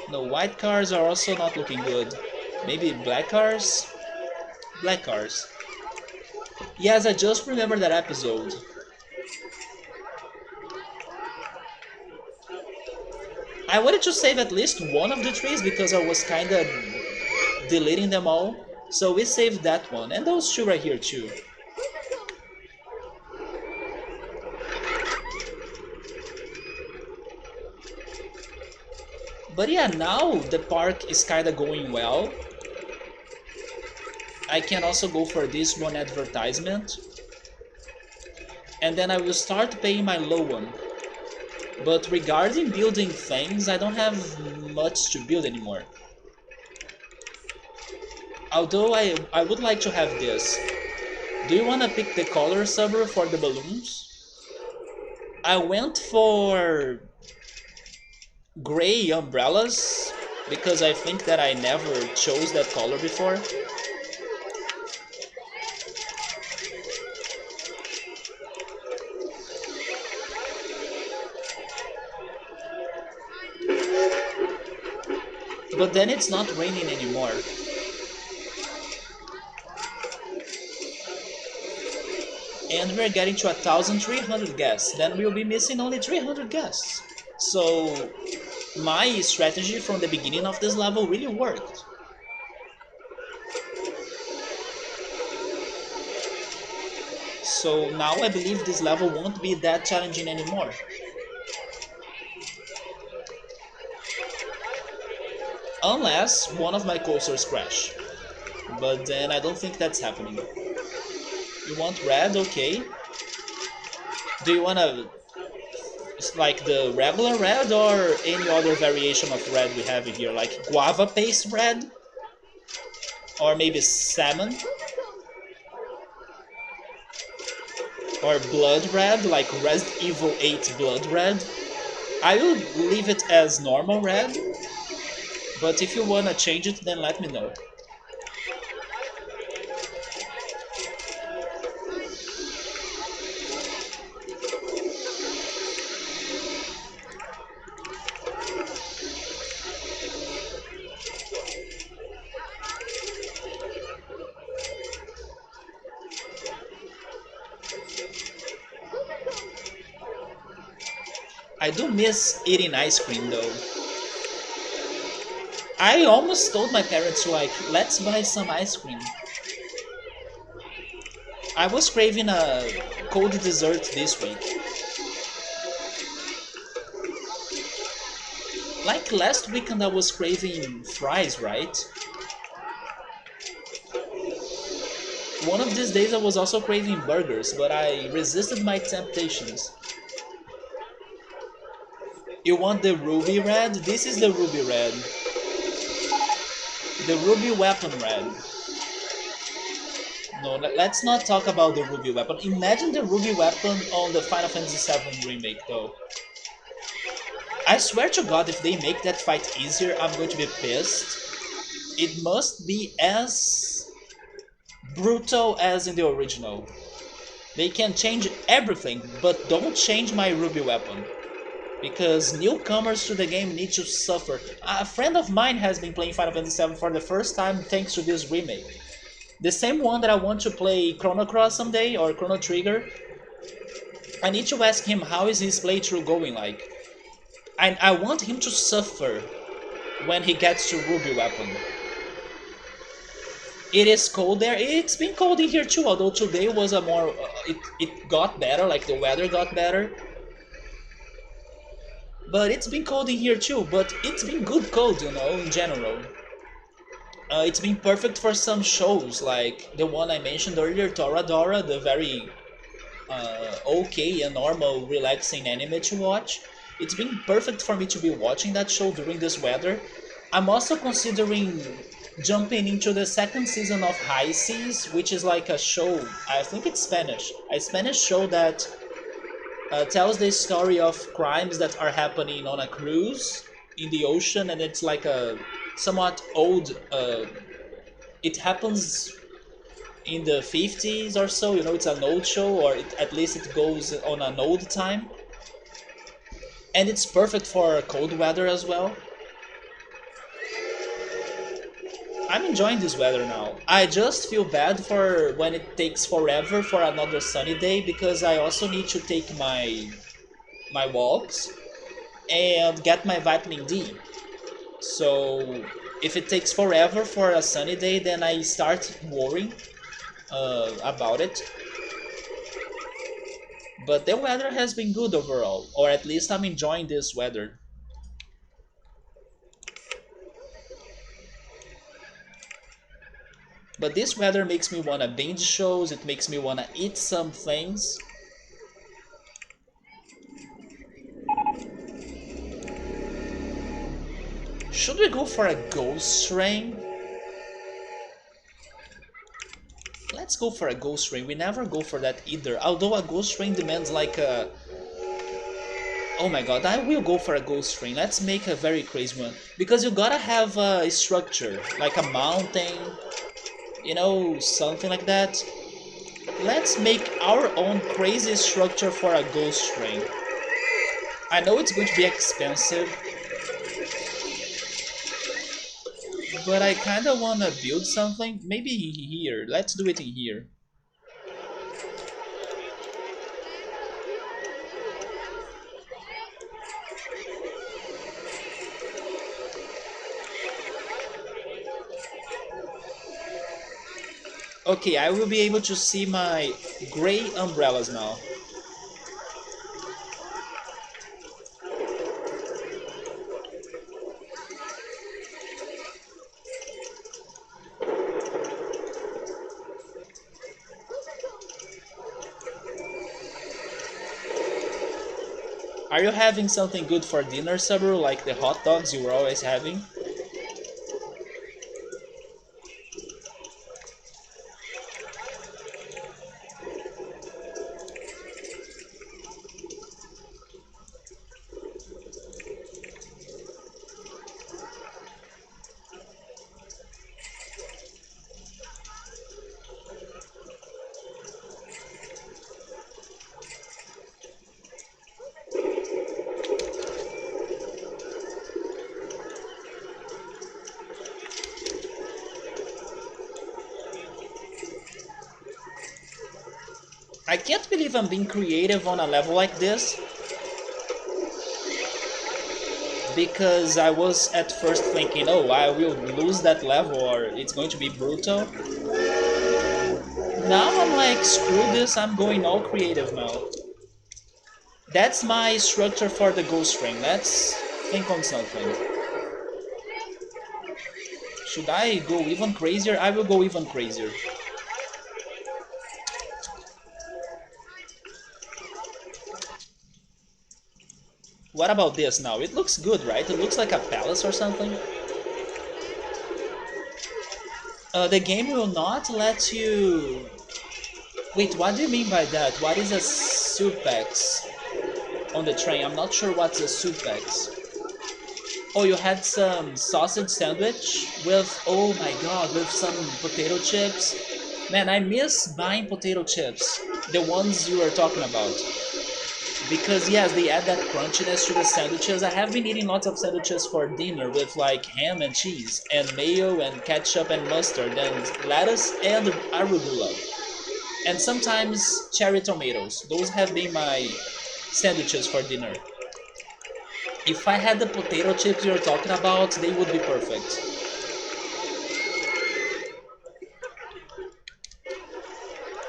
No, white cars are also not looking good. Maybe black cars? Black cars. Yes, I just remember that episode. I wanted to save at least one of the trees because I was kinda deleting them all. So we saved that one, and those two right here too. But yeah, now the park is kinda going well. I can also go for this one advertisement. And then I will start paying my low one. But regarding building things, I don't have much to build anymore. Although I would like to have this. Do you want to pick the color suburb for the balloons? I went for gray umbrellas because I think that I never chose that color before. But then it's not raining anymore. And we're getting to 1,300 guests. Then we'll be missing only 300 guests. So my strategy from the beginning of this level really worked. So now I believe this level won't be that challenging anymore. Unless one of my coasters crash. But then I don't think that's happening. You want red? Okay. Do you wanna like the regular red or any other variation of red we have here? Like guava paste red? Or maybe salmon? Or blood red, like Resident Evil 8 blood red? I will leave it as normal red. But if you wanna change it, then let me know. I do miss eating ice cream though. I almost told my parents like, let's buy some ice cream. I was craving a cold dessert this week. Like last weekend I was craving fries, right? One of these days I was also craving burgers, but I resisted my temptations. You want the ruby red? This is the ruby red. The ruby weapon red. No, let's not talk about the ruby weapon. Imagine the ruby weapon on the Final Fantasy VII remake though. I swear to god if they make that fight easier, I'm going to be pissed. It must be as brutal as in the original. They can change everything, but don't change my ruby weapon. Because newcomers to the game need to suffer. A friend of mine has been playing Final Fantasy VII for the first time thanks to this remake. The same one that I want to play Chrono Cross someday, or Chrono Trigger. I need to ask him how is his playthrough going like. I want him to suffer when he gets to Ruby Weapon. It is cold there. It's been cold in here too, although today was a more... it got better, like the weather got better. But it's been cold in here too, but it's been good cold, you know, in general. It's been perfect for some shows, like the one I mentioned earlier, Toradora, the very okay and normal, relaxing anime to watch. It's been perfect for me to be watching that show during this weather. I'm also considering jumping into the second season of High Seas, which is like a show, I think it's Spanish, a Spanish show that tells the story of crimes that are happening on a cruise in the ocean, and it's like a somewhat old. It happens in the 50s or so. You know, it's an old show, or at least it goes on an old time, and it's perfect for cold weather as well. I'm enjoying this weather now. I just feel bad for when it takes forever for another sunny day because I also need to take my walks and get my vitamin D. So if it takes forever for a sunny day, then I start worrying about it. But the weather has been good overall, or at least I'm enjoying this weather. But this weather makes me wanna binge shows, it makes me wanna eat some things. Should we go for a ghost train? Let's go for a ghost train. We never go for that either. Although a ghost train demands like a... Oh my god, I will go for a ghost train. Let's make a very crazy one. Because you gotta have a structure, like a mountain, you know, something like that. Let's make our own crazy structure for a ghost train. I know it's going to be expensive, but I kinda wanna build something. Maybe here. Let's do it in here. Okay, I will be able to see my gray umbrellas now. Are you having something good for dinner, Sabru, like the hot dogs you were always having? I can't believe I'm being creative on a level like this, because I was at first thinking, oh, I will lose that level or it's going to be brutal. Now I'm like, screw this, I'm going all creative now. That's my structure for the ghost ring. Let's think on something. Should I go even crazier? I will go even crazier. What about this now? It looks good, right? It looks like a palace or something. The game will not let you... Wait, what do you mean by that? What is a supex on the train? I'm not sure what's a supex. Oh, you had some sausage sandwich with, oh my god, with some potato chips. Man, I miss buying potato chips. The ones you were talking about. Because yes, they add that crunchiness to the sandwiches. I have been eating lots of sandwiches for dinner with like ham and cheese and mayo and ketchup and mustard and lettuce and arugula. And sometimes cherry tomatoes. Those have been my sandwiches for dinner. If I had the potato chips you're talking about, they would be perfect.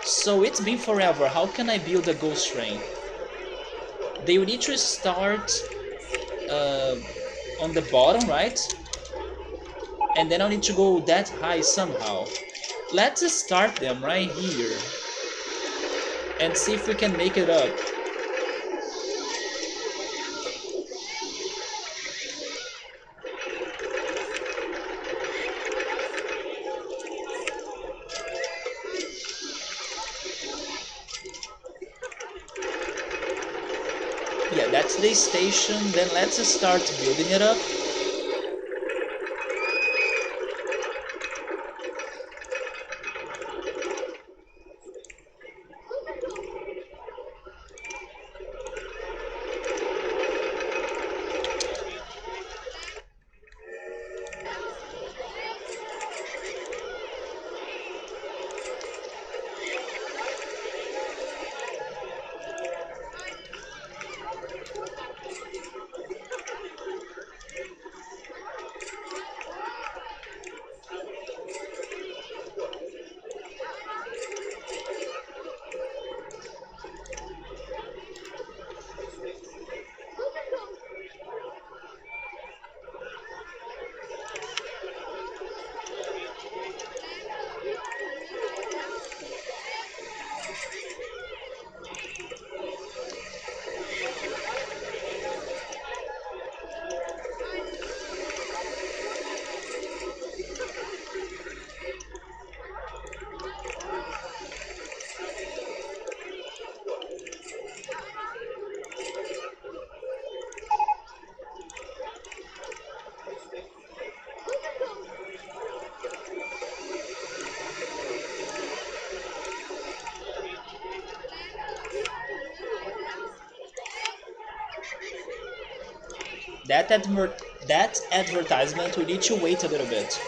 So it's been forever. How can I build a ghost train? They will need to start on the bottom, right? And then I'll need to go that high somehow. Let's start them right here and see if we can make it up. That's the station, then let's start building it up. That advertisement, we need to wait a little bit.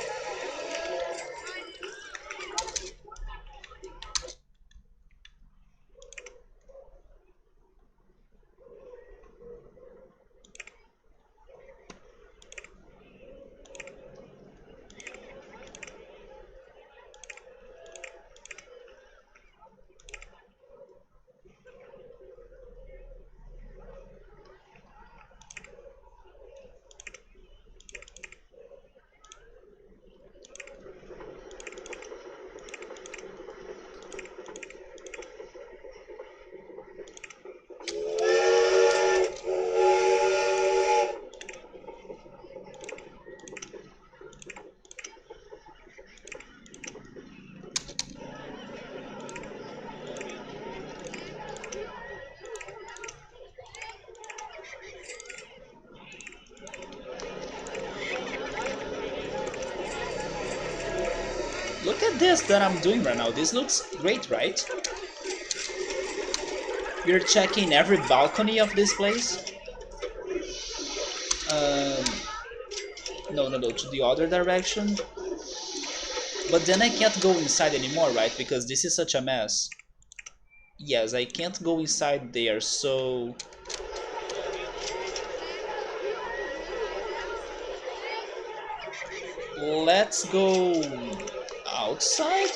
Look at this that I'm doing right now. This looks great, right? You're checking every balcony of this place. Um, no, to the other direction. But then I can't go inside anymore, right? Because this is such a mess. Yes, I can't go inside there, so... Let's go outside?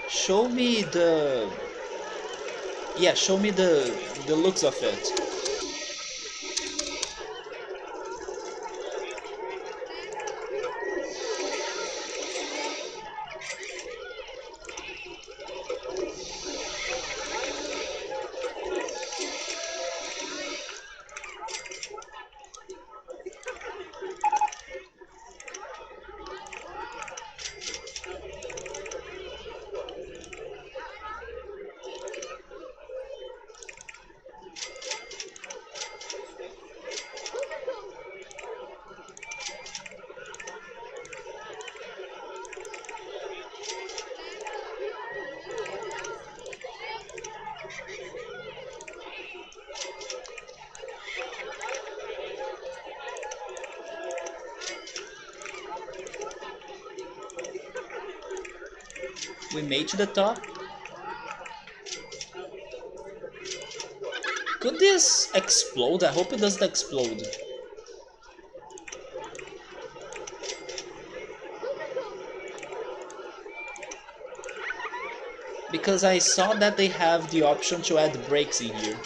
Show me the... Yeah, show me the looks of it. We made to the top. Could this explode? I hope it doesn't explode. Because I saw that they have the option to add brakes in here.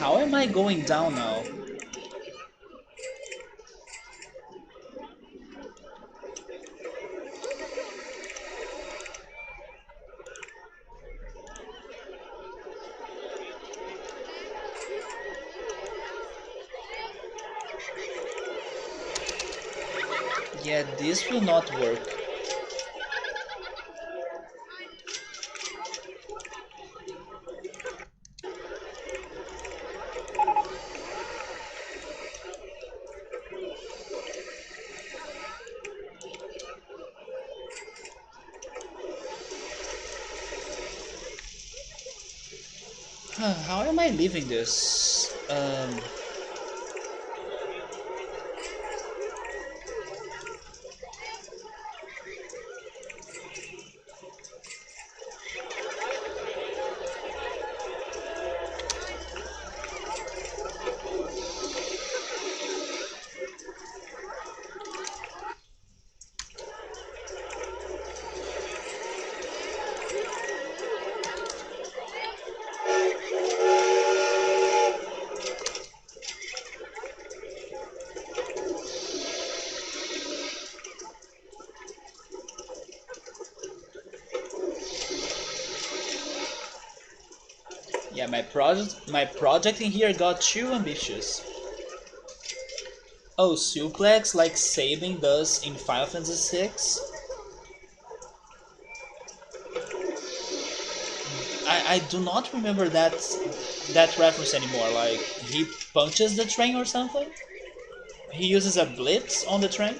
How am I going down now? Yeah, this will not work. How am I leaving this? Yeah, my project in here got too ambitious. Oh, suplex like Sabin does in Final Fantasy 6? I do not remember that reference anymore. Like he punches the train or something? He uses a blitz on the train?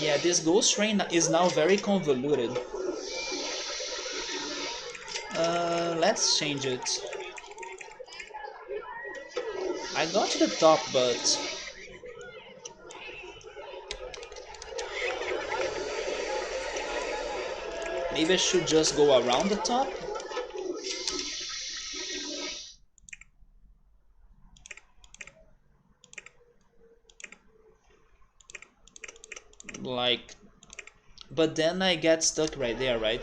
Yeah, this ghost train is now very convoluted. Let's change it. I got to the top, but maybe I should just go around the top? Like, but then I get stuck right there, right?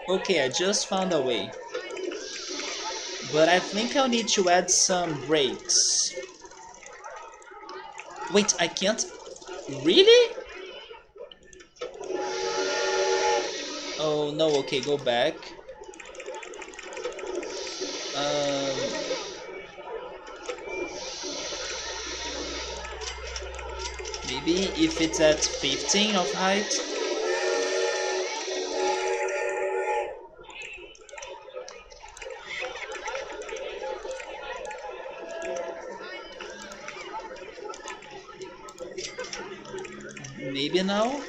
Okay, I just found a way. But I think I'll need to add some brakes. Wait, I can't... Really? Oh no, okay, go back. Um, maybe if it's at 15 of height? Maybe now?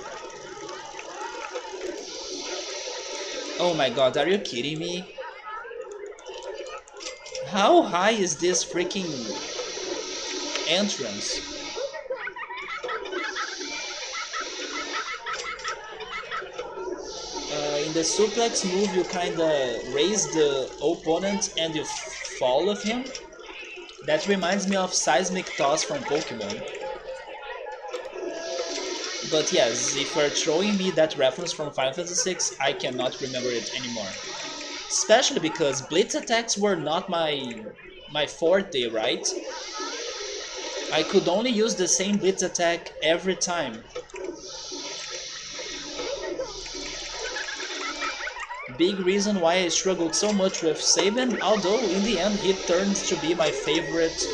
Oh my god, are you kidding me? How high is this freaking entrance? In the suplex move, you kinda raise the opponent and you fall with him. That reminds me of Seismic Toss from Pokemon. But yes, if you're throwing me that reference from Final Fantasy 6, I cannot remember it anymore. Especially because blitz attacks were not my forte, right? I could only use the same blitz attack every time. Big reason why I struggled so much with Saban, although in the end he turned to be my favorite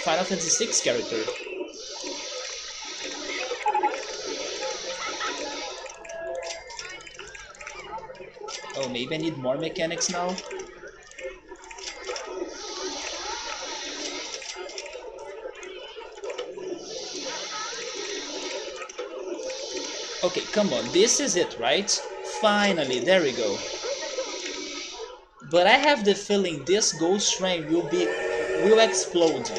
Final Fantasy VI character. Oh, maybe I need more mechanics now? Okay, come on, this is it, right? Finally, there we go. But I have the feeling this ghost train will explode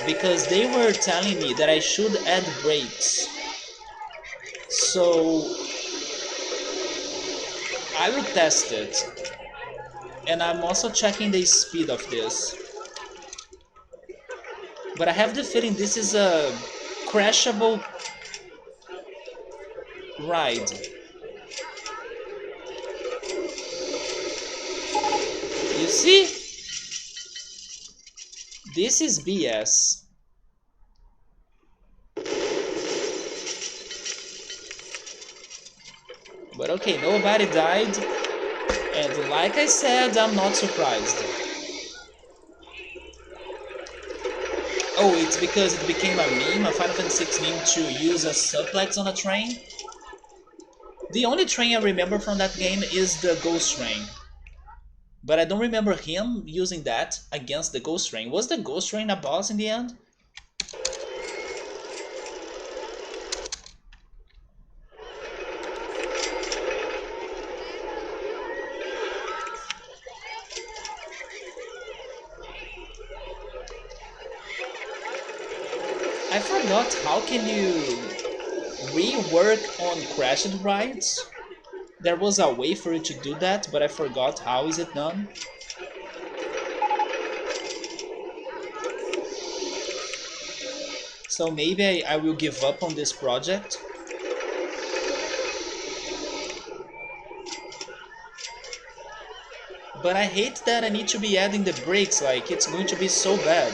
because they were telling me that I should add brakes. So I will test it. And I'm also checking the speed of this. But I have the feeling this is a crashable ride. You see? This is BS. But okay, nobody died. And like I said, I'm not surprised. Oh, it's because it became a meme, a Final Fantasy VI meme, to use a suplex on a train. The only train I remember from that game is the Ghost Train. But I don't remember him using that against the Ghost Train. Was the Ghost Train a boss in the end? I forgot how can you rework on crashed rides? There was a way for you to do that, but I forgot how is it done. So maybe I will give up on this project. But I hate that I need to be adding the brakes, like it's going to be so bad.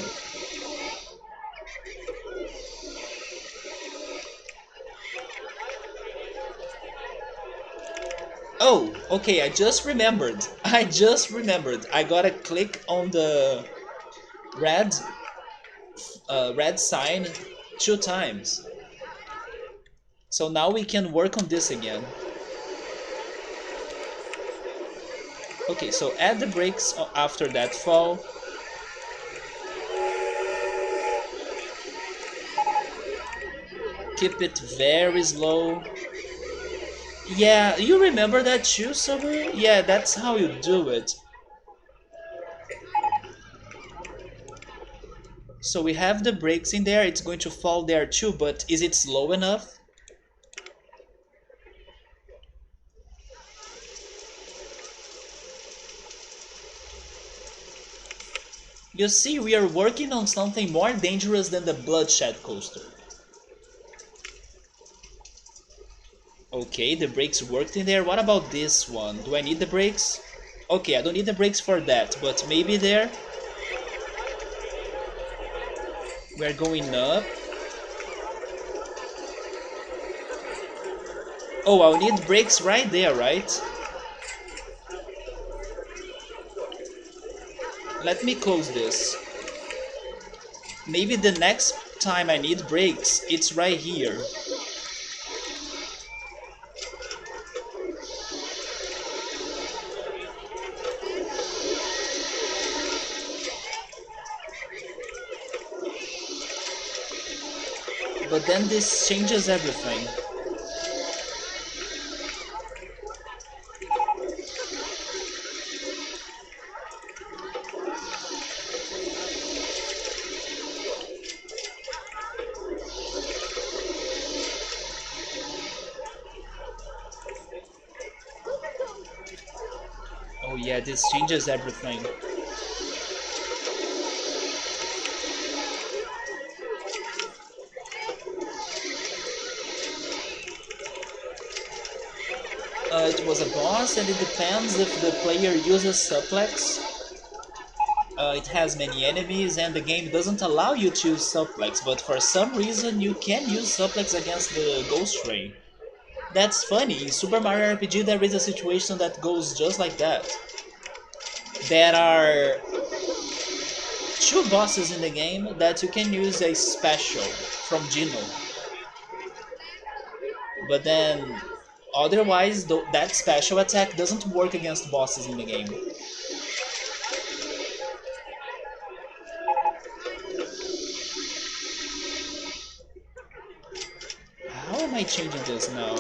Oh, okay, I just remembered. I gotta click on the red red sign 2 times. So now we can work on this again. Okay, so add the brakes after that fall. Keep it very slow. Yeah, you remember that too, Summer? Yeah, that's how you do it. So we have the brakes in there, it's going to fall there too, but is it slow enough? You see, we are working on something more dangerous than the bloodshed coaster. Okay, the brakes worked in there. What about this one? Do I need the brakes? Okay, I don't need the brakes for that, but maybe there. We're going up. Oh, I'll need brakes right there, right? Let me close this. Maybe the next time I need brakes, it's right here. But then this changes everything. Oh yeah, this changes everything. It was a boss, and it depends if the player uses suplex. It has many enemies, and the game doesn't allow you to use suplex, but for some reason you can use suplex against the ghost train. That's funny. In Super Mario RPG, there is a situation that goes just like that. There are two bosses in the game that you can use a special from Gino, but then otherwise, that special attack doesn't work against bosses in the game. How am I changing this now?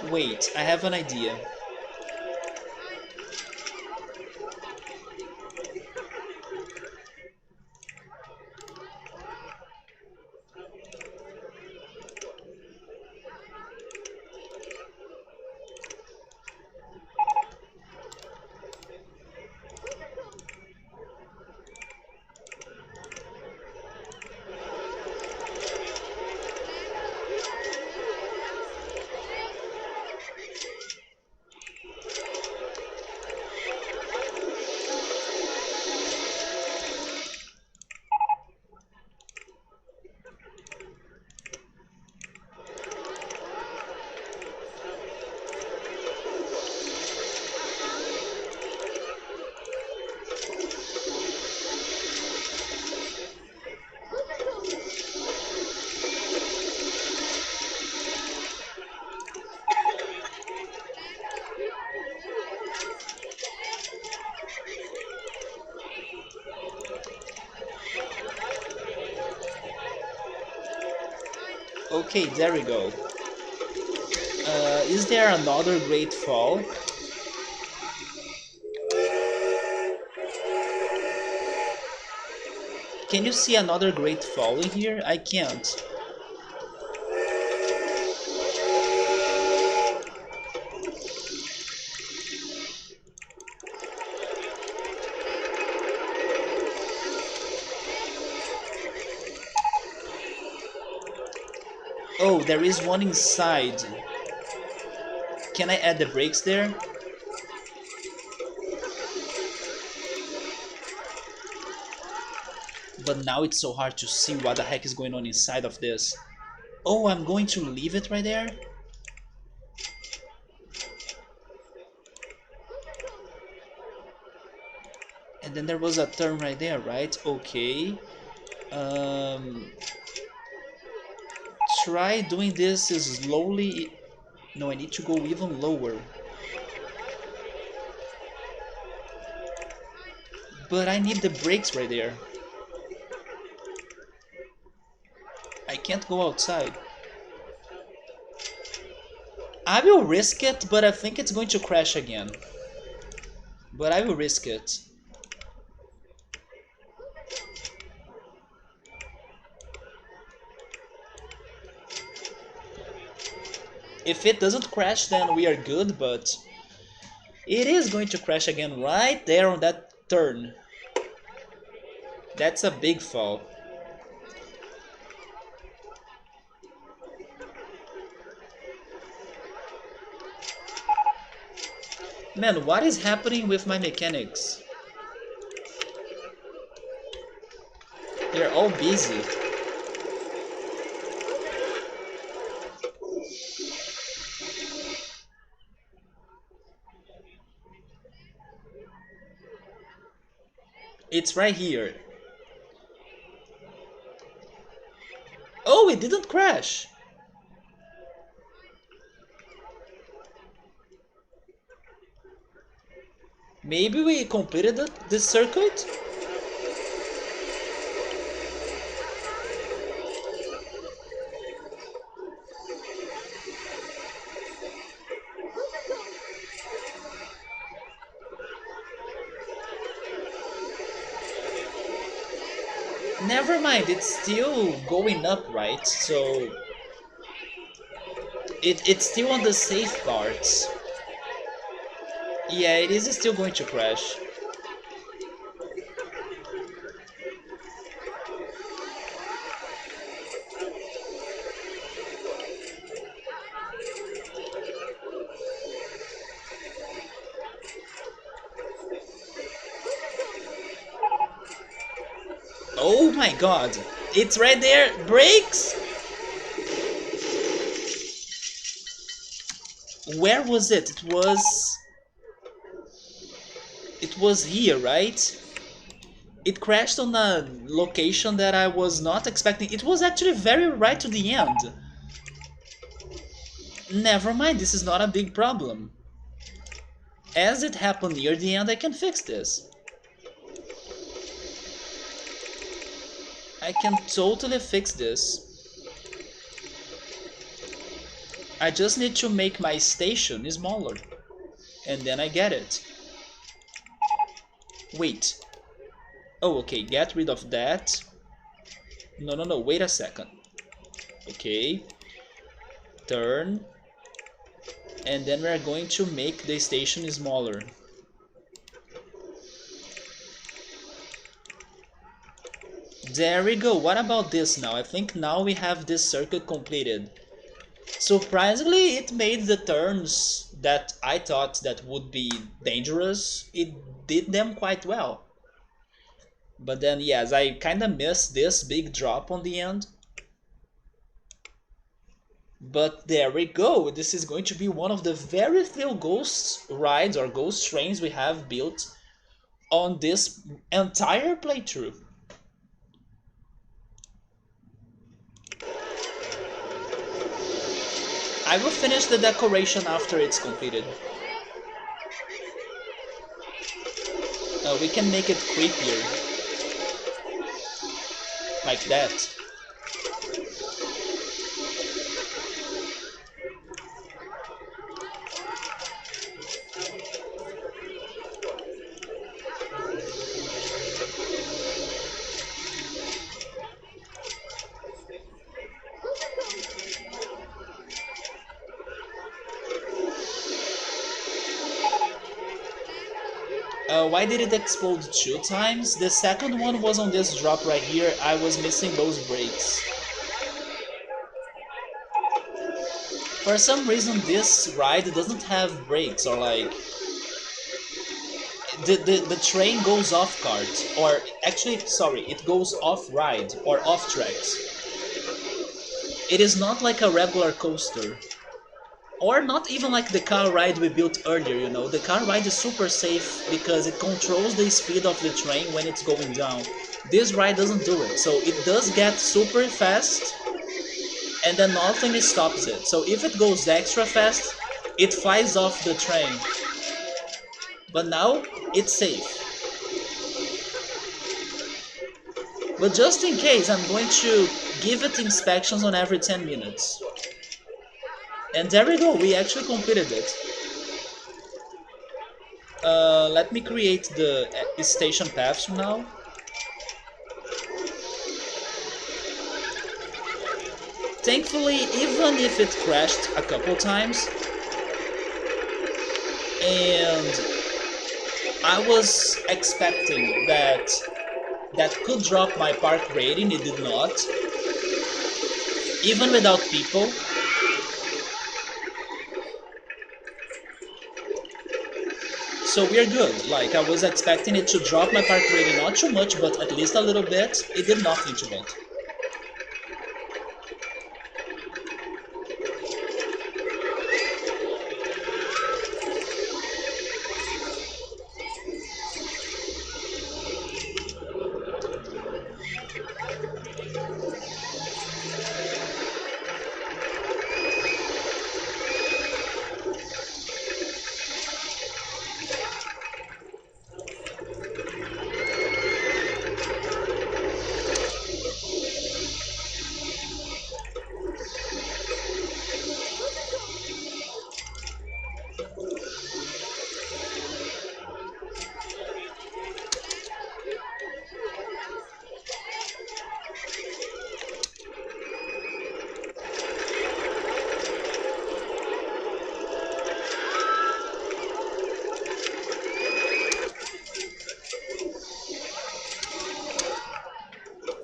Wait, I have an idea. Okay, there we go. Is there another great fall? Can you see another great fall in here? I can't. Oh, there is one inside. Can I add the brakes there? But now it's so hard to see what the heck is going on inside of this. Oh, I'm going to leave it right there? And then there was a turn right there, right? Okay. Try doing this slowly. No, I need to go even lower. But I need the brakes right there. I can't go outside. I will risk it, but I think it's going to crash again. But I will risk it. If it doesn't crash, then we are good, but it is going to crash again right there on that turn. That's a big fall. Man, what is happening with my mechanics? They're all busy. It's right here. Oh, it didn't crash. Maybe we completed this circuit? Never mind, it's still going up, right? So it's still on the safe parts. Yeah, it is still going to crash. Oh my god. It's right there. Brakes! Where was it? It was here, right? It crashed on a location that I was not expecting. It was actually very right to the end. Never mind, this is not a big problem. As it happened near the end, I can fix this. I can totally fix this. I just need to make my station smaller. And then I get it. Wait. Oh, okay, get rid of that. No, wait a second. Okay. Turn. And then we're going to make the station smaller. There we go. What about this now? I think now we have this circuit completed. Surprisingly, it made the turns that I thought that would be dangerous. It did them quite well. But then, yes, I kinda missed this big drop on the end. But there we go. This is going to be one of the very few ghost rides or ghost trains we have built on this entire playthrough. I will finish the decoration after it's completed. We can make it creepier. Like that. Why did it explode 2 times? The second one was on this drop right here. I was missing those brakes. For some reason this ride doesn't have brakes, or like the train goes off cart, or actually sorry, it goes off ride or off tracks. It is not like a regular coaster. Or not even like the car ride we built earlier, you know. The car ride is super safe because it controls the speed of the train when it's going down. This ride doesn't do it, so it does get super fast and then nothing stops it. So if it goes extra fast, it flies off the train. But now, it's safe. But just in case, I'm going to give it inspections on every 10 minutes. And there we go, we actually completed it. Let me create the station paths now. Thankfully, even if it crashed a couple times, and I was expecting that could drop my park rating, it did not. Even without people. So we're good. Like, I was expecting it to drop my park rating, not too much, but at least a little bit. It did nothing to it.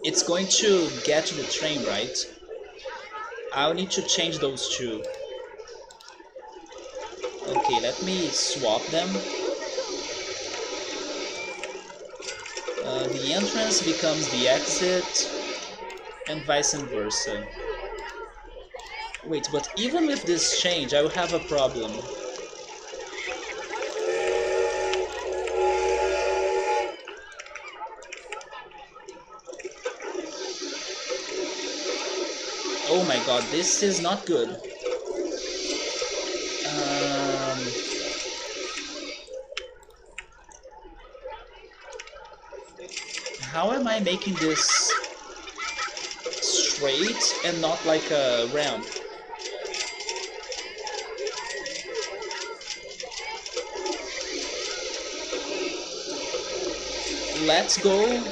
It's going to get to the train, right? I'll need to change those two. Okay, let me swap them. the entrance becomes the exit, and vice versa. Wait, but even with this change, I will have a problem. Oh my god, this is not good. How am I making this straight and not like a ramp? Let's go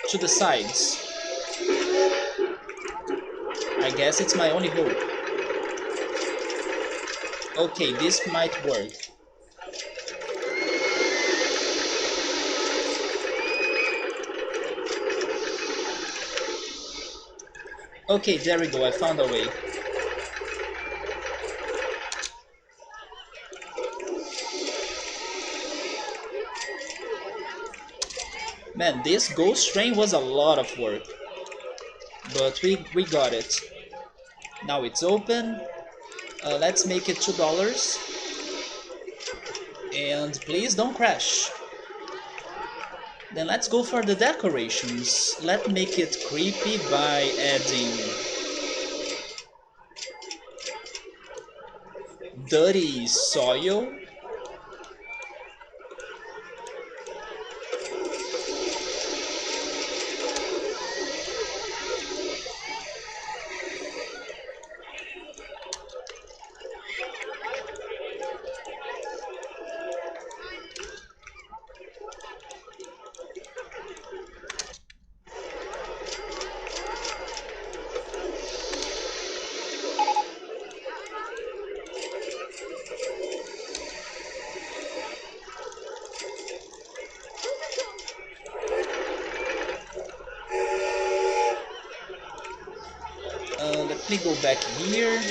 to the sides. I guess it's my only hope. Okay, this might work. Okay, there we go, I found a way. Man, this ghost train was a lot of work. But we got it. Now it's open. Let's make it $2. And please don't crash. Then let's go for the decorations. Let's make it creepy by adding dirty soil. Let me go back here.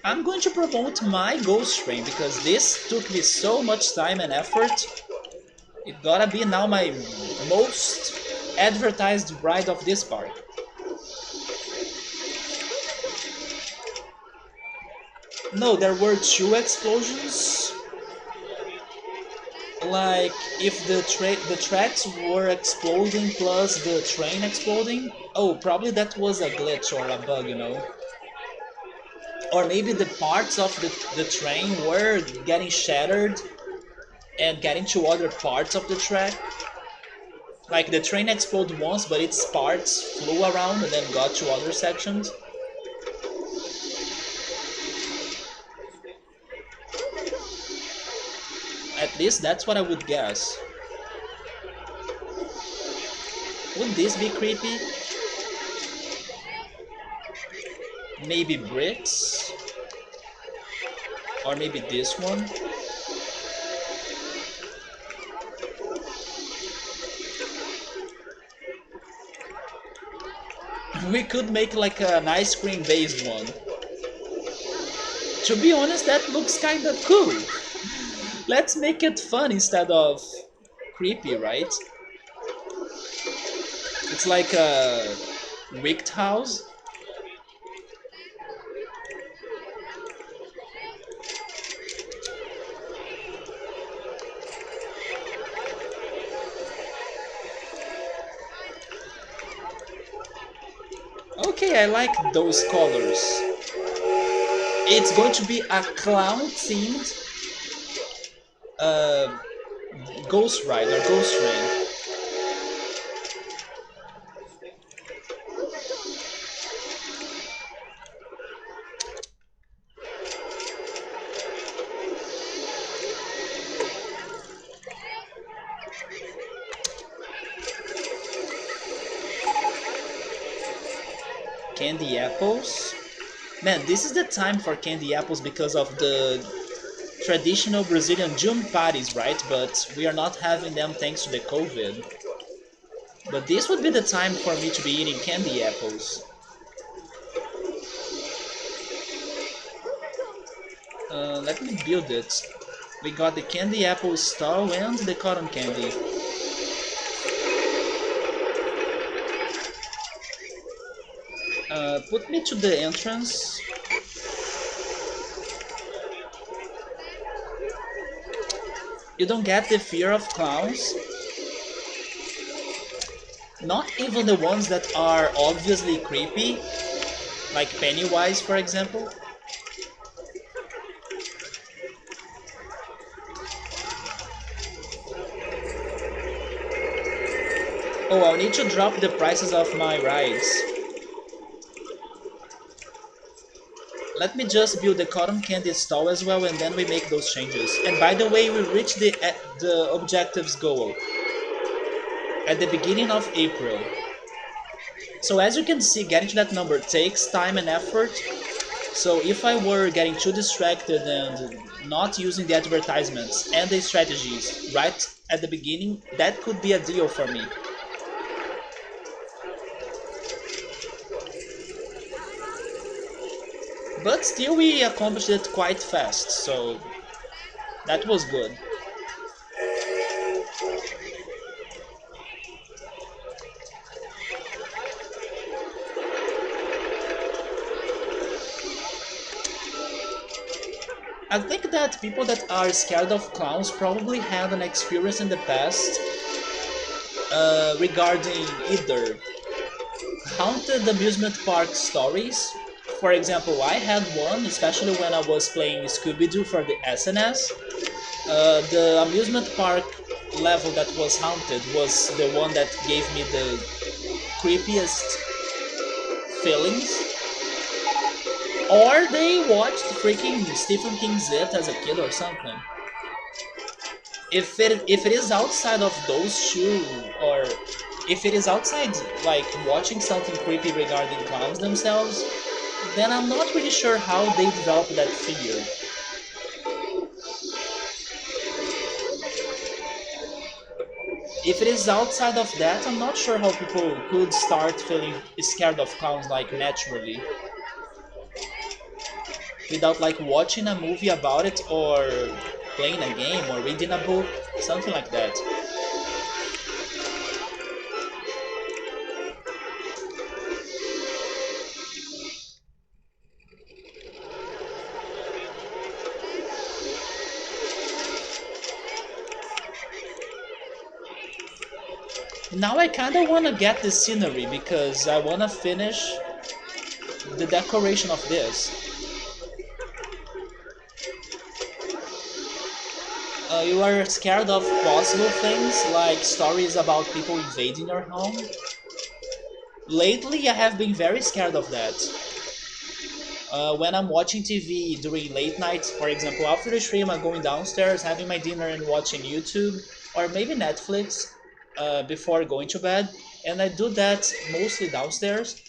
I'm going to promote my ghost train because this took me so much time and effort. It gotta be now my most advertised ride of this park. No, there were two explosions. Like if the tracks were exploding plus the train exploding. Oh, probably that was a glitch or a bug, you know. Or maybe the parts of the train were getting shattered and getting to other parts of the track. Like the train exploded once, but its parts flew around and then got to other sections. At least that's what I would guess. Would this be creepy? Maybe bricks? Or maybe this one? We could make like an ice cream based one. To be honest, that looks kinda cool. Let's make it fun instead of creepy, right? It's like a wicked house. Okay, I like those colors. It's going to be a clown-themed ghost ride or ghost train. Candy apples. Man, this is the time for candy apples because of the traditional Brazilian June parties, right? But we are not having them thanks to the COVID. But this would be the time for me to be eating candy apples. Let me build it. We got the candy apple stall and the cotton candy. Put me to the entrance. You don't get the fear of clowns? Not even the ones that are obviously creepy, like Pennywise, for example. Oh, I'll need to drop the prices of my rides. Let me just build the cotton candy stall as well, and then we make those changes. And by the way, we reached the objectives goal at the beginning of April. So as you can see, getting to that number takes time and effort. So if I were getting too distracted and not using the advertisements and the strategies right at the beginning, that could be a deal for me. But still we accomplished it quite fast, so that was good. I think that people that are scared of clowns probably had an experience in the past regarding either haunted amusement park stories. For example, I had one, especially when I was playing Scooby-Doo for the SNS. The amusement park level that was haunted was the one that gave me the creepiest feelings. Or they watched freaking Stephen King's It as a kid or something. If it is outside of those two, or if it is outside like watching something creepy regarding clowns themselves, then I'm not really sure how they developed that fear. If it is outside of that, I'm not sure how people could start feeling scared of clowns like naturally, without like watching a movie about it or playing a game or reading a book, something like that. Now I kinda wanna get the scenery because I wanna finish the decoration of this. You are scared of possible things like stories about people invading your home? Lately I have been very scared of that. When I'm watching TV during late nights, for example, after the stream, I'm going downstairs, having my dinner and watching YouTube or maybe Netflix before going to bed. And I do that mostly downstairs.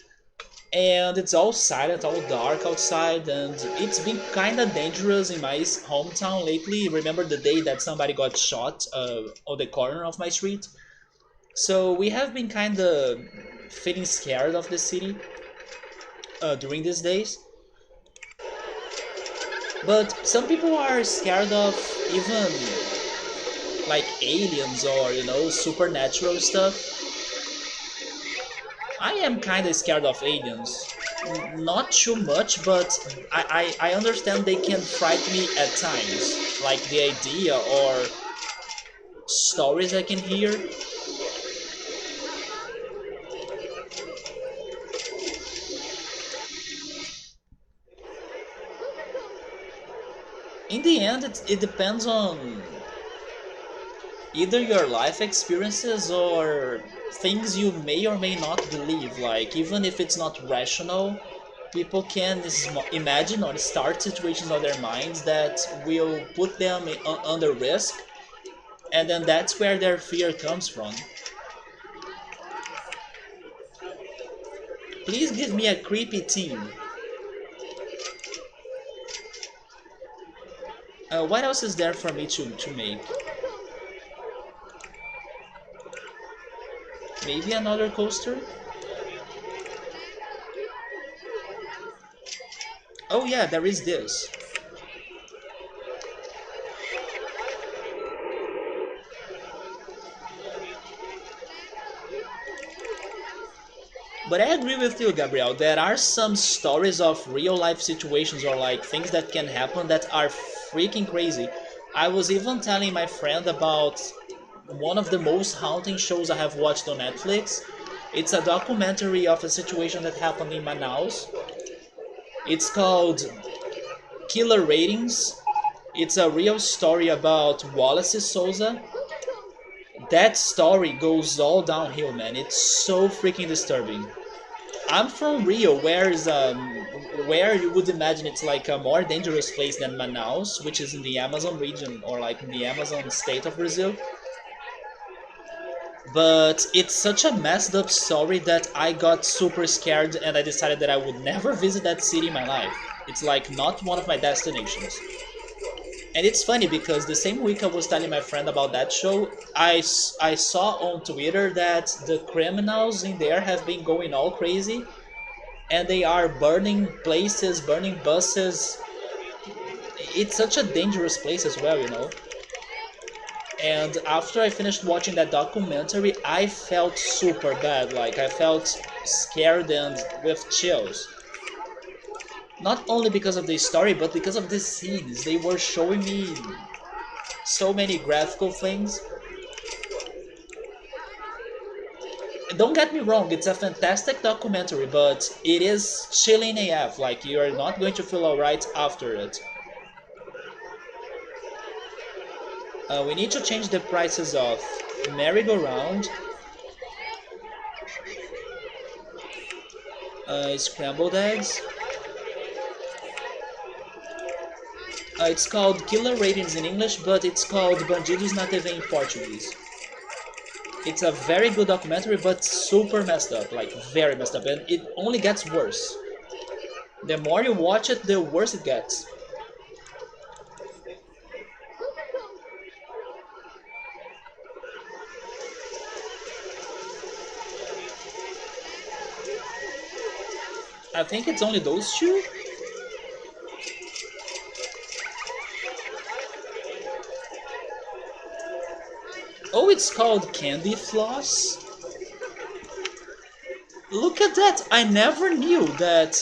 And it's all silent, all dark outside, and it's been kind of dangerous in my hometown lately. Remember the day that somebody got shot on the corner of my street? So we have been kind of feeling scared of the city during these days. But some people are scared of even like aliens or supernatural stuff. I am kind of scared of aliens. Not too much, but I understand they can frighten me at times. Like the idea or stories I can hear. In the end, it depends on either your life experiences or things you may or may not believe. Like, even if it's not rational, people can imagine or start situations on their minds that will put them under risk, and then that's where their fear comes from. Please give me a creepy team. What else is there for me to make? Maybe another coaster? Oh yeah, there is this. But I agree with you, Gabriel. There are some stories of real life situations or like things that can happen that are freaking crazy. I was even telling my friend about one of the most haunting shows I have watched on Netflix. It's a documentary of a situation that happened in Manaus. It's called Killer Ratings. It's a real story about Wallace Souza. That story goes all downhill, man. It's so freaking disturbing. I'm from Rio, where you would imagine it's like a more dangerous place than Manaus, which is in the Amazon region or like in the Amazon state of Brazil. But it's such a messed up story that I got super scared and I decided that I would never visit that city in my life. It's like not one of my destinations. And it's funny because the same week I was telling my friend about that show, I saw on Twitter that the criminals in there have been going all crazy and they are burning places, burning buses. It's such a dangerous place as well, you know. And after I finished watching that documentary, I felt super bad. Like, I felt scared and with chills. Not only because of the story, but because of the scenes. They were showing me so many graphical things. Don't get me wrong, it's a fantastic documentary, but it is chilling AF. Like, you're not going to feel alright after it. We need to change the prices of merry-go-round, scrambled eggs. It's called Killer Ratings in English, but it's called Bandidos na TV in Portuguese. It's a very good documentary, but super messed up, like very messed up, and it only gets worse. The more you watch it, the worse it gets. I think it's only those two. Oh, it's called Candy Floss? Look at that! I never knew that.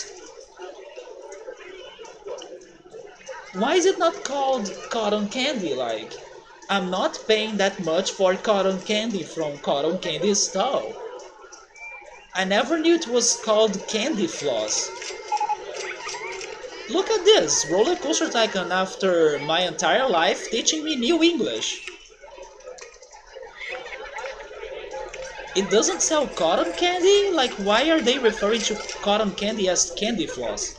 Why is it not called cotton candy? Like, I'm not paying that much for cotton candy from Cotton Candy Stall. I never knew it was called Candy Floss. Look at this! RollerCoaster Tycoon after my entire life teaching me new English. It doesn't sell cotton candy? Like, why are they referring to cotton candy as candy floss?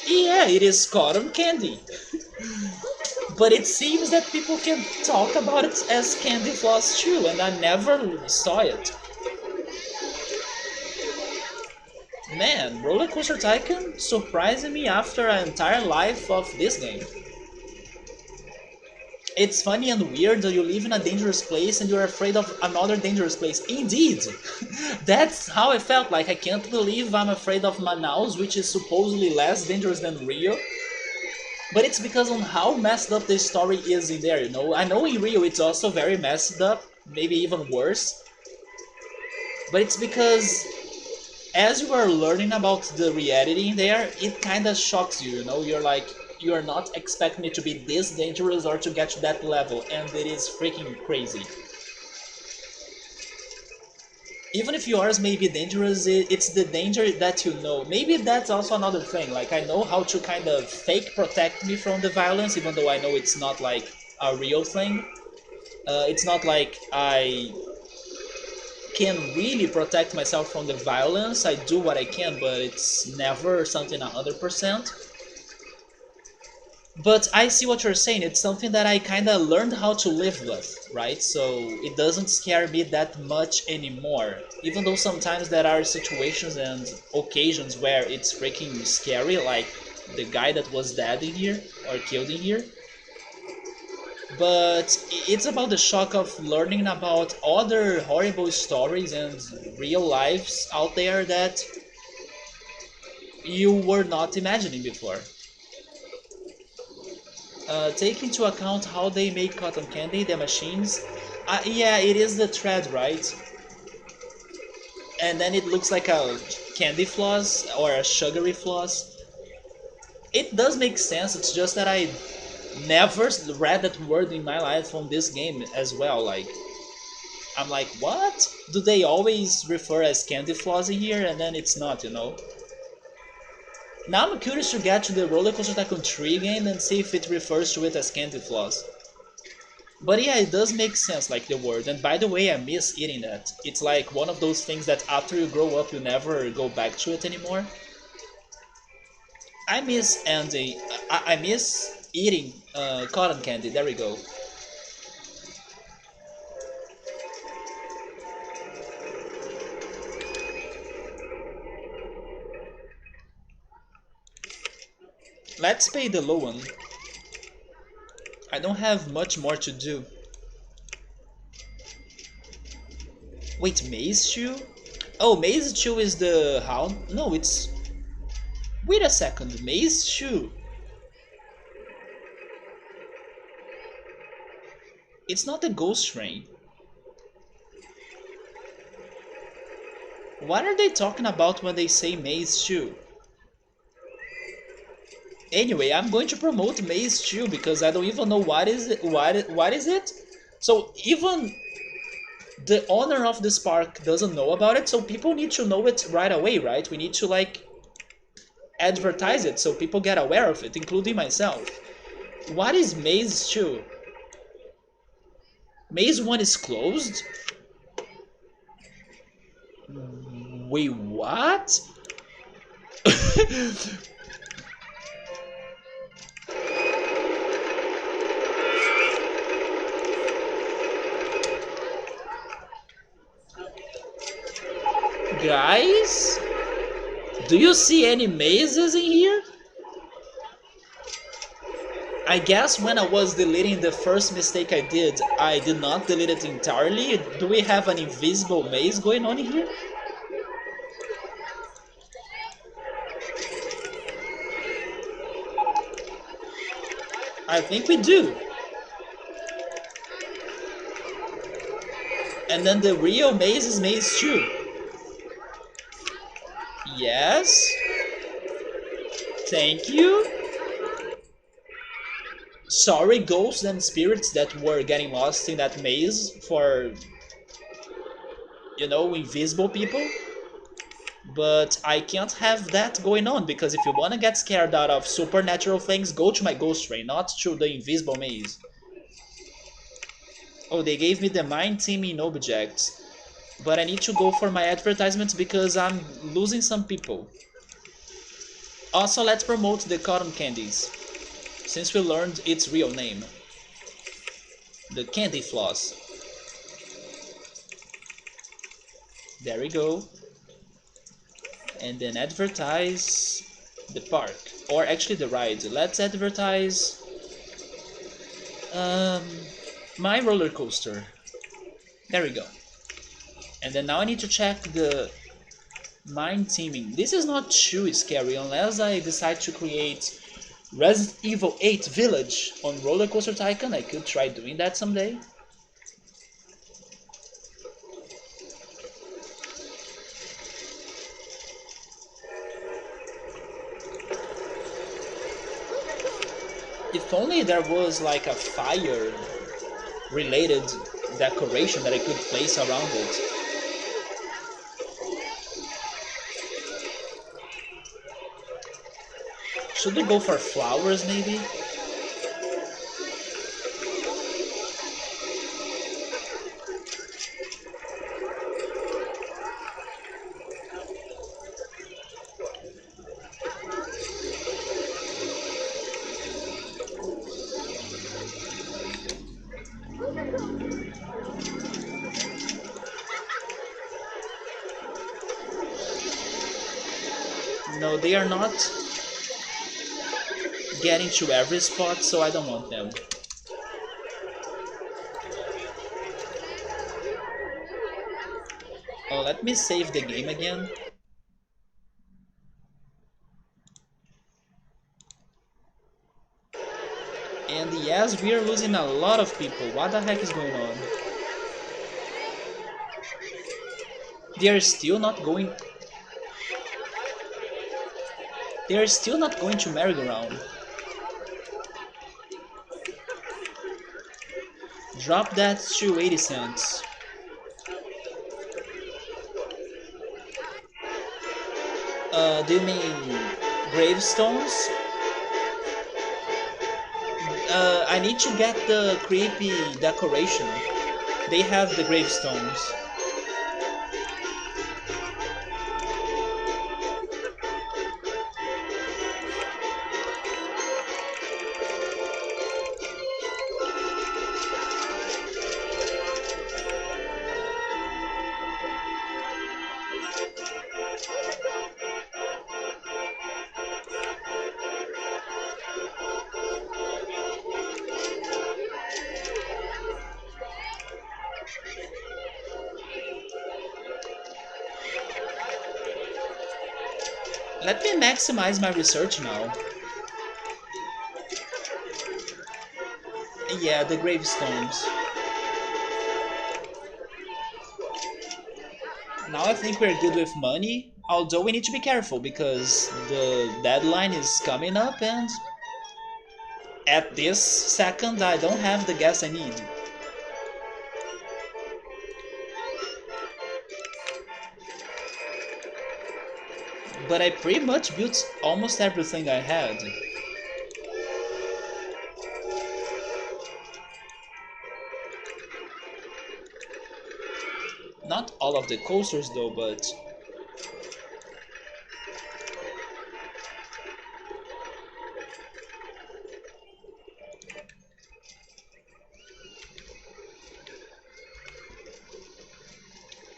Yeah, it is cotton candy. But it seems that people can talk about it as candy floss too, and I never saw it. Man, RollerCoaster Tycoon surprising me after an entire life of this game. It's funny and weird that you live in a dangerous place and you're afraid of another dangerous place. Indeed! That's how I felt. Like, I can't believe I'm afraid of Manaus, which is supposedly less dangerous than Rio. But it's because on how messed up the story is in there, you know? I know in Rio it's also very messed up, maybe even worse. But it's because as you are learning about the reality in there, it kinda shocks you, you know? You're like, you're not expecting it to be this dangerous or to get to that level, and it is freaking crazy. Even if yours may be dangerous, it's the danger that you know. Maybe that's also another thing, like I know how to kind of fake protect me from the violence, even though I know it's not like a real thing. It's not like I can really protect myself from the violence. I do what I can, but it's never something 100%. But I see what you're saying. It's something that I kind of learned how to live with, right? So it doesn't scare me that much anymore. Even though sometimes there are situations and occasions where it's freaking scary, like the guy that was dead in here or killed in here. But it's about the shock of learning about other horrible stories and real lives out there that you were not imagining before. Take into account how they make cotton candy, the machines. Yeah, it is the thread, right? And then it looks like a candy floss or a sugary floss. It does make sense, it's just that I never read that word in my life on this game as well. Like, I'm like, what? Do they always refer as candy floss in here? And then it's not, you know? Now I'm curious to get to the RollerCoaster Tycoon 3 game and see if it refers to it as candy floss. But yeah, it does make sense, like the word. And by the way, I miss eating that. It's like one of those things that after you grow up, you never go back to it anymore. I miss Andy. I miss eating cotton candy. There we go. Let's pay the low one. I don't have much more to do. Wait, Maze Chew? Oh, Maze Chew is the hound? No, it's... Wait a second, Maze Chew. It's not the ghost train. What are they talking about when they say Maze Chew? Anyway, I'm going to promote Maze Chew because I don't even know what is it. What is it? So even the owner of this park doesn't know about it, so people need to know it right away, right? We need to like advertise it so people get aware of it, including myself. What is Maze 2? Maze 1 is closed? Wait, what? Guys? Do you see any mazes in here? I guess when I was deleting the first mistake I did not delete it entirely. Do we have an invisible maze going on in here? I think we do. And then the real maze is maze 2. Yes. Thank you. Sorry, ghosts and spirits that were getting lost in that maze for, you know, invisible people. But I can't have that going on because if you want to get scared out of supernatural things, go to my ghost train, not to the invisible maze. Oh, they gave me the mind teaming objects. But I need to go for my advertisements because I'm losing some people. Also, let's promote the cotton candies, since we learned its real name. The candy floss. There we go. And then advertise the park, or actually the ride. Let's advertise my roller coaster. There we go. And then now I need to check the mind teaming. This is not too scary unless I decide to create Resident Evil 8 Village on RollerCoaster Tycoon. I could try doing that someday. If only there was like a fire related decoration that I could place around it. Should we go for flowers maybe? know, they are not getting to every spot, so I don't want them. Let me save the game again. And yes, we are losing a lot of people. What the heck is going on? They are still not going. They are still not going to merry-go-round. Drop that to 80 cents. Do you mean gravestones? I need to get the creepy decoration. They have the gravestones. Let me maximize my research now. Yeah, the gravestones. Now I think we're good with money, although we need to be careful because the deadline is coming up and at this second I don't have the gas I need. But I pretty much built almost everything I had. Not all of the coasters though, but...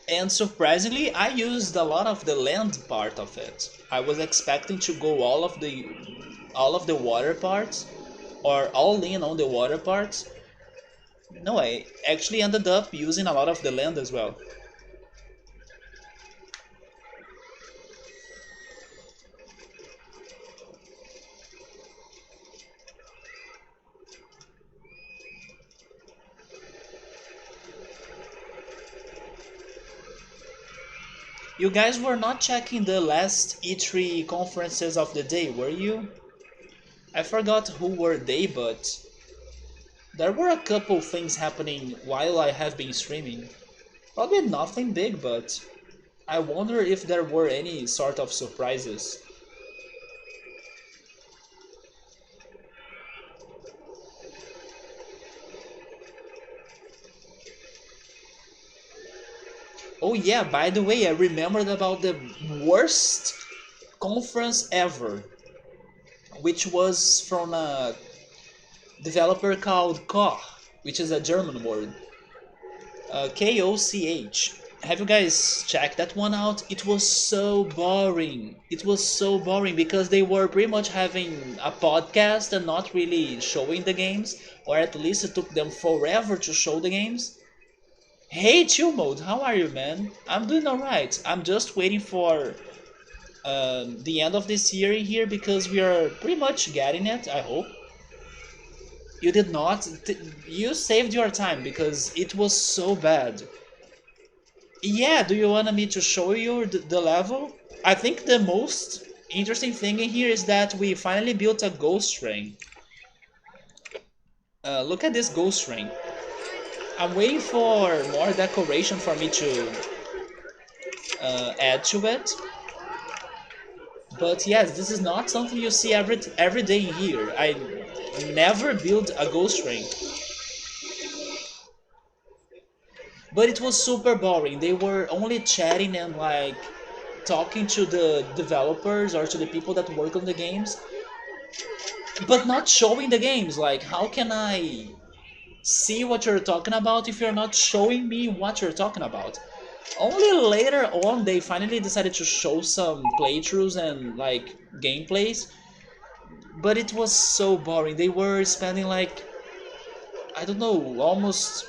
And surprisingly, I used a lot of the land part of it. I was expecting to go all of the water parts, or all in on the water parts. No, I actually ended up using a lot of the land as well. You guys were not checking the last E3 conferences of the day, were you? I forgot who were they, but there were a couple things happening while I have been streaming. Probably nothing big, but I wonder if there were any sort of surprises. Oh yeah, by the way, I remembered about the worst conference ever, which was from a developer called Koch, which is a German word. Koch. Have you guys checked that one out? It was so boring. It was so boring because they were pretty much having a podcast and not really showing the games, or at least it took them forever to show the games. Hey, Chill Mode, how are you, man? I'm doing alright. I'm just waiting for the end of this year in here because we are pretty much getting it, I hope. You did not? You saved your time because it was so bad. Yeah, do you want me to show you the level? I think the most interesting thing in here is that we finally built a ghost train. Look at this ghost train. I'm waiting for more decoration for me to add to it. But yes, this is not something you see every day in here. I never built a ghost train. But it was super boring. They were only chatting and like talking to the developers or to the people that work on the games, but not showing the games. Like, how can I see what you're talking about if you're not showing me what you're talking about? Only later on they finally decided to show some playthroughs and like gameplays, but it was so boring. They were spending like, I don't know, almost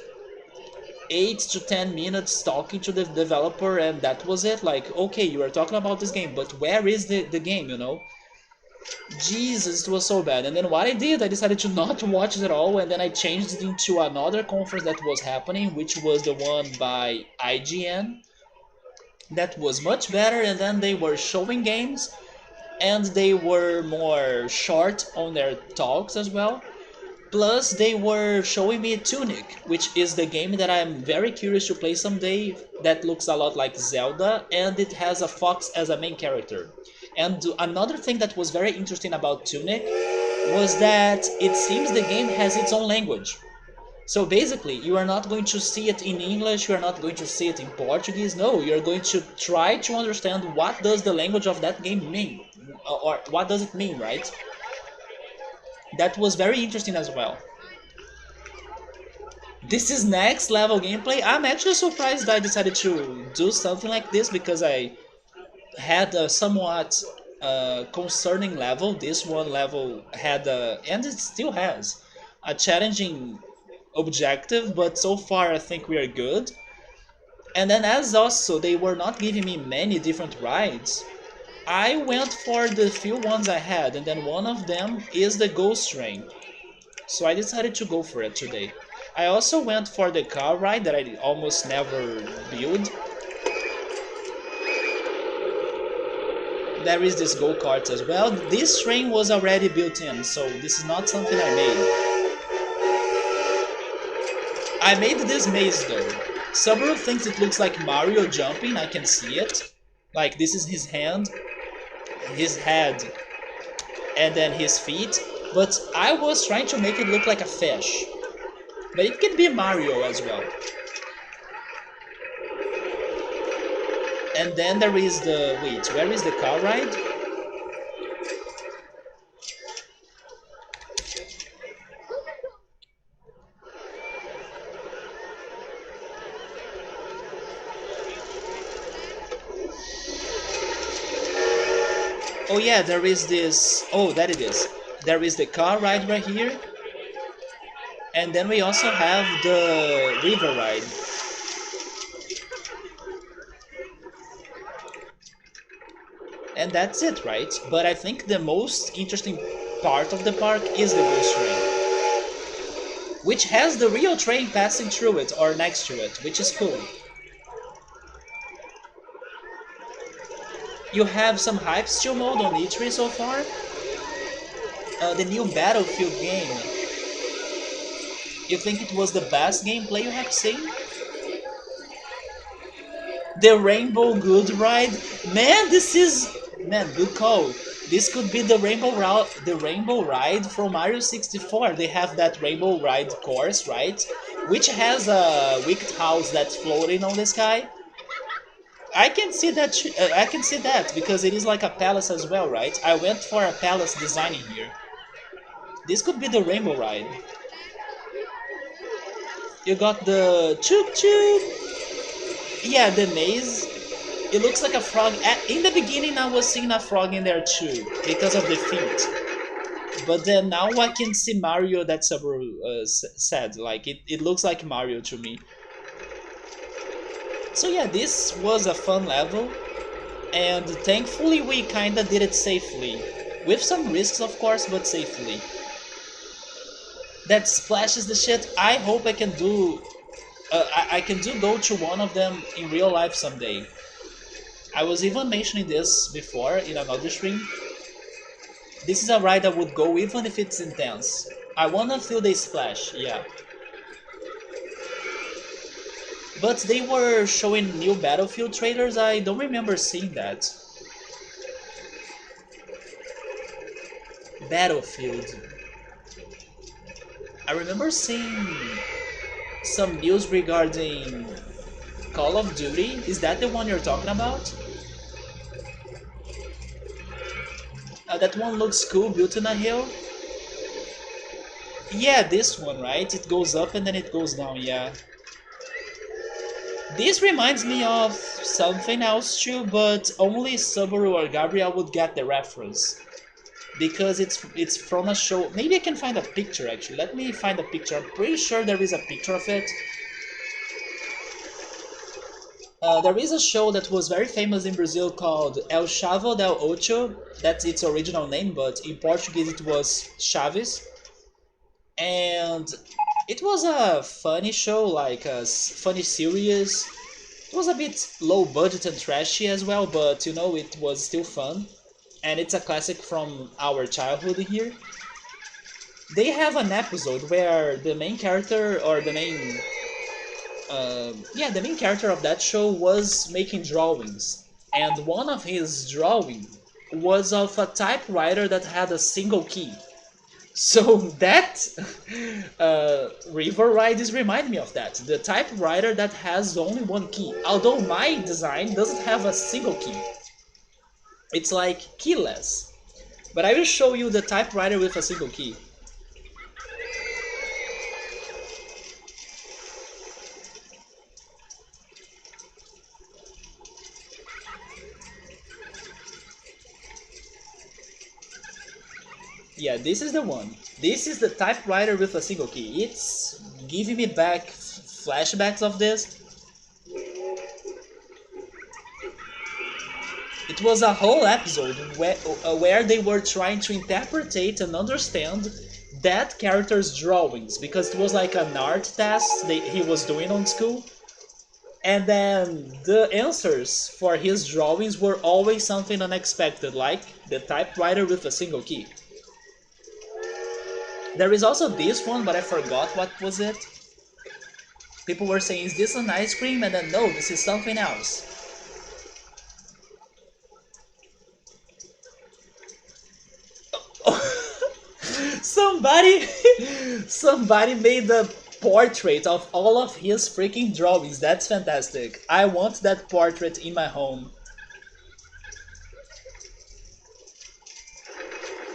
8 to 10 minutes talking to the developer, and that was it. Like, okay, you are talking about this game, but where is the game, you know? Jesus, it was so bad. And then what I did, I decided to not watch it at all, and then I changed it into another conference that was happening, which was the one by IGN. That was much better, and then they were showing games, and they were more short on their talks as well. Plus, they were showing me Tunic, which is the game that I'm very curious to play someday. That looks a lot like Zelda, and it has a fox as a main character. And another thing that was very interesting about Tunic was that it seems the game has its own language. So basically, you are not going to see it in English, you are not going to see it in Portuguese. No, you're going to try to understand what does the language of that game mean, or what does it mean, right? That was very interesting as well. This is next level gameplay. I'm actually surprised I decided to do something like this because I had a somewhat concerning level. This one level had and it still has, a challenging objective, but so far I think we are good. And then as also they were not giving me many different rides, I went for the few ones I had, and then one of them is the ghost train. So I decided to go for it today. I also went for the car ride that I almost never build. There is this go-kart as well. This train was already built in, so this is not something I made. I made this maze though. Subaru thinks it looks like Mario jumping, I can see it. Like this is his hand, his head, and then his feet. But I was trying to make it look like a fish. But it can be Mario as well. And then there is the... wait, where is the car ride? Oh yeah, there is this... oh, that it is. There is the car ride right here. And then we also have the river ride. And that's it, right? But I think the most interesting part of the park is the ghost train, which has the real train passing through it or next to it, which is cool. You have some hype steal mode on E3 so far. The new Battlefield game. You think it was the best gameplay you have seen? The Rainbow Good ride? Man, this is... man, good call. This could be the Rainbow Ride from Mario 64. They have that Rainbow Ride course, right? Which has a wicked house that's floating on the sky. I can see that. I can see that because it is like a palace as well, right? I went for a palace design in here. This could be the Rainbow Ride. You got the choop choop. Yeah, the maze. It looks like a frog. In the beginning, I was seeing a frog in there too because of the feet. But then now I can see Mario. That Subaru said. Like it looks like Mario to me. So yeah, this was a fun level, and thankfully we kinda did it safely. With some risks of course, but safely. That splashes the shit. I hope I can do... I can go to one of them in real life someday. I was even mentioning this before in another stream. This is a ride I would go even if it's intense. I wanna feel the splash, yeah. But they were showing new Battlefield trailers, I don't remember seeing that. Battlefield. I remember seeing some news regarding Call of Duty. Is that the one you're talking about? That one looks cool, built in a hill. Yeah, this one, right? It goes up and then it goes down, yeah. This reminds me of something else too, but only Subaru or Gabriel would get the reference. Because it's from a show. Maybe I can find a picture actually. Let me find a picture. I'm pretty sure there is a picture of it. There is a show that was very famous in Brazil called El Chavo del Ocho. That's its original name, but in Portuguese it was Chaves. And it was a funny show, like a funny series. It was a bit low budget and trashy as well, but you know, it was still fun. And it's a classic from our childhood here. They have an episode where the main character, or the main yeah, the main character of that show was making drawings, and one of his drawing was of a typewriter that had a single key. So that river ride is remind me of that. The typewriter that has only one key. Although my design doesn't have a single key. It's like keyless. But I will show you the typewriter with a single key. Yeah, this is the one. This is the typewriter with a single key. It's giving me back flashbacks of this. It was a whole episode where they were trying to interpret and understand that character's drawings, because it was like an art test he was doing on school. And then the answers for his drawings were always something unexpected, like the typewriter with a single key. There is also this one, but I forgot what was it. People were saying, is this an ice cream? And then, no, this is something else. somebody, somebody made a portrait of all of his freaking drawings. That's fantastic. I want that portrait in my home.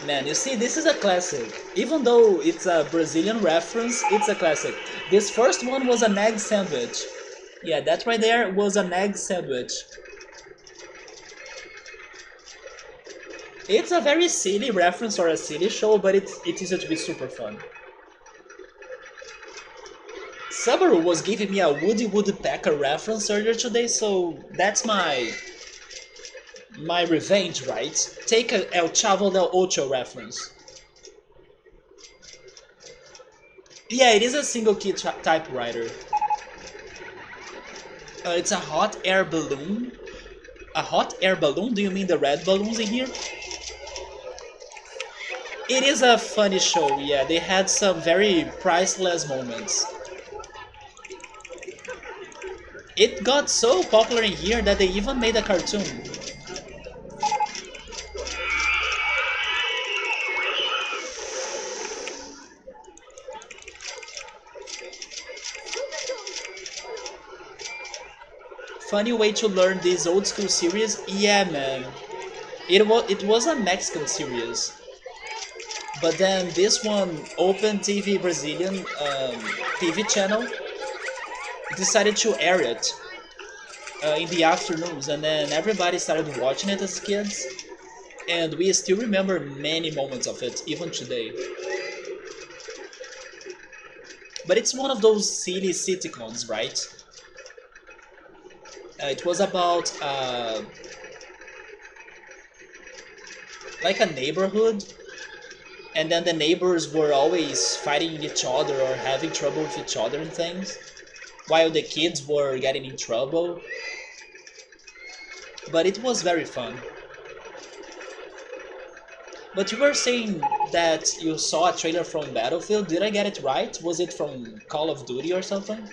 Man, you see, this is a classic. Even though it's a Brazilian reference, it's a classic. This first one was an egg sandwich. Yeah, that right there was an egg sandwich. It's a very silly reference or a silly show, but it is to be super fun. Subaru was giving me a Woody Woodpecker reference earlier today, so that's my revenge, right? Take a El Chavo del Ocho reference. Yeah, it is a single key typewriter. It's a hot air balloon. A hot air balloon? Do you mean the red balloons in here? It is a funny show, yeah. They had some very priceless moments. It got so popular in here that they even made a cartoon. Funny way to learn this old school series? Yeah, man. It was a Mexican series. But then this one, Open TV Brazilian TV channel, decided to air it in the afternoons, and then everybody started watching it as kids, and we still remember many moments of it, even today. But it's one of those silly sitcoms, right? It was about like a neighborhood, and then the neighbors were always fighting each other or having trouble with each other and things, while the kids were getting in trouble. But it was very fun. But you were saying that you saw a trailer from Battlefield. Did I get it right? Was it from Call of Duty or something?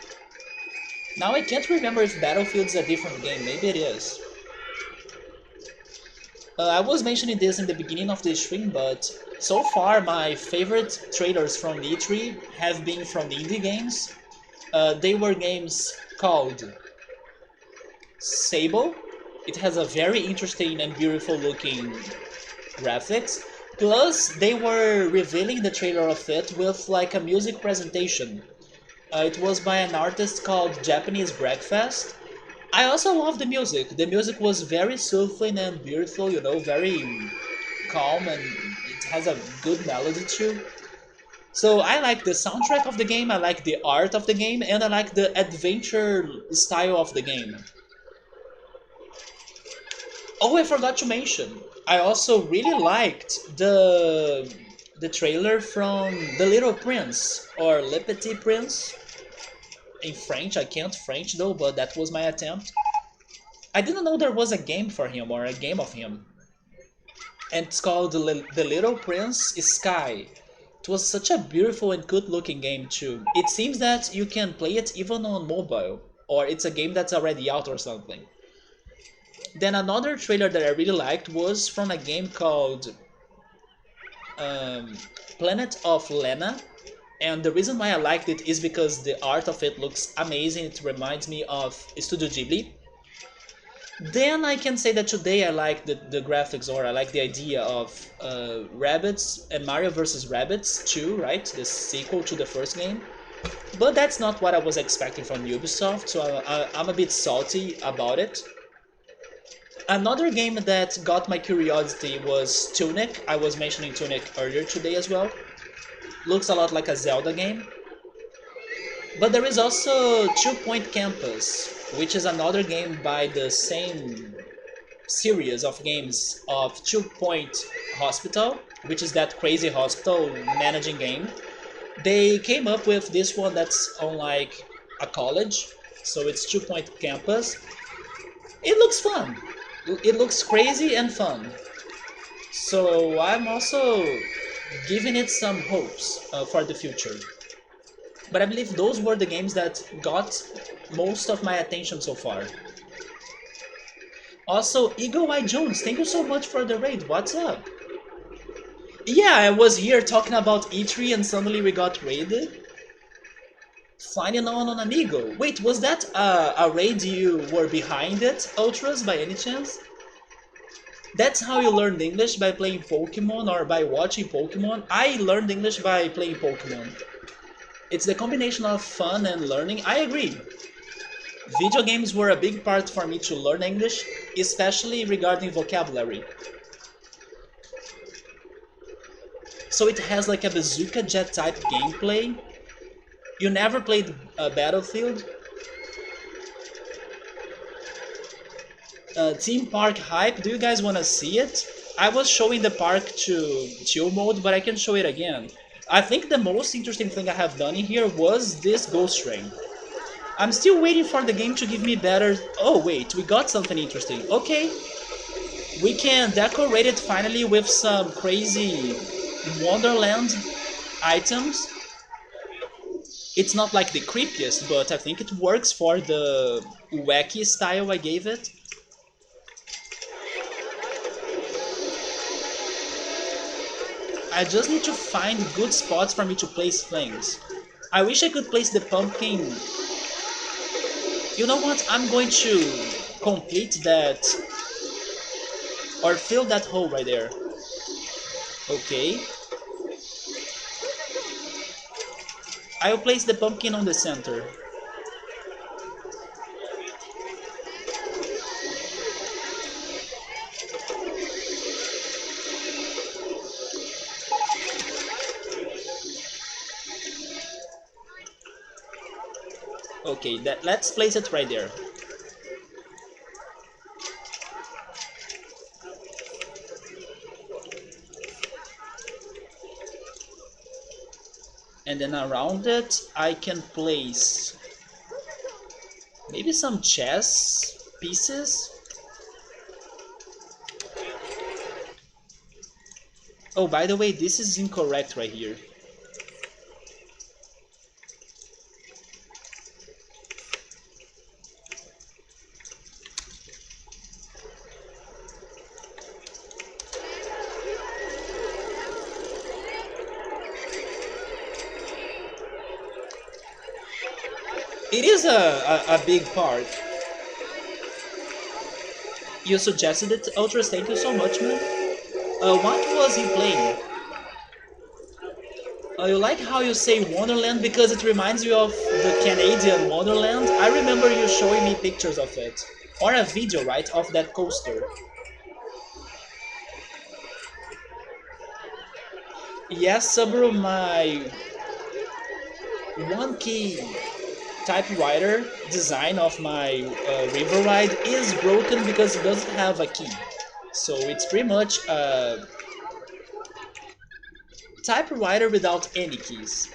Now I can't remember if Battlefield's a different game. Maybe it is. I was mentioning this in the beginning of the stream, but so far my favorite trailers from the E3 have been from the indie games. They were games called Sable. It has a very interesting and beautiful looking graphics. Plus, they were revealing the trailer of it with like a music presentation. It was by an artist called Japanese Breakfast. I also love the music. The music was very soothing and beautiful, very calm, and it has a good melody too. So I like the soundtrack of the game, I like the art of the game, and I like the adventure style of the game. Oh, I forgot to mention. I also really liked the trailer from The Little Prince or Le Petit Prince in French. I can't French though, but that was my attempt. I didn't know there was a game for him or a game of him, and it's called The Little Prince Sky. It was such a beautiful and good-looking game too. It seems that you can play it even on mobile, or it's a game that's already out or something. Then another trailer that I really liked was from a game called um, Planet of Lena. And the reason why I liked it is because the art of it looks amazing. It reminds me of Studio Ghibli. Then I can say that today I like the graphics, or I like the idea of Rabbids and Mario vs. Rabbids 2, right? The sequel to the first game. But that's not what I was expecting from Ubisoft, so I'm a bit salty about it. Another game that got my curiosity was Tunic. I was mentioning Tunic earlier today as well. Looks a lot like a Zelda game. But there is also Two Point Campus, which is another game by the same series of games of Two Point Hospital, which is that crazy hospital managing game. They came up with this one that's on like a college, so it's Two Point Campus. It looks fun. It looks crazy and fun. So I'm also giving it some hopes for the future. But I believe those were the games that got most of my attention so far. Also, Eagle Eye Jones, thank you so much for the raid. What's up? Yeah, I was here talking about E3 and suddenly we got raided. Finding on an amigo. Wait, was that a raid you were behind it, Ultras, by any chance? That's how you learned English, by playing Pokemon or by watching Pokemon? I learned English by playing Pokemon. It's the combination of fun and learning. I agree. Video games were a big part for me to learn English, especially regarding vocabulary. So it has like a bazooka jet type gameplay. You never played Battlefield? Theme park hype, do you guys want to see it? I was showing the park to chill mode, but I can show it again. I think the most interesting thing I have done in here was this ghost train. I'm still waiting for the game to give me better... Oh wait, we got something interesting. Okay, we can decorate it finally with some crazy Wonderland items. It's not like the creepiest, but I think it works for the wacky style I gave it. I just need to find good spots for me to place things. I wish I could place the pumpkin. You know what? I'm going to complete that or fill that hole right there. Okay. I'll place the pumpkin on the center. Okay, let's place it right there. And then around it, I can place maybe some chess pieces. Oh, by the way, this is incorrect right here. It is a big park. You suggested it, Ultras, thank you so much, man. What was he playing? You like how you say Wonderland because it reminds you of the Canadian Wonderland? I remember you showing me pictures of it. Or a video, right, of that coaster. Yes, Subaru, my one key typewriter design of my river ride is broken because it doesn't have a key. So it's pretty much a typewriter without any keys.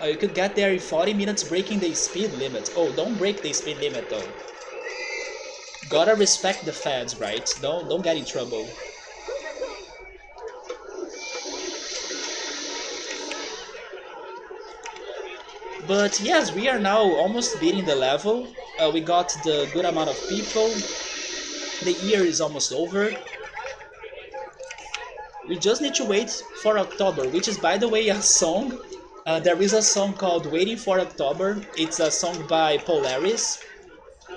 You could get there in 40 minutes breaking the speed limit. Oh, don't break the speed limit though. Gotta respect the feds, right? Don't get in trouble. But yes, we are now almost beating the level. We got the good amount of people. The year is almost over. We just need to wait for October, which is, by the way, a song. There is a song called Waiting for October. It's a song by Polaris.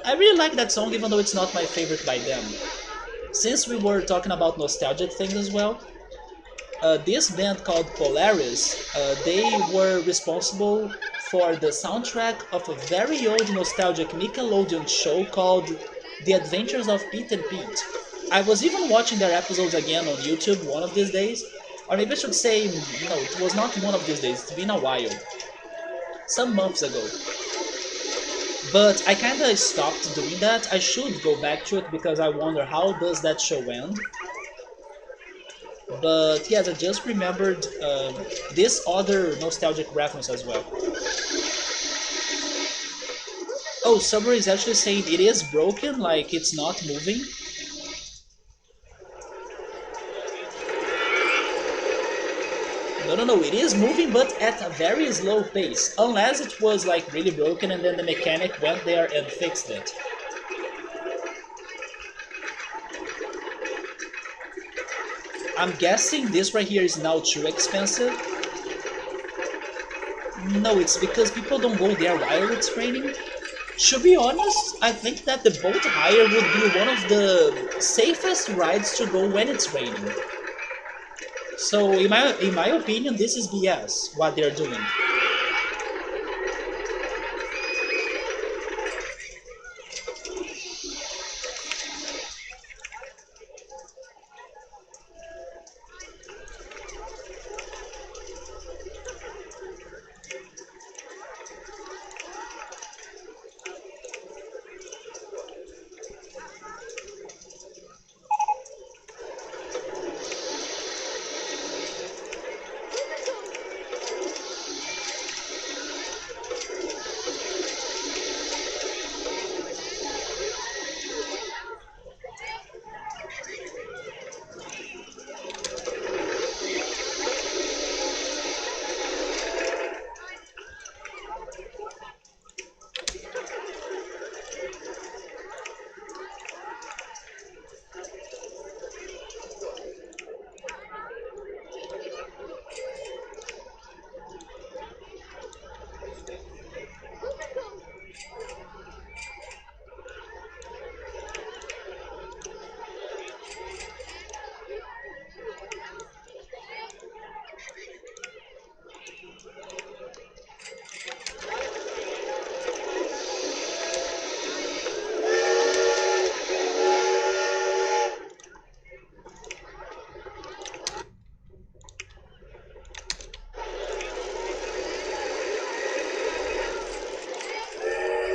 I really like that song, even though it's not my favorite by them. Since we were talking about nostalgic things as well, this band called Polaris, they were responsible for the soundtrack of a very old nostalgic Nickelodeon show called The Adventures of Pete and Pete. I was even watching their episodes again on YouTube one of these days, or maybe I should say, no, it was not one of these days, it's been a while, some months ago. But I kinda stopped doing that. I should go back to it because I wonder how does that show end. But yes, I just remembered this other nostalgic reference as well. Oh, Summer is actually saying it is broken, like it's not moving. No, no, no, it is moving, but at a very slow pace. Unless it was like really broken and then the mechanic went there and fixed it. I'm guessing this right here is now too expensive. No, it's because people don't go there while it's raining. To be honest, I think that the boat hire would be one of the safest rides to go when it's raining. So in my opinion, this is BS what they're doing.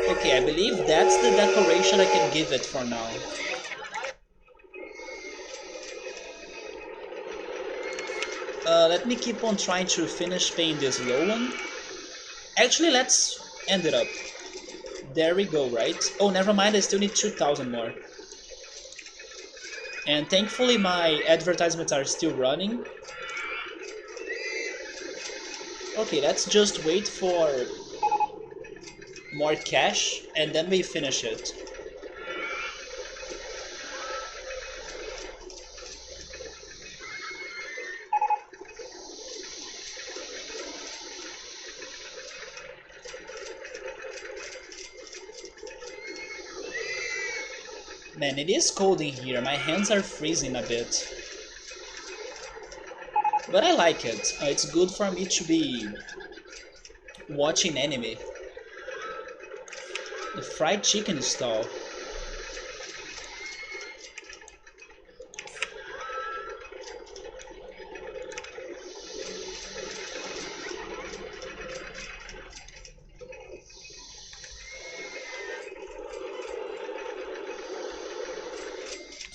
Okay, I believe that's the decoration I can give it for now. Let me keep on trying to finish paying this low one. Actually, let's end it up. There we go, right? Oh, never mind, I still need 2,000 more. And thankfully my advertisements are still running. Okay, let's just wait for more cash and then we finish it. Man, it is cold in here. My hands are freezing a bit. But I like it. It's good for me to be watching anime. The fried chicken stall.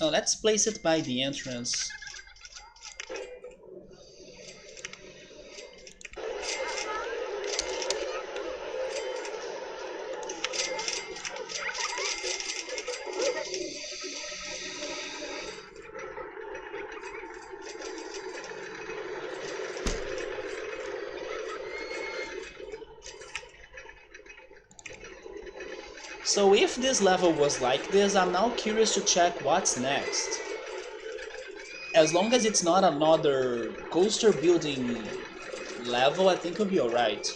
Let's place it by the entrance. So if this level was like this, I'm now curious to check what's next. As long as it's not another coaster building level, I think it'll be alright.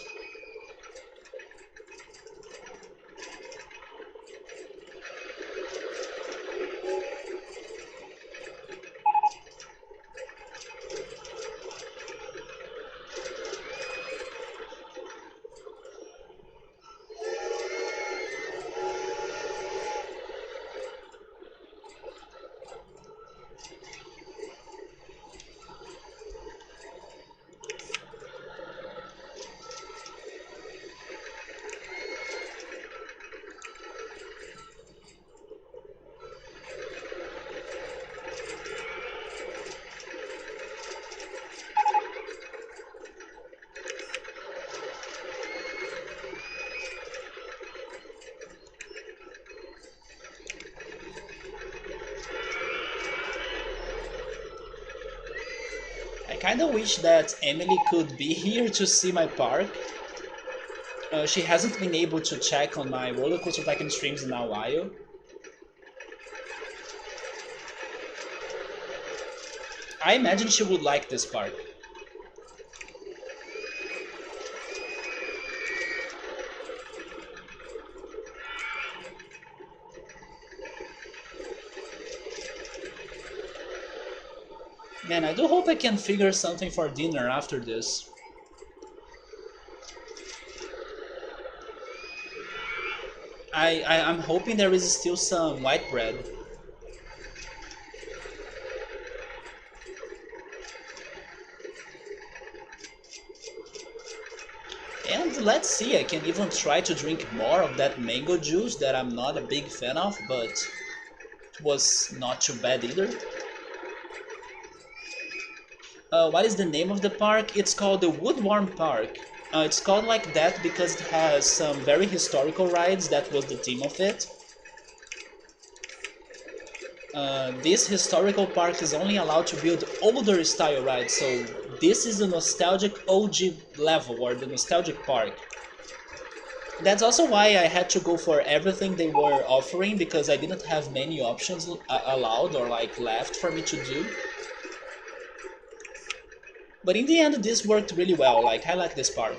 I kinda wish that Emily could be here to see my park. She hasn't been able to check on my RollerCoaster Tycoon streams in a while. I imagine she would like this park. Man, I do hope I can figure something for dinner after this. I'm hoping there is still some white bread. And let's see, I can even try to drink more of that mango juice that I'm not a big fan of, but it was not too bad either. What is the name of the park? It's called the Woodworm Park. It's called like that because it has some very historical rides, that was the theme of it. This historical park is only allowed to build older style rides, so this is the nostalgic OG level, or the nostalgic park. That's also why I had to go for everything they were offering, because I didn't have many options allowed or like left for me to do. But in the end, this worked really well. Like, I like this park.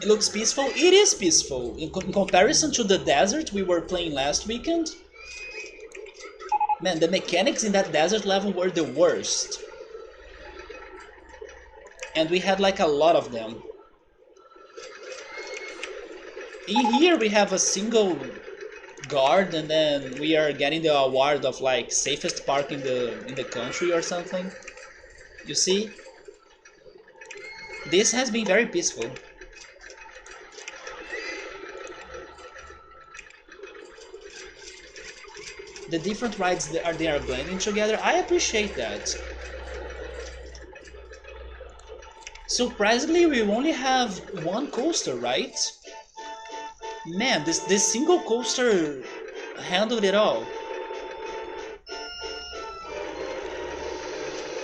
It looks peaceful. It is peaceful. In comparison to the desert we were playing last weekend, man, the mechanics in that desert level were the worst. And we had like a lot of them. In here we have a single guard, and then we are getting the award of like safest park in the country or something. You see? This has been very peaceful. The different rides they are blending together, I appreciate that. Surprisingly, we only have one coaster, right? Man, this single coaster handled it all.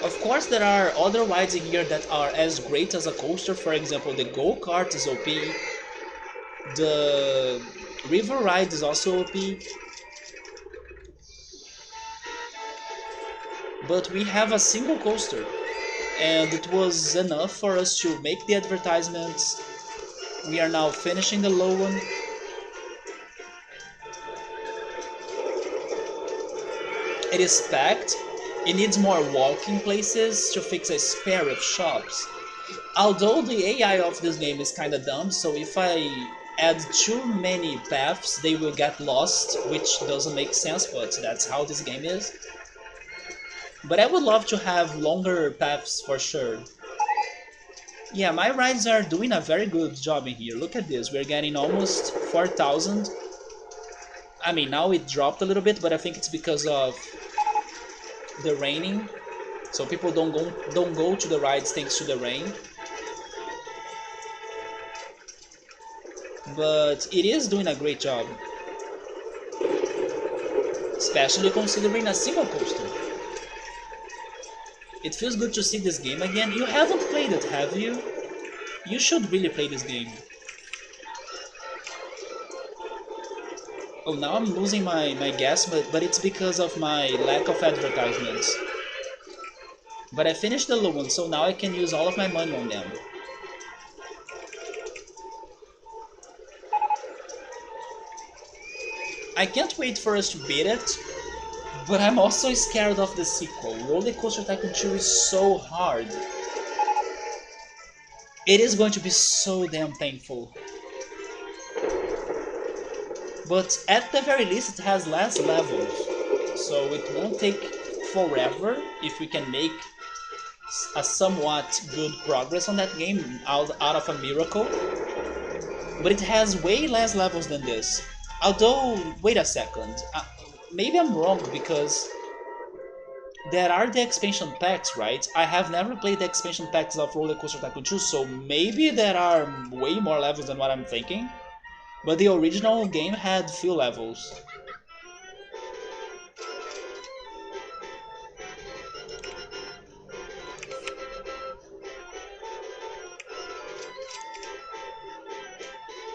Of course, there are other rides in here that are as great as a coaster. For example, the go-kart is OP. The river ride is also OP. But we have a single coaster, and it was enough for us to make the advertisements. We are now finishing the low one. It is packed. It needs more walking places to fix a spare of shops. Although the AI of this game is kinda dumb, so if I add too many paths, they will get lost, which doesn't make sense, but that's how this game is. But I would love to have longer paths for sure. Yeah, my rides are doing a very good job in here. Look at this, we're getting almost 4,000. I mean, now it dropped a little bit, but I think it's because of the raining. So people don't go to the rides thanks to the rain. But it is doing a great job. Especially considering a single coaster. It feels good to see this game again. You haven't played it, have you? You should really play this game. Oh, now I'm losing my guess, but it's because of my lack of advertisements. But I finished the low one, so now I can use all of my money on them. I can't wait for us to beat it, but I'm also scared of the sequel. RollerCoaster Tycoon 2 is so hard. It is going to be so damn painful. But at the very least it has less levels, so it won't take forever if we can make a somewhat good progress on that game out of a miracle. But it has way less levels than this. Although, wait a second, maybe I'm wrong because there are the expansion packs, right? I have never played the expansion packs of RollerCoaster Tycoon 2, so maybe there are way more levels than what I'm thinking. But the original game had few levels.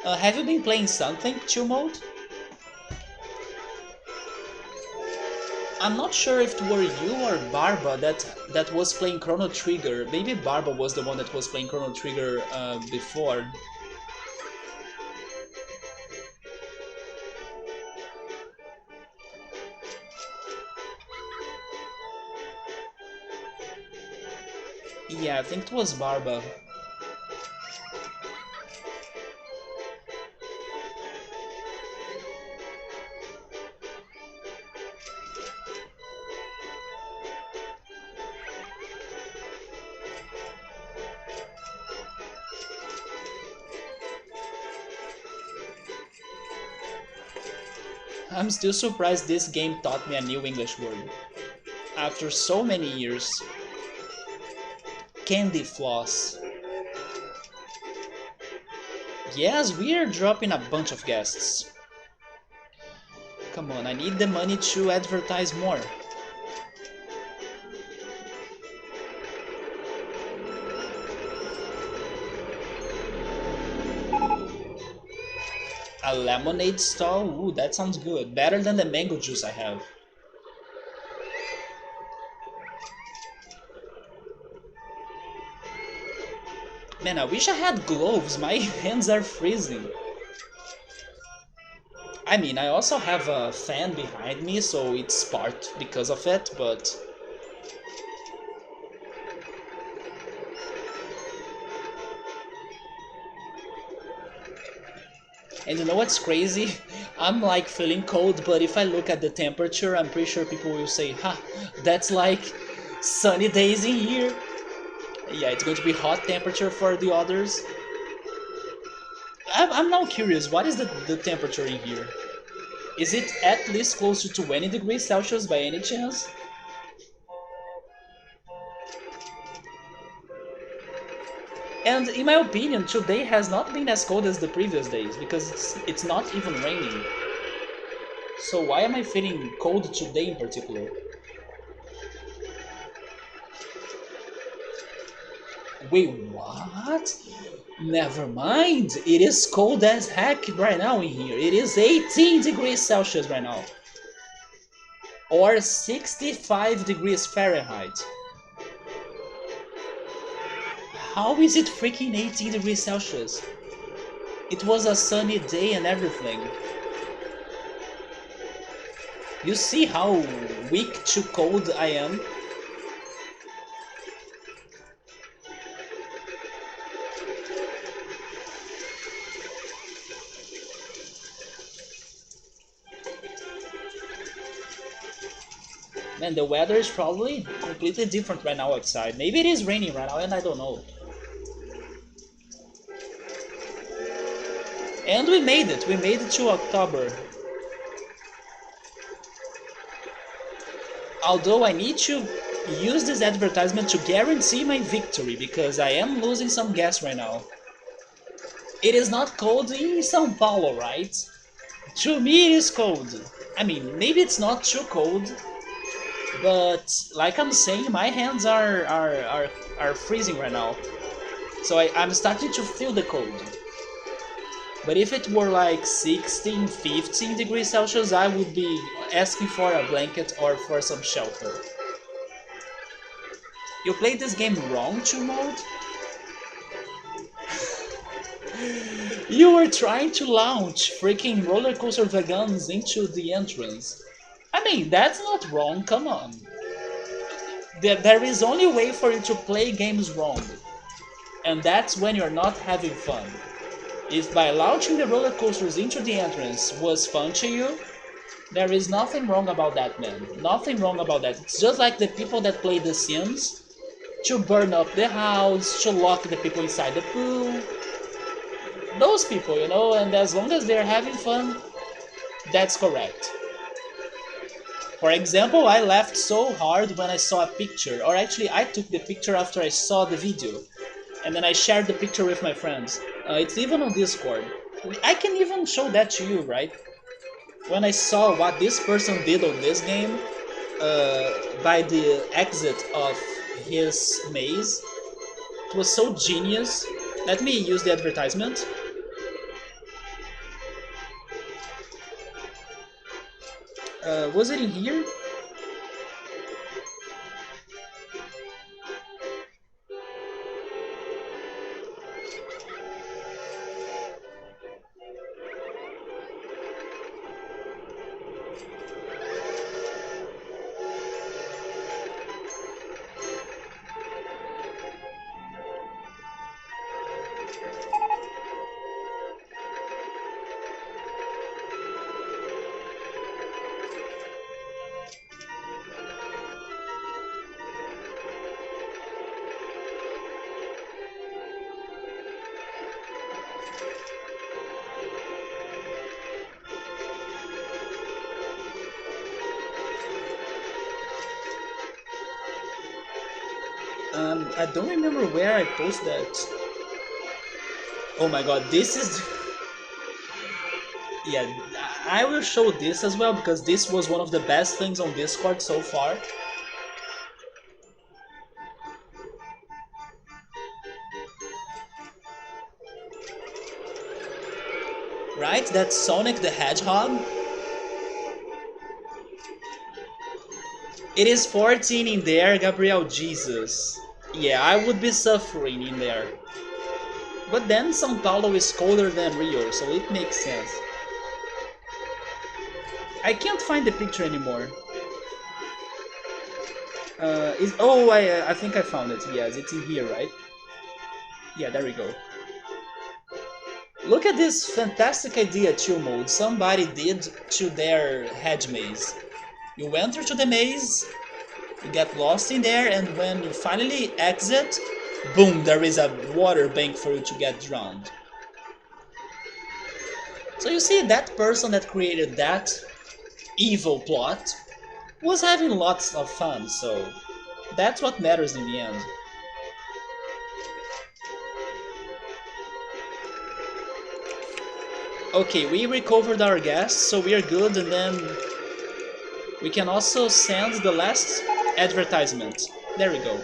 Have you been playing something, Chill Mode? I'm not sure if it were you or Barba that was playing Chrono Trigger. Maybe Barba was the one that was playing Chrono Trigger before. Yeah, I think it was Barba. I'm still surprised this game taught me a new English word. After so many years. Candy floss. Yes, we are dropping a bunch of guests. Come on, I need the money to advertise more. A lemonade stall? Ooh, that sounds good. Better than the mango juice I have. Man, I wish I had gloves. My hands are freezing. I mean, I also have a fan behind me, so it's part because of it, but... And you know what's crazy? I'm like feeling cold, but if I look at the temperature, I'm pretty sure people will say, ha, that's like sunny days in here. Yeah, it's going to be hot temperature for the others. I'm now curious, what is the temperature in here? Is it at least close to 20 degrees Celsius by any chance? And in my opinion, today has not been as cold as the previous days, because it's not even raining. So why am I feeling cold today in particular? Wait, what? Never mind, it is cold as heck right now in here. It is 18 degrees Celsius right now. Or 65 degrees Fahrenheit. How is it freaking 18 degrees Celsius? It was a sunny day and everything. You see how weak to cold I am? Man, the weather is probably completely different right now outside. Maybe it is raining right now and I don't know. And we made it. We made it to October. Although I need to use this advertisement to guarantee my victory because I am losing some gas right now. It is not cold in São Paulo, right? To me it is cold. I mean, maybe it's not too cold, but like I'm saying, my hands are freezing right now. So I'm starting to feel the cold. But if it were like 16, 15 degrees Celsius, I would be asking for a blanket or for some shelter. You played this game wrong, to mode? You were trying to launch freaking roller coaster wagons into the entrance. I mean, that's not wrong, come on. There is only a way for you to play games wrong. And that's when you're not having fun. If by launching the roller coasters into the entrance was fun to you, there is nothing wrong about that, man. Nothing wrong about that. It's just like the people that play The Sims to burn up the house, to lock the people inside the pool. Those people, you know, and as long as they're having fun, that's correct. For example, I laughed so hard when I saw a picture, or actually I took the picture after I saw the video, and then I shared the picture with my friends. It's even on Discord. I can even show that to you, right? When I saw what this person did on this game, by the exit of his maze, it was so genius. Let me use the advertisement. Was it in here? I don't remember where I posted that. Oh my god, this is... Yeah, I will show this as well because this was one of the best things on Discord so far. Right? That's Sonic the Hedgehog. It is 14 in there, Gabriel, Jesus. Yeah, I would be suffering in there. But then São Paulo is colder than Rio, so it makes sense. I can't find the picture anymore. I think I found it. Yes, it's in here, right? Yeah, there we go. Look at this fantastic idea, Chill Mode, somebody did to their hedge maze. You enter to the maze, you get lost in there, and when you finally exit, boom, there is a water bank for you to get drowned. So you see, that person that created that evil plot was having lots of fun, so that's what matters in the end. Okay, we recovered our gas, so we are good, and then we can also send the last advertisement. There we go.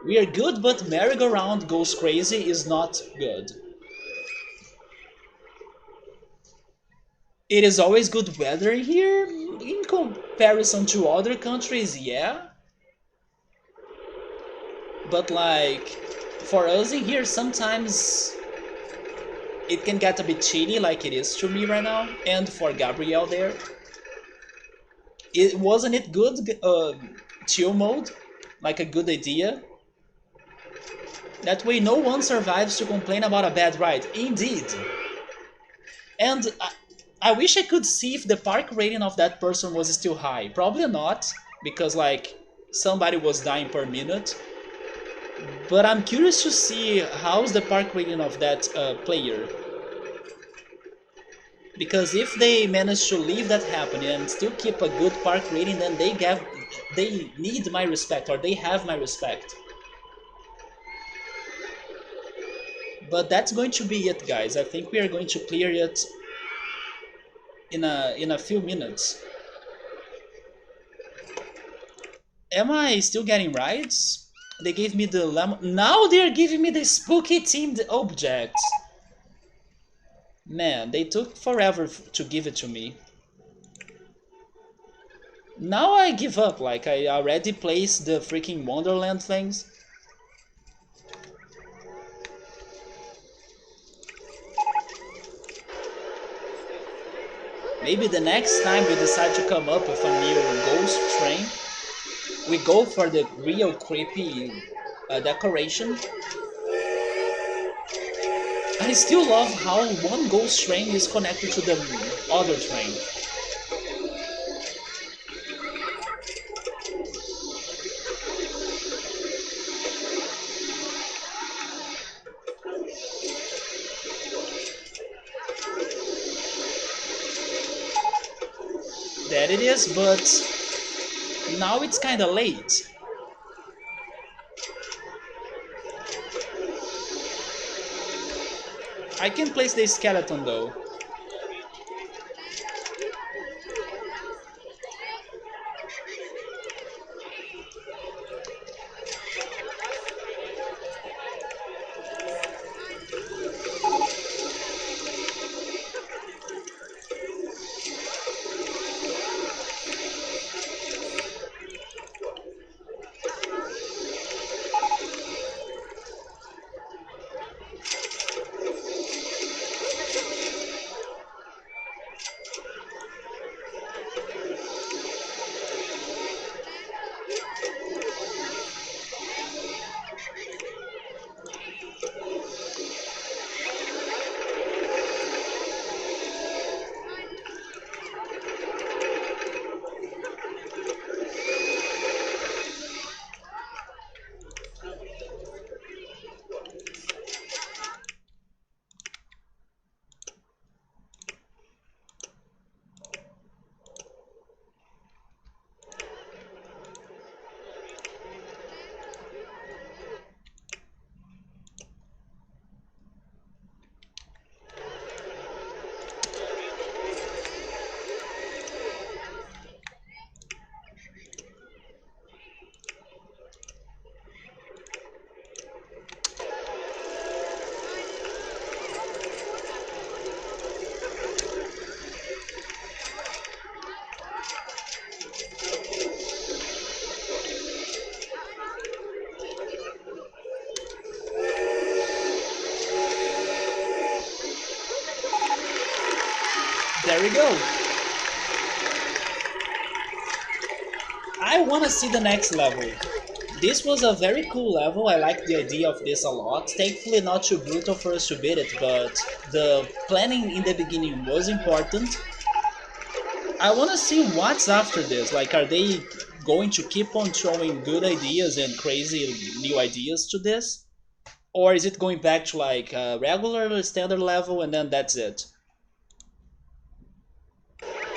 We are good, but merry-go-round goes crazy is not good. It is always good weather here, in comparison to other countries, yeah. But like, for us in here, sometimes it can get a bit chilly like it is to me right now, and for Gabriel there. Wasn't it good, chill mode? Like a good idea? That way no one survives to complain about a bad ride. Indeed. And I wish I could see if the park rating of that person was still high. Probably not, because like somebody was dying per minute. But I'm curious to see how's the park rating of that player. Because if they manage to leave that happening and still keep a good park rating, then they need my respect, or they have my respect. But that's going to be it, guys. I think we are going to clear it in a few minutes. Am I still getting rides? They gave me the lemon. Now they're giving me the spooky themed objects. Man, they took forever to give it to me. Now I give up. Like I already placed the freaking Wonderland things. Maybe the next time we decide to come up with a new ghost train, we go for the real creepy decoration. I still love how one ghost train is connected to the other train. That it is, but now it's kinda late. I can place the skeleton though. There we go. I wanna see the next level. This was a very cool level. I like the idea of this a lot. Thankfully not too brutal for us to beat it, but the planning in the beginning was important. I wanna see what's after this. Like, are they going to keep on throwing good ideas and crazy new ideas to this? Or is it going back to like a regular standard level and then that's it?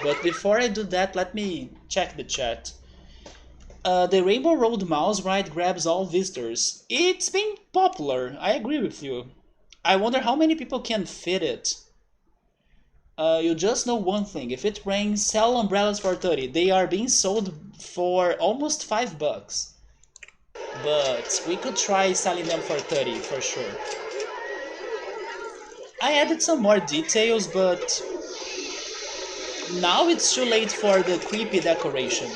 But before I do that, let me check the chat. The Rainbow Road Mouse ride grabs all visitors. It's been popular, I agree with you. I wonder how many people can fit it. You just know one thing, if it rains, sell umbrellas for 30. They are being sold for almost $5. But we could try selling them for 30 for sure. I added some more details, but now it's too late for the creepy decoration.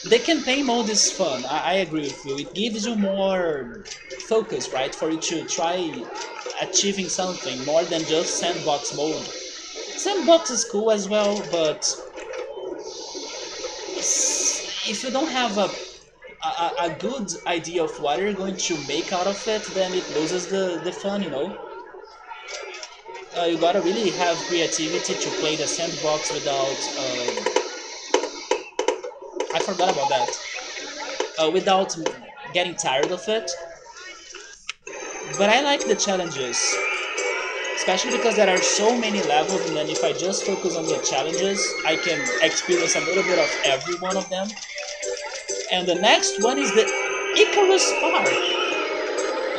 The campaign mode is fun, I agree with you. It gives you more focus, right? For you to try achieving something more than just sandbox mode. Sandbox is cool as well, but if you don't have a good idea of what you're going to make out of it, then it loses the fun, you know? You gotta really have creativity to play the sandbox without. I forgot about that. Without getting tired of it. But I like the challenges, especially because there are so many levels, and then if I just focus on the challenges, I can experience a little bit of every one of them. And the next one is the Icarus Park,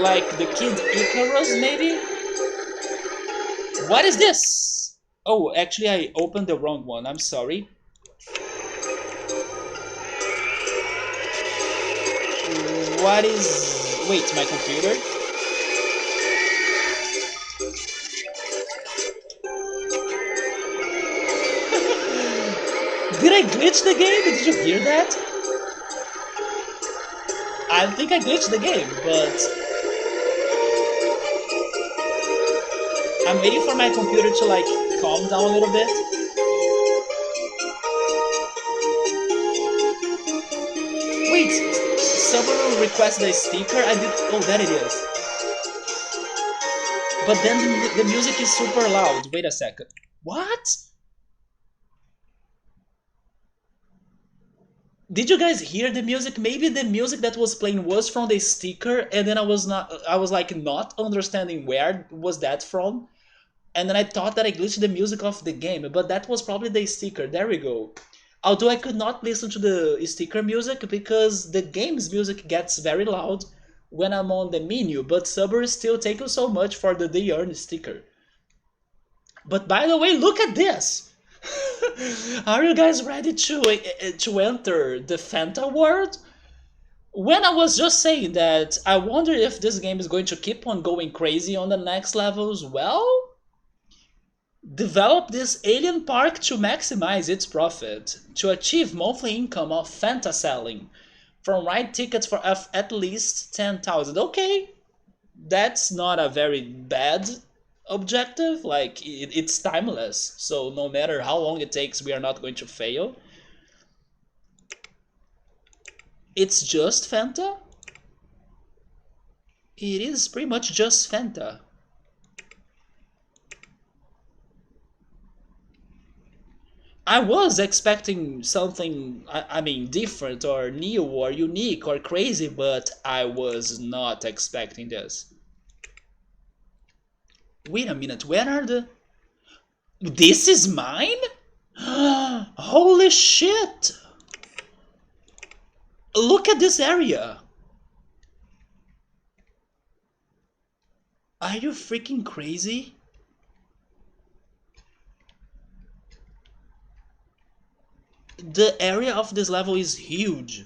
like the kid Icarus, maybe. What is this? Oh, actually, I opened the wrong one. I'm sorry. What is? Wait, my computer. Did I glitch the game? Did you hear that? I think I glitched the game, but I'm waiting for my computer to like calm down a little bit. Wait, someone requested a sticker. I did. Oh, that it is. But then the music is super loud. Wait a second. What? Did you guys hear the music? Maybe the music that was playing was from the sticker, and then I was like not understanding where was that from, and then I thought that I glitched the music of the game, but that was probably the sticker. There we go. Although I could not listen to the sticker music because the game's music gets very loud when I'm on the menu, but Subber still thank you so much for the They Earn sticker. But by the way, look at this! Are you guys ready to enter the Fanta world? When I was just saying that I wonder if this game is going to keep on going crazy on the next levels, well, develop this alien park to maximize its profit, to achieve monthly income of Fanta selling, from ride tickets for at least 10,000. Okay, that's not a very bad objective. Like, it's timeless, so no matter how long it takes, we are not going to fail. It's just Fanta? It is pretty much just Fanta. I was expecting something, I mean, different or new or unique or crazy, but I was not expecting this. Wait a minute, where are the... This is mine? Holy shit! Look at this area! Are you freaking crazy? The area of this level is huge.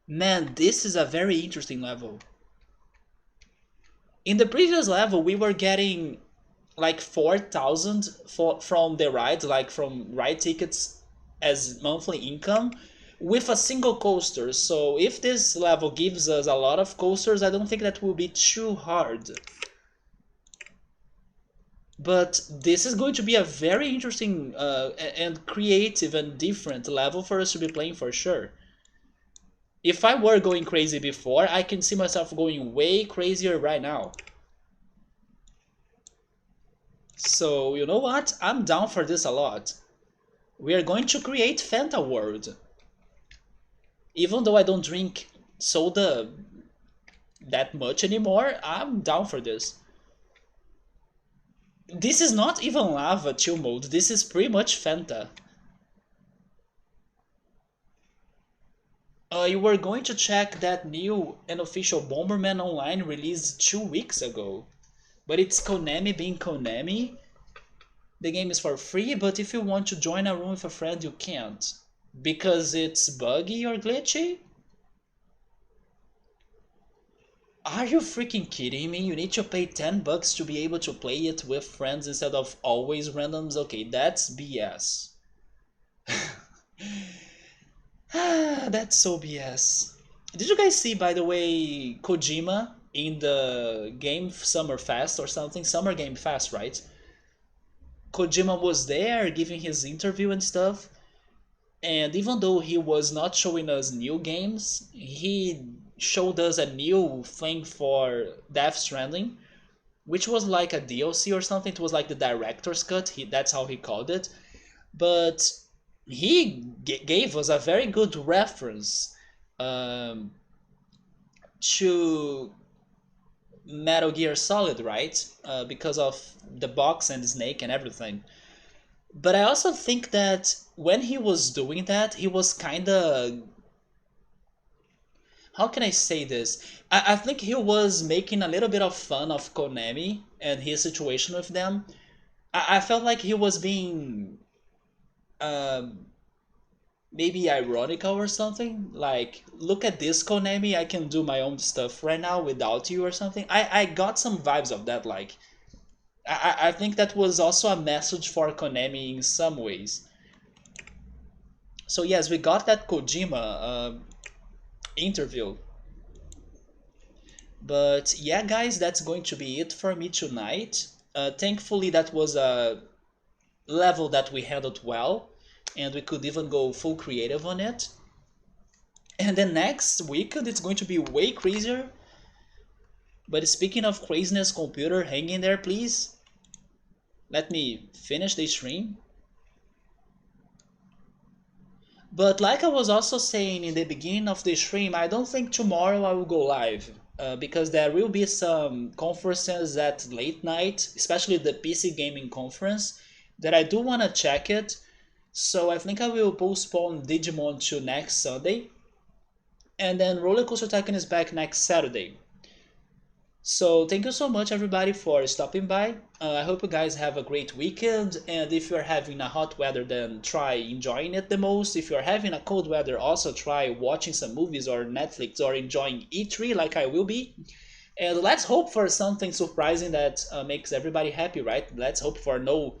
Man, this is a very interesting level. In the previous level, we were getting like 4,000 from the rides, like from ride tickets as monthly income with a single coaster. So if this level gives us a lot of coasters, I don't think that will be too hard. But this is going to be a very interesting and creative and different level for us to be playing for sure. If I were going crazy before, I can see myself going way crazier right now. So, you know what? I'm down for this a lot. We are going to create Fanta World. Even though I don't drink soda that much anymore, I'm down for this. This is not even lava chill mode, this is pretty much Fanta. You were going to check that new and official Bomberman Online released 2 weeks ago. But it's Konami being Konami. The game is for free, but if you want to join a room with a friend, you can't. Because it's buggy or glitchy? Are you freaking kidding me? You need to pay 10 bucks to be able to play it with friends instead of always randoms? Okay, that's BS. That's so BS. Did you guys see, by the way, Kojima in the Game Summer Fest or something? Summer Game Fest, right? Kojima was there giving his interview and stuff. And even though he was not showing us new games, he showed us a new thing for Death Stranding, which was like a DLC or something. It was like the director's cut. That's how he called it. But he gave us a very good reference um, to Metal Gear Solid, right? Because of the box and the snake and everything. But I also think that when he was doing that, he was kind of, how can I say this? I think he was making a little bit of fun of Konami and his situation with them. I felt like he was being um, maybe ironical or something. Like, look at this, Konami, I can do my own stuff right now without you or something. I got some vibes of that. Like, I think that was also a message for Konami in some ways. So yes, we got that Kojima interview. But yeah, guys, that's going to be it for me tonight. Thankfully, that was a level that we handled well, and we could even go full creative on it. And then next weekend, it's going to be way crazier. But speaking of craziness, computer, hang in there, please. Let me finish the stream. But like I was also saying in the beginning of the stream, I don't think tomorrow I will go live. Because there will be some conferences at late night, especially the PC gaming conference, that I do want to check it. So I think I will postpone Digimon to next Sunday. And then RollerCoaster Tycoon is back next Saturday. So thank you so much everybody for stopping by. I hope you guys have a great weekend, and if you're having a hot weather, then try enjoying it the most. If you're having a cold weather, also try watching some movies or Netflix or enjoying E3 like I will be. And let's hope for something surprising that makes everybody happy, right? Let's hope for no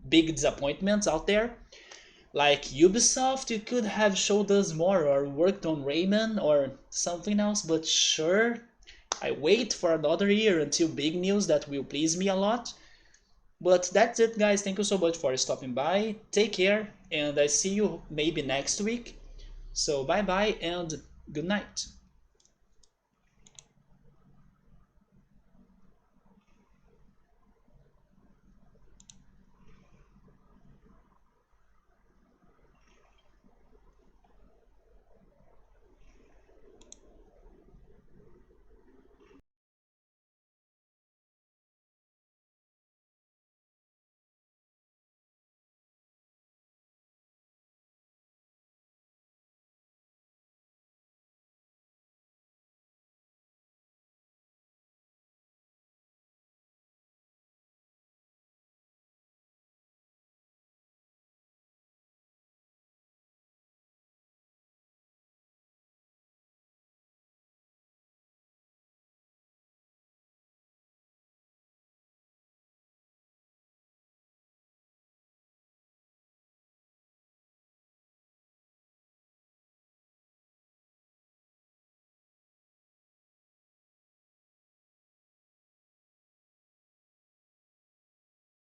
big disappointments out there. Like Ubisoft, you could have showed us more or worked on Rayman or something else, but sure, I wait for another year until big news that will please me a lot. But that's it, guys. Thank you so much for stopping by. Take care, and I see you maybe next week. So bye bye and good night.